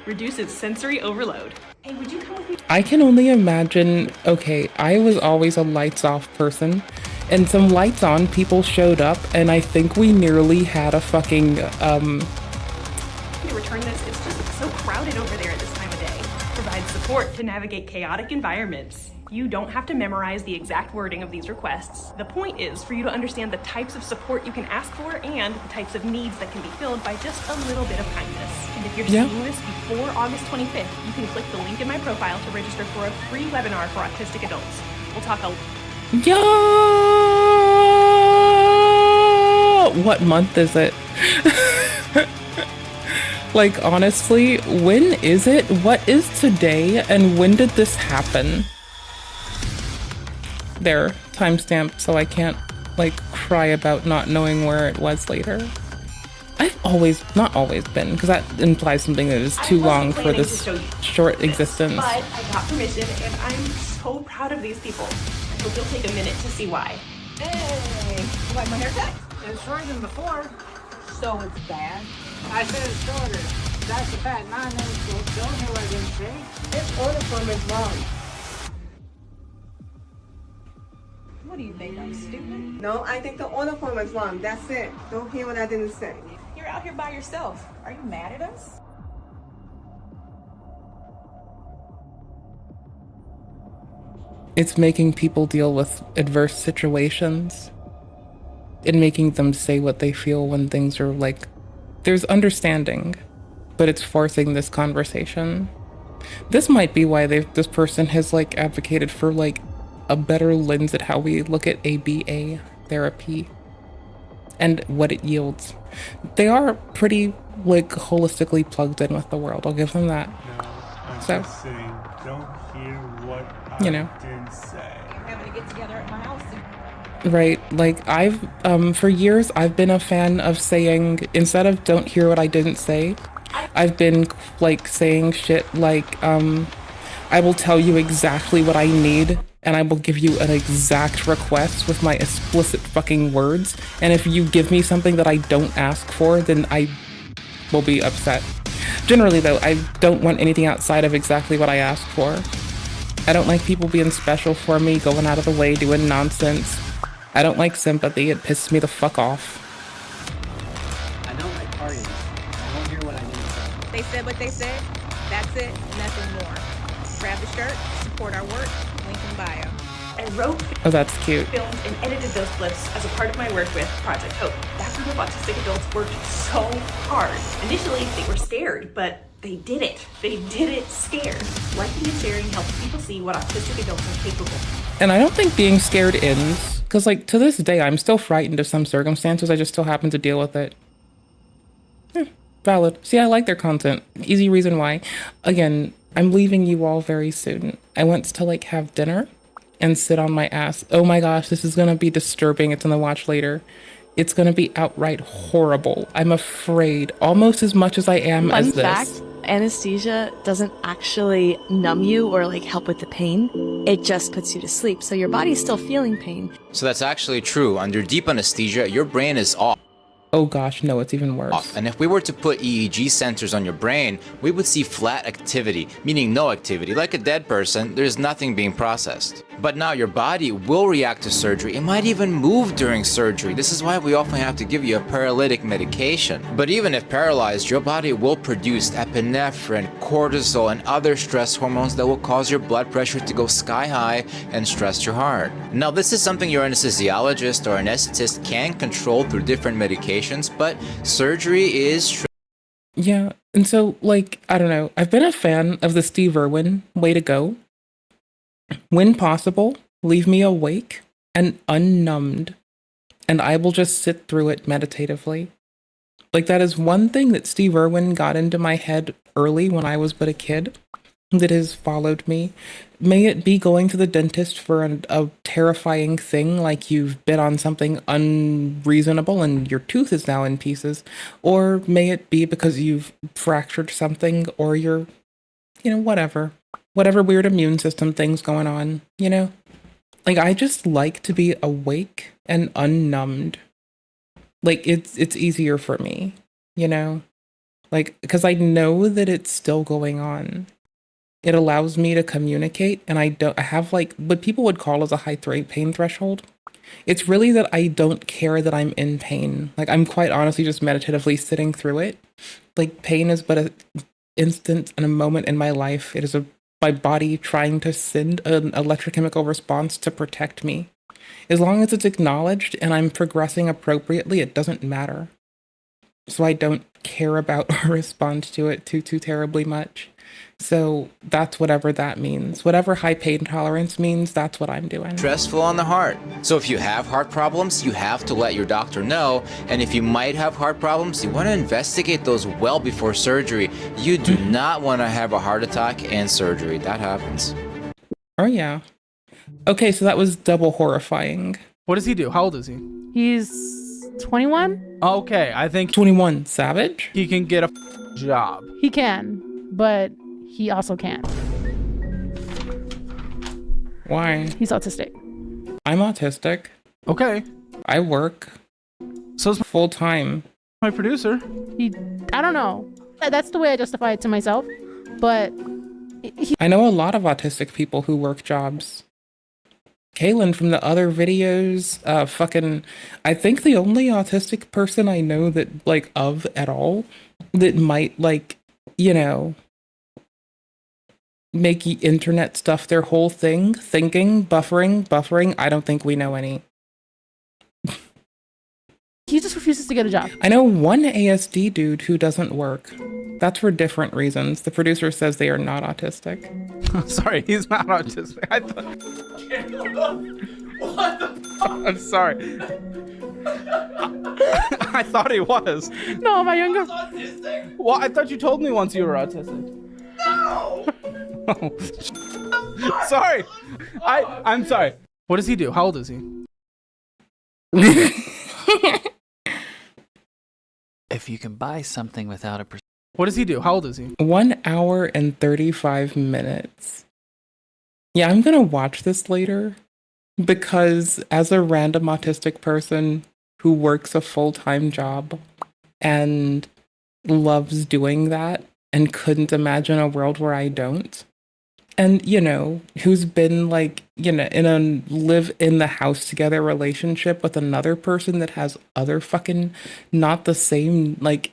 Reduces sensory overload. Hey, would you come with me? I can only imagine, okay, I was always a lights off person, and some lights on people showed up, and I think we nearly had a fucking, To return this, it's just so crowded over there at this time of day. Provides support to navigate chaotic environments. You don't have to memorize the exact wording of these requests. The point is for you to understand the types of support you can ask for and the types of needs that can be filled by just a little bit of kindness. And if you're seeing this before August 25th, you can click the link in my profile to register for a free webinar for autistic adults. We'll talk a... Yo! What month is it? Like, honestly, when is it? What is today? And when did this happen? There, timestamp, so I can't, like, cry about not knowing where it was later. I've always, not always been, because that implies something that is too long for this short existence. But I got permission, and I'm so proud of these people. I hope you'll take a minute to see why. Hey, you like my haircut? It's shorter than before. So it's bad? I said it's shorter. That's a fact. 9 inches. Don't hear what I didn't say. This order form is wrong. What do you think? I'm stupid? No, I think the order form is wrong. That's it. Don't hear what I didn't say. You're out here by yourself. Are you mad at us? It's making people deal with adverse situations and making them say what they feel when things are like, there's understanding, but it's forcing this conversation. This might be why this person has like advocated for like a better lens at how we look at ABA therapy and what it yields. They are pretty like holistically plugged in with the world. I'll give them that. No, I'm so, just saying, don't hear what I didn't say. You're having to get together at my house. Right, like I've for years I've been a fan of saying, instead of don't hear what I didn't say, I've been like saying shit like I will tell you exactly what I need and I will give you an exact request with my explicit fucking words, and if you give me something that I don't ask for, then I will be upset. Generally though, I don't want anything outside of exactly what I ask for. I don't like people being special for me, going out of the way, doing nonsense. I don't like sympathy, it pisses me the fuck off. I don't like parties. I won't hear what I need to say. They said what they said. That's it. Nothing more. Grab the shirt. Support our work. Link in bio. I wrote, Oh, that's cute. filmed, and edited those clips as a part of my work with Project Hope. That group of autistic adults worked so hard. Initially, they were scared, but they did it. They did it scared. Liking and sharing helps people see what autistic adults are capable of. And I don't think being scared ends, because like to this day, I'm still frightened of some circumstances, I just still happen to deal with it. Valid. See, I like their content. Easy reason why. Again, I'm leaving you all very soon. I went to like have dinner and sit on my ass. Oh my gosh, this is gonna be disturbing. It's in the watch later. It's gonna be outright horrible. I'm afraid, almost as much as I am as this. Fun fact, anesthesia doesn't actually numb you or like help with the pain. It just puts you to sleep. So your body's still feeling pain. So that's actually true. Under deep anesthesia, your brain is off. Oh gosh, no, it's even worse. And if we were to put EEG sensors on your brain, we would see flat activity, meaning no activity. Like a dead person, there's nothing being processed. But now your body will react to surgery. It might even move during surgery. This is why we often have to give you a paralytic medication. But even if paralyzed, your body will produce epinephrine, cortisol, and other stress hormones that will cause your blood pressure to go sky high and stress your heart. Now, this is something your anesthesiologist or anesthetist can control through different medications, but surgery is... Yeah, and so, like, I don't know. I've been a fan of the Steve Irwin way to go. When possible, leave me awake and unnumbed, and I will just sit through it meditatively. Like, that is one thing that Steve Irwin got into my head early when I was but a kid that has followed me. May it be going to the dentist for a terrifying thing, like you've bit on something unreasonable and your tooth is now in pieces, or may it be because you've fractured something, or you're, you know, whatever weird immune system things going on, you know? Like, I just like to be awake and unnumbed. Like, it's easier for me, you know? Like, because I know that it's still going on. It allows me to communicate, and I have like what people would call as a high pain threshold. It's really that I don't care that I'm in pain. Like, I'm quite honestly just meditatively sitting through it. Like, pain is but an instant and a moment in my life. It is my body trying to send an electrochemical response to protect me. As long as it's acknowledged and I'm progressing appropriately, it doesn't matter. So I don't care about or respond to it too terribly much. So that's whatever that means. Whatever high pain tolerance means, that's what I'm doing. Stressful on the heart. So if you have heart problems, you have to let your doctor know. And if you might have heart problems, you want to investigate those well before surgery. You do not want to have a heart attack and surgery. That happens. Oh, yeah. Okay, so that was double horrifying. What does he do? How old is he? He's 21? Okay, I think 21 Savage? he can get a job. He can, but he also can't. Why? He's autistic. I'm autistic. Okay. I work. So's full time. My producer. I don't know. That's the way I justify it to myself. But I know a lot of autistic people who work jobs. Kaylin from the other videos, I think the only autistic person I know that, like, of at all, that might, like, you know, make internet stuff their whole thing, thinking, buffering, I don't think we know any. he just refuses to get a job. I know one ASD dude who doesn't work. That's for different reasons. The producer says they are not autistic. Sorry, he's not autistic. I thought... What the fuck? I'm sorry. I thought he was. No, my younger... Autistic? Well, I thought you told me once you were autistic. No! Sorry. I'm sorry. What does he do? How old is he? If you can buy something without a... What does he do? How old is he? 1 hour and 35 minutes. Yeah, I'm gonna watch this later because as a random autistic person who works a full-time job and loves doing that and couldn't imagine a world where I don't, and, you know, who's been, like, you know, in a live in the house together relationship with another person that has other fucking not the same, like,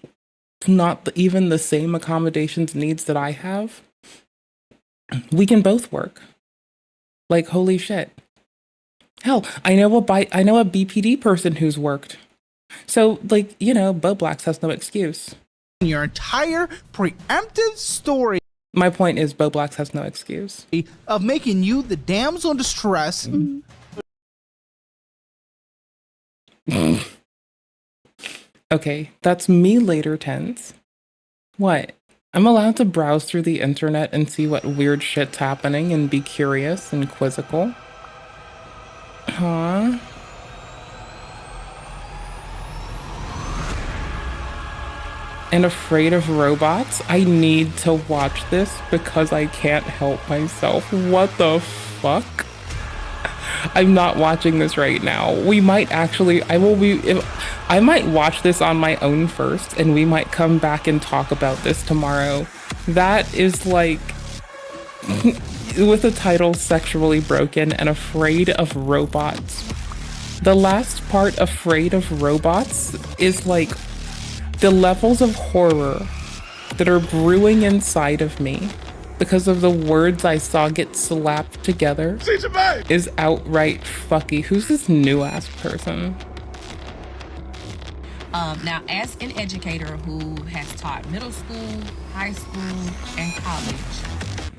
not even the same accommodations needs that I have, we can both work. Like, holy shit. Hell, I know a BPD person who's worked. So, like, you know, Bo Blacks has no excuse. Your entire preemptive story My point is, Bo Blacks has no excuse. Of making you the damsel in distress. Okay, that's me later tense. What? I'm allowed to browse through the internet and see what weird shit's happening and be curious and quizzical. Huh? And afraid of robots? I need to watch this because I can't help myself. What the fuck? I'm not watching this right now. We might actually, I might watch this on my own first and we might come back and talk about this tomorrow. That is like, with the title Sexually Broken and Afraid of Robots. The last part, Afraid of Robots, is like the levels of horror that are brewing inside of me because of the words I saw get slapped together is outright fucky. Who's this new ass person? Now, as an educator who has taught middle school, high school, and college,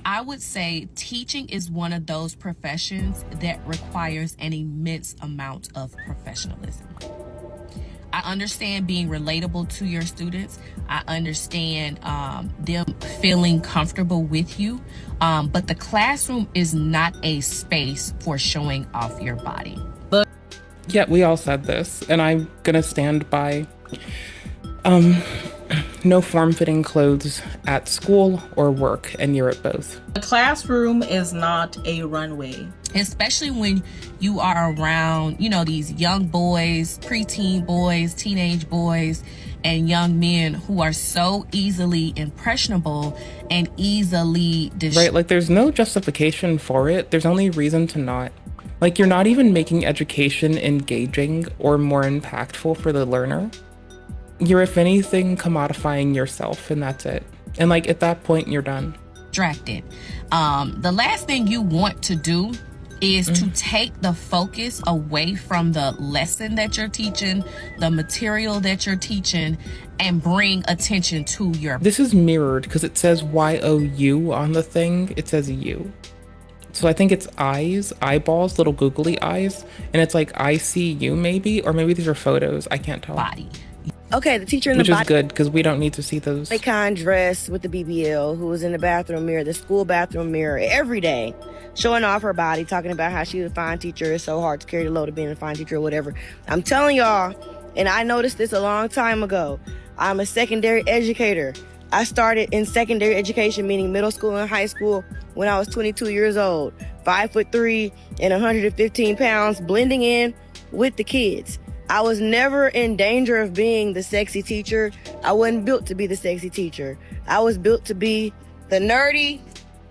I would say teaching is one of those professions that requires an immense amount of professionalism. I understand being relatable to your students. I understand them feeling comfortable with you. But the classroom is not a space for showing off your body. But yeah, we all said this, and I'm gonna stand by no form-fitting clothes at school or work, and you're at both. The classroom is not a runway. Especially when you are around, you know, these young boys, preteen boys, teenage boys, and young men who are so easily impressionable and easily right, like there's no justification for it. There's only reason to not. Like, you're not even making education engaging or more impactful for the learner. You're, if anything, commodifying yourself, and that's it. And like at that point, you're done. Distracted. The last thing you want to do is to take the focus away from the lesson that you're teaching, the material that you're teaching, and bring attention to your... This is mirrored because it says Y-O-U on the thing. It says you. So I think it's eyes, eyeballs, little googly eyes, and it's like I see you maybe, or maybe these are photos. I can't tell. Body. Okay, the teacher in Which the is good because we don't need to see those. icon dress with the BBL who was in the bathroom mirror, the school bathroom mirror every day, showing off her body, talking about how she was a fine teacher. It's so hard to carry the load of being a fine teacher or whatever. I'm telling y'all, And I noticed this a long time ago. I'm a secondary educator. I started in secondary education, meaning middle school and high school, when I was 22 years old, 5'3" and 115 pounds, blending in with the kids. I was never in danger of being the sexy teacher. I wasn't built to be the sexy teacher. I was built to be the nerdy,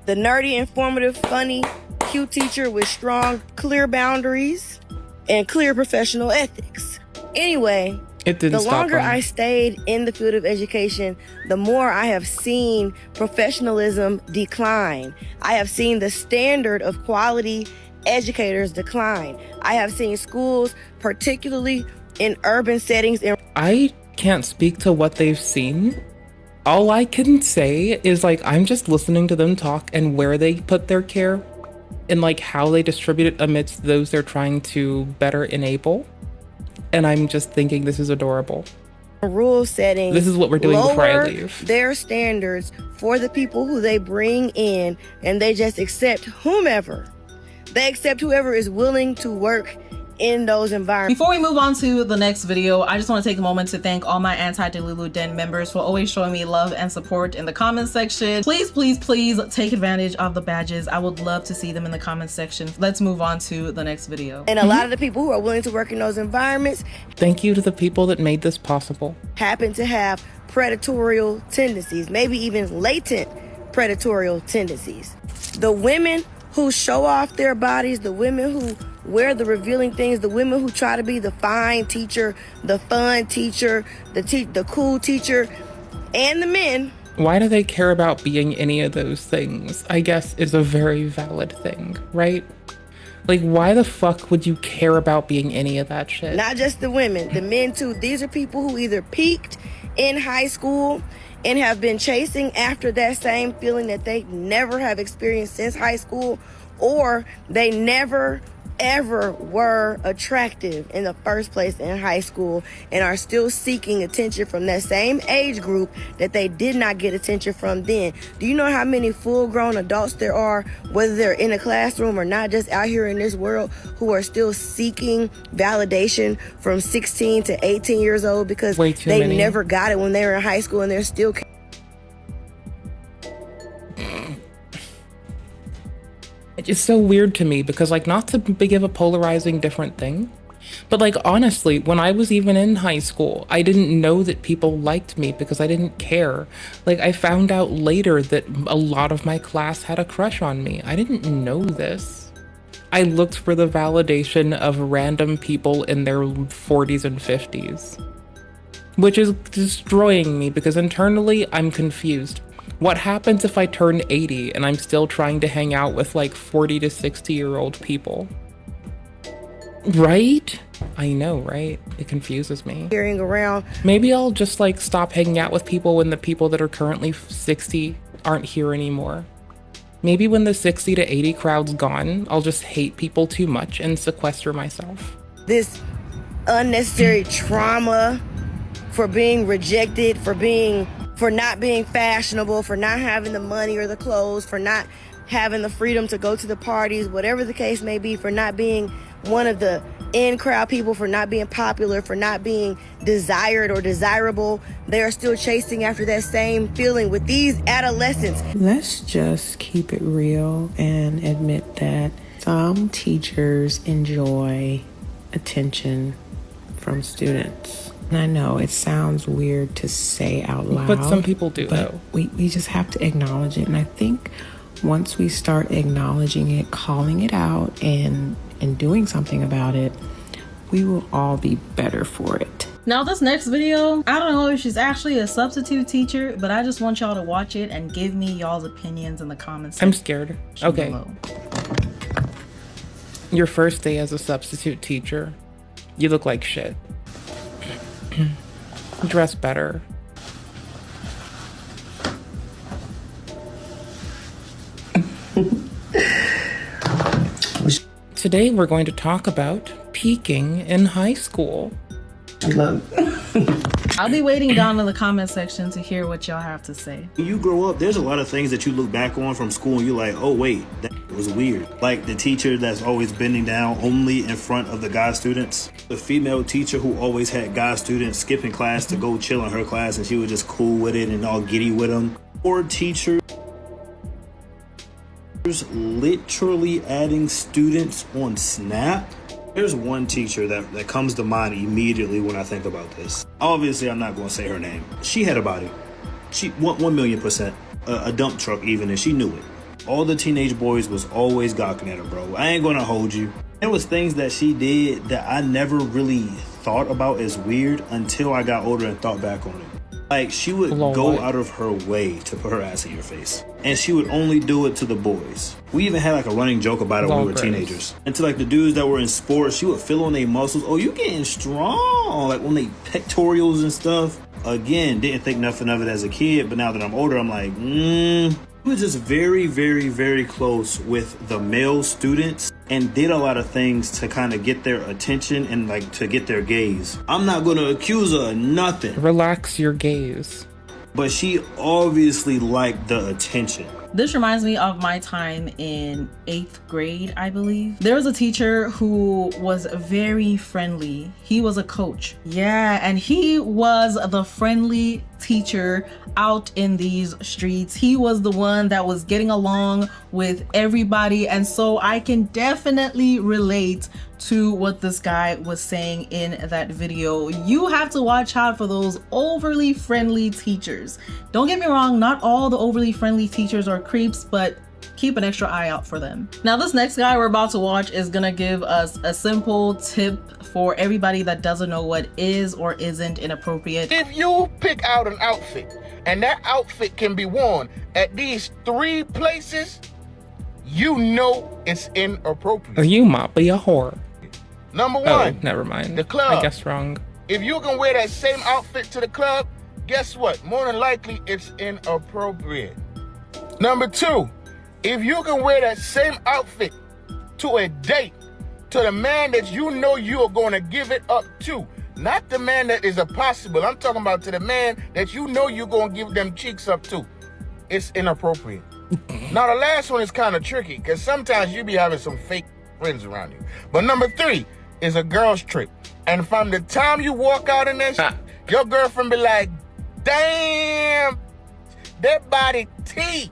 informative, funny, cute teacher with strong, clear boundaries and clear professional ethics. Anyway, the longer I stayed in the field of education, the more I have seen professionalism decline. I have seen the standard of quality educators decline. I have seen schools, particularly in urban settings. I can't speak to what they've seen. All I can say is, like, I'm just listening to them talk and where they put their care and, like, how they distribute it amidst those they're trying to better enable. And I'm just thinking this is adorable. Rule settings. This is what we're doing before I leave. Their standards for the people who they bring in, and they just accept whomever. They accept whoever is willing to work in those environments. Before we move on to the next video, I just want to take a moment to thank all my anti-Delulu Den members for always showing me love and support in the comments section. Please, please, please take advantage of the badges. I would love to see them in the comments section. Let's move on to the next video. And a lot of the people who are willing to work in those environments, thank you to the people that made this possible, happen to have predatorial tendencies, maybe even latent predatorial tendencies. The women who show off their bodies, the women who wear the revealing things, the women who try to be the fine teacher, the fun teacher, the cool teacher, and the men. Why do they care about being any of those things? I guess is a very valid thing, right? Like, why the fuck would you care about being any of that shit? Not just the women, the men too. These are people who either peaked in high school and have been chasing after that same feeling that they never have experienced since high school, or they never ever were attractive in the first place in high school and are still seeking attention from that same age group that they did not get attention from then. Do you know how many full-grown adults there are, whether they're in a classroom or not, just out here in this world, who are still seeking validation from 16 to 18 years old because they never got it when they were in high school, and they're still It's so weird to me because, like, not to give a polarizing different thing, but, like, honestly, when I was even in high school, I didn't know that people liked me because I didn't care. Like, I found out later that a lot of my class had a crush on me. I didn't know this. I looked for the validation of random people in their 40s and 50s, which is destroying me because internally I'm confused. What happens if I turn 80 and I'm still trying to hang out with like 40 to 60-year-old people? Right? I know, right? It confuses me. Carrying around. Maybe I'll just like stop hanging out with people when the people that are currently 60 aren't here anymore. Maybe when the 60 to 80 crowd's gone, I'll just hate people too much and sequester myself. This unnecessary trauma for being rejected, for not being fashionable, for not having the money or the clothes, for not having the freedom to go to the parties, whatever the case may be, for not being one of the in-crowd people, for not being popular, for not being desired or desirable. They are still chasing after that same feeling with these adolescents. Let's just keep it real and admit that some teachers enjoy attention from students. And I know it sounds weird to say out loud, but some people do, though. We just have to acknowledge it. And I think once we start acknowledging it, calling it out, and doing something about it, we will all be better for it. Now this next video, I don't know if she's actually a substitute teacher, but I just want y'all to watch it and give me y'all's opinions in the comments. I'm scared. Okay. Below. Your first day as a substitute teacher, you look like shit. Dress better. Today we're going to talk about peaking in high school. Look. I'll be waiting down in the comment section to hear what y'all have to say. When you grow up, there's a lot of things that you look back on from school and you're like, oh wait, that was weird. Like the teacher that's always bending down only in front of the guy students. The female teacher who always had guy students skipping class to go chill in her class and she was just cool with it and all giddy with them. Or teachers literally adding students on Snap. There's one teacher that comes to mind immediately when I think about this. Obviously, I'm not going to say her name. She had a body. She 1,000,000%. A dump truck even, and she knew it. All the teenage boys was always gawking at her, bro. I ain't going to hold you. There was things that she did that I never really thought about as weird until I got older and thought back on it. Like, she would go out of her way to put her ass in your face. And she would only do it to the boys. We even had like a running joke about it when we were teenagers. And to like the dudes that were in sports, she would feel on their muscles. Oh, you getting strong. Like on they pectorials and stuff. Again, didn't think nothing of it as a kid. But now that I'm older, I'm like, She was just very, very, very close with the male students and did a lot of things to kind of get their attention and like to get their gaze. I'm not going to accuse her of nothing. Relax your gaze. But she obviously liked the attention. This reminds me of my time in 8th grade, I believe. There was a teacher who was very friendly. He was a coach. Yeah, and he was the friendly teacher out in these streets. He was the one that was getting along with everybody. And so I can definitely relate to what this guy was saying in that video. You have to watch out for those overly friendly teachers. Don't get me wrong, not all the overly friendly teachers are creeps, but keep an extra eye out for them. Now this next guy we're about to watch is gonna give us a simple tip for everybody that doesn't know what is or isn't inappropriate. If you pick out an outfit and that outfit can be worn at these 3 places, you know it's inappropriate. Or you might be a whore. Number 1. Oh, never mind. The club. I guess wrong. If you can wear that same outfit to the club, guess what? More than likely, it's inappropriate. Number 2, if you can wear that same outfit to a date, to the man that you know you are going to give it up to, not the man that is impossible. I'm talking about to the man that you know you're going to give them cheeks up to. It's inappropriate. Now, the last one is kind of tricky because sometimes you be having some fake friends around you. But number 3 is a girl's trip. And from the time you walk out in that your girlfriend be like, damn, that body T.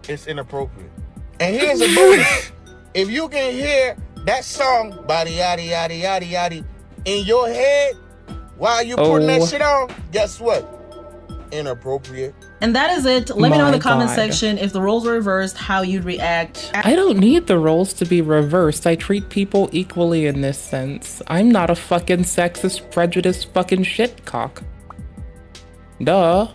It's inappropriate. And here's a bonus. If you can hear that song, body yaddy yaddy yaddy yaddy, in your head while you putting that shit on, guess what? Inappropriate. And that is it. Let me know in the comment section if the roles were reversed, how you'd react. I don't need the roles to be reversed. I treat people equally in this sense. I'm not a fucking sexist, prejudiced fucking shitcock. Duh.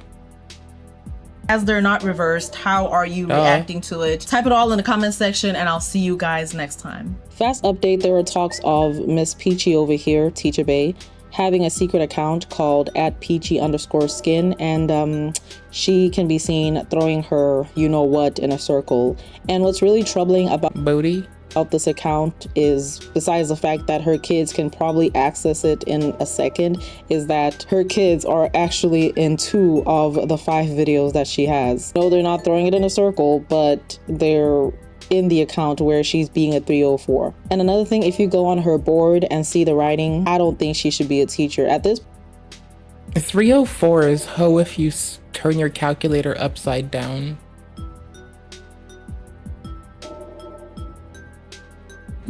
As they're not reversed, how are you reacting to it? Type it all in the comment section and I'll see you guys next time. Fast update, there are talks of Miss Peachy over here, Teacher Bay, having a secret account called @peachy_skin, and she can be seen throwing her you-know-what in a circle. And what's really troubling about this account is, besides the fact that her kids can probably access it in a second, is that her kids are actually in 2 of the 5 videos that she has. No, they're not throwing it in a circle, but they're in the account where she's being a 304. And another thing, if you go on her board and see the writing, I don't think she should be a teacher at this. 304 is ho if you turn your calculator upside down.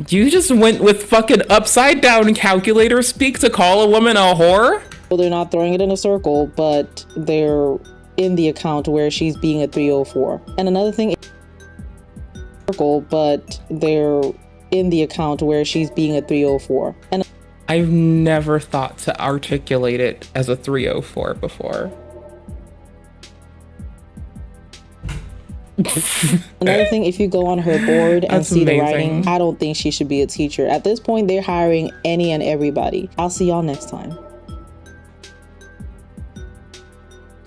You just went with fucking upside down calculator speak to call a woman a whore? Well, they're not throwing it in a circle, but they're in the account where she's being a 304. And another thing, but they're in the account where she's being a 304. And I've never thought to articulate it as a 304 before. Another thing, if you go on her board and see the writing, I don't think she should be a teacher. At this point, they're hiring any and everybody. I'll see y'all next time.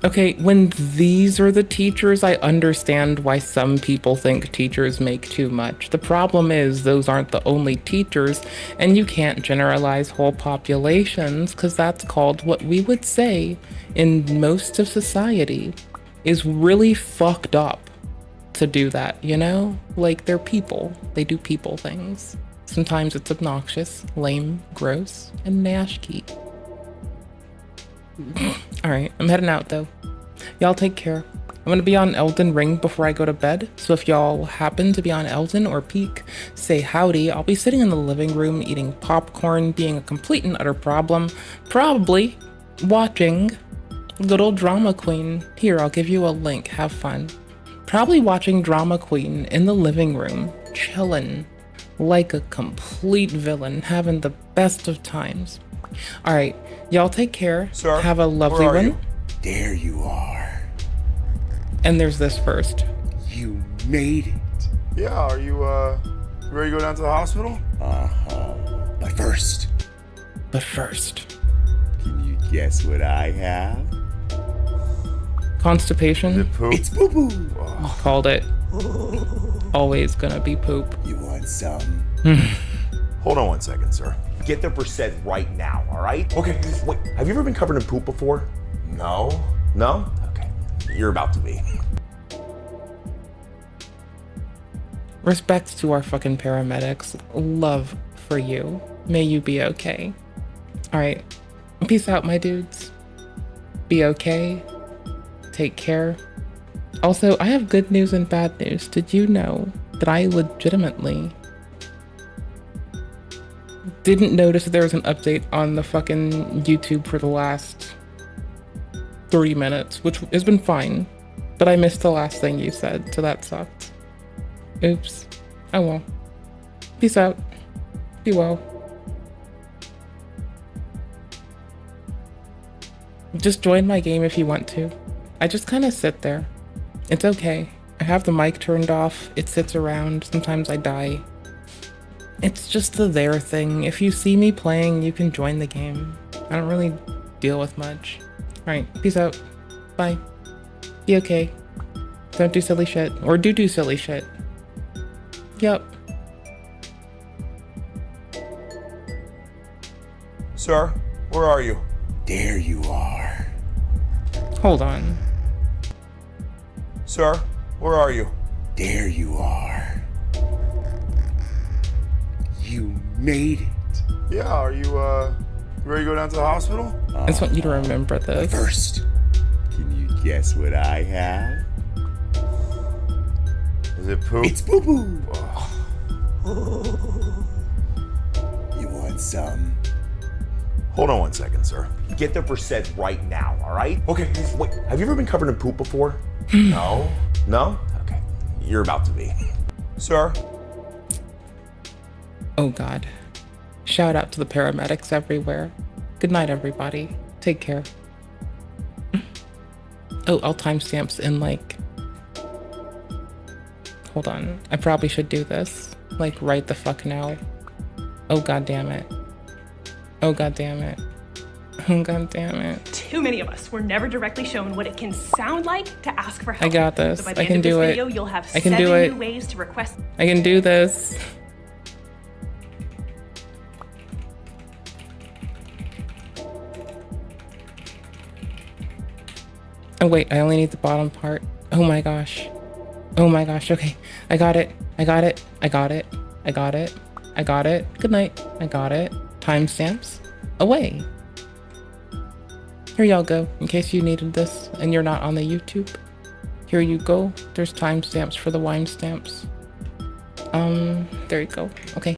Okay, when these are the teachers, I understand why some people think teachers make too much. The problem is those aren't the only teachers, and you can't generalize whole populations, because that's called what we would say in most of society is really fucked up to do that, you know? Like, they're people. They do people things. Sometimes it's obnoxious, lame, gross, and nashky. Alright, I'm heading out though. Y'all take care. I'm gonna be on Elden Ring before I go to bed, so if y'all happen to be on Elden or Peak, say howdy. I'll be sitting in the living room eating popcorn, being a complete and utter problem, probably watching good old Drama Queen. Here, I'll give you a link, have fun. Probably watching Drama Queen in the living room, chillin' like a complete villain, having the best of times. Alright, y'all take care. Sir, have a lovely where are one. you? There you are. And there's this first. You made it. Yeah, are you ready to go down to the hospital? Uh-huh. But first. Can you guess what I have? Constipation. Is it poop? It's poo-poo. Oh. Called it. Always gonna be poop. You want some? Hold on one second, sir. Get the percent right now, all right? Okay. Wait, have you ever been covered in poop before? No. No? Okay. You're about to be. Respects to our fucking paramedics. Love for you. May you be okay. Alright. Peace out, my dudes. Be okay. Take care. Also, I have good news and bad news. Did you know that I legitimately didn't notice that there was an update on the fucking YouTube for the last 3 minutes, which has been fine, but I missed the last thing you said, so that sucked. Oops. Oh well. Peace out. Be well. Just join my game if you want to. I just kind of sit there. It's okay. I have the mic turned off. It sits around. Sometimes I die. It's just the there thing. If you see me playing, you can join the game. I don't really deal with much. Alright, peace out. Bye. Be okay. Don't do silly shit. Or do silly shit. Yep. Sir, where are you? There you are. Hold on. Sir, where are you? There you are. You made it. Yeah, are you ready to go down to the hospital? I just want you to remember this. But first, can you guess what I have? Is it poop? It's poo-poo. You want some? Hold on one second, sir. Get the percent right now, all right? Okay. Wait, have you ever been covered in poop before? No. No? Okay. You're about to be. Sir? Oh god. Shout out to the paramedics everywhere. Good night, everybody. Take care. Oh, I'll timestamps in like... Hold on. I probably should do this. Like, right the fuck now. Oh god damn it. Oh god damn it. Oh god damn it. Too many of us were never directly shown what it can sound like to ask for help. I got this. So by the I end can of this do it. video, you'll have I can 7 do it. new ways to request. I can do this. Oh wait, I only need the bottom part. Oh my gosh. Oh my gosh, okay. I got it. I got it. I got it. I got it. I got it. Good night. I got it. Timestamps. Away. Here y'all go, in case you needed this and you're not on the YouTube. Here you go. There's timestamps for the wine stamps. There you go. Okay.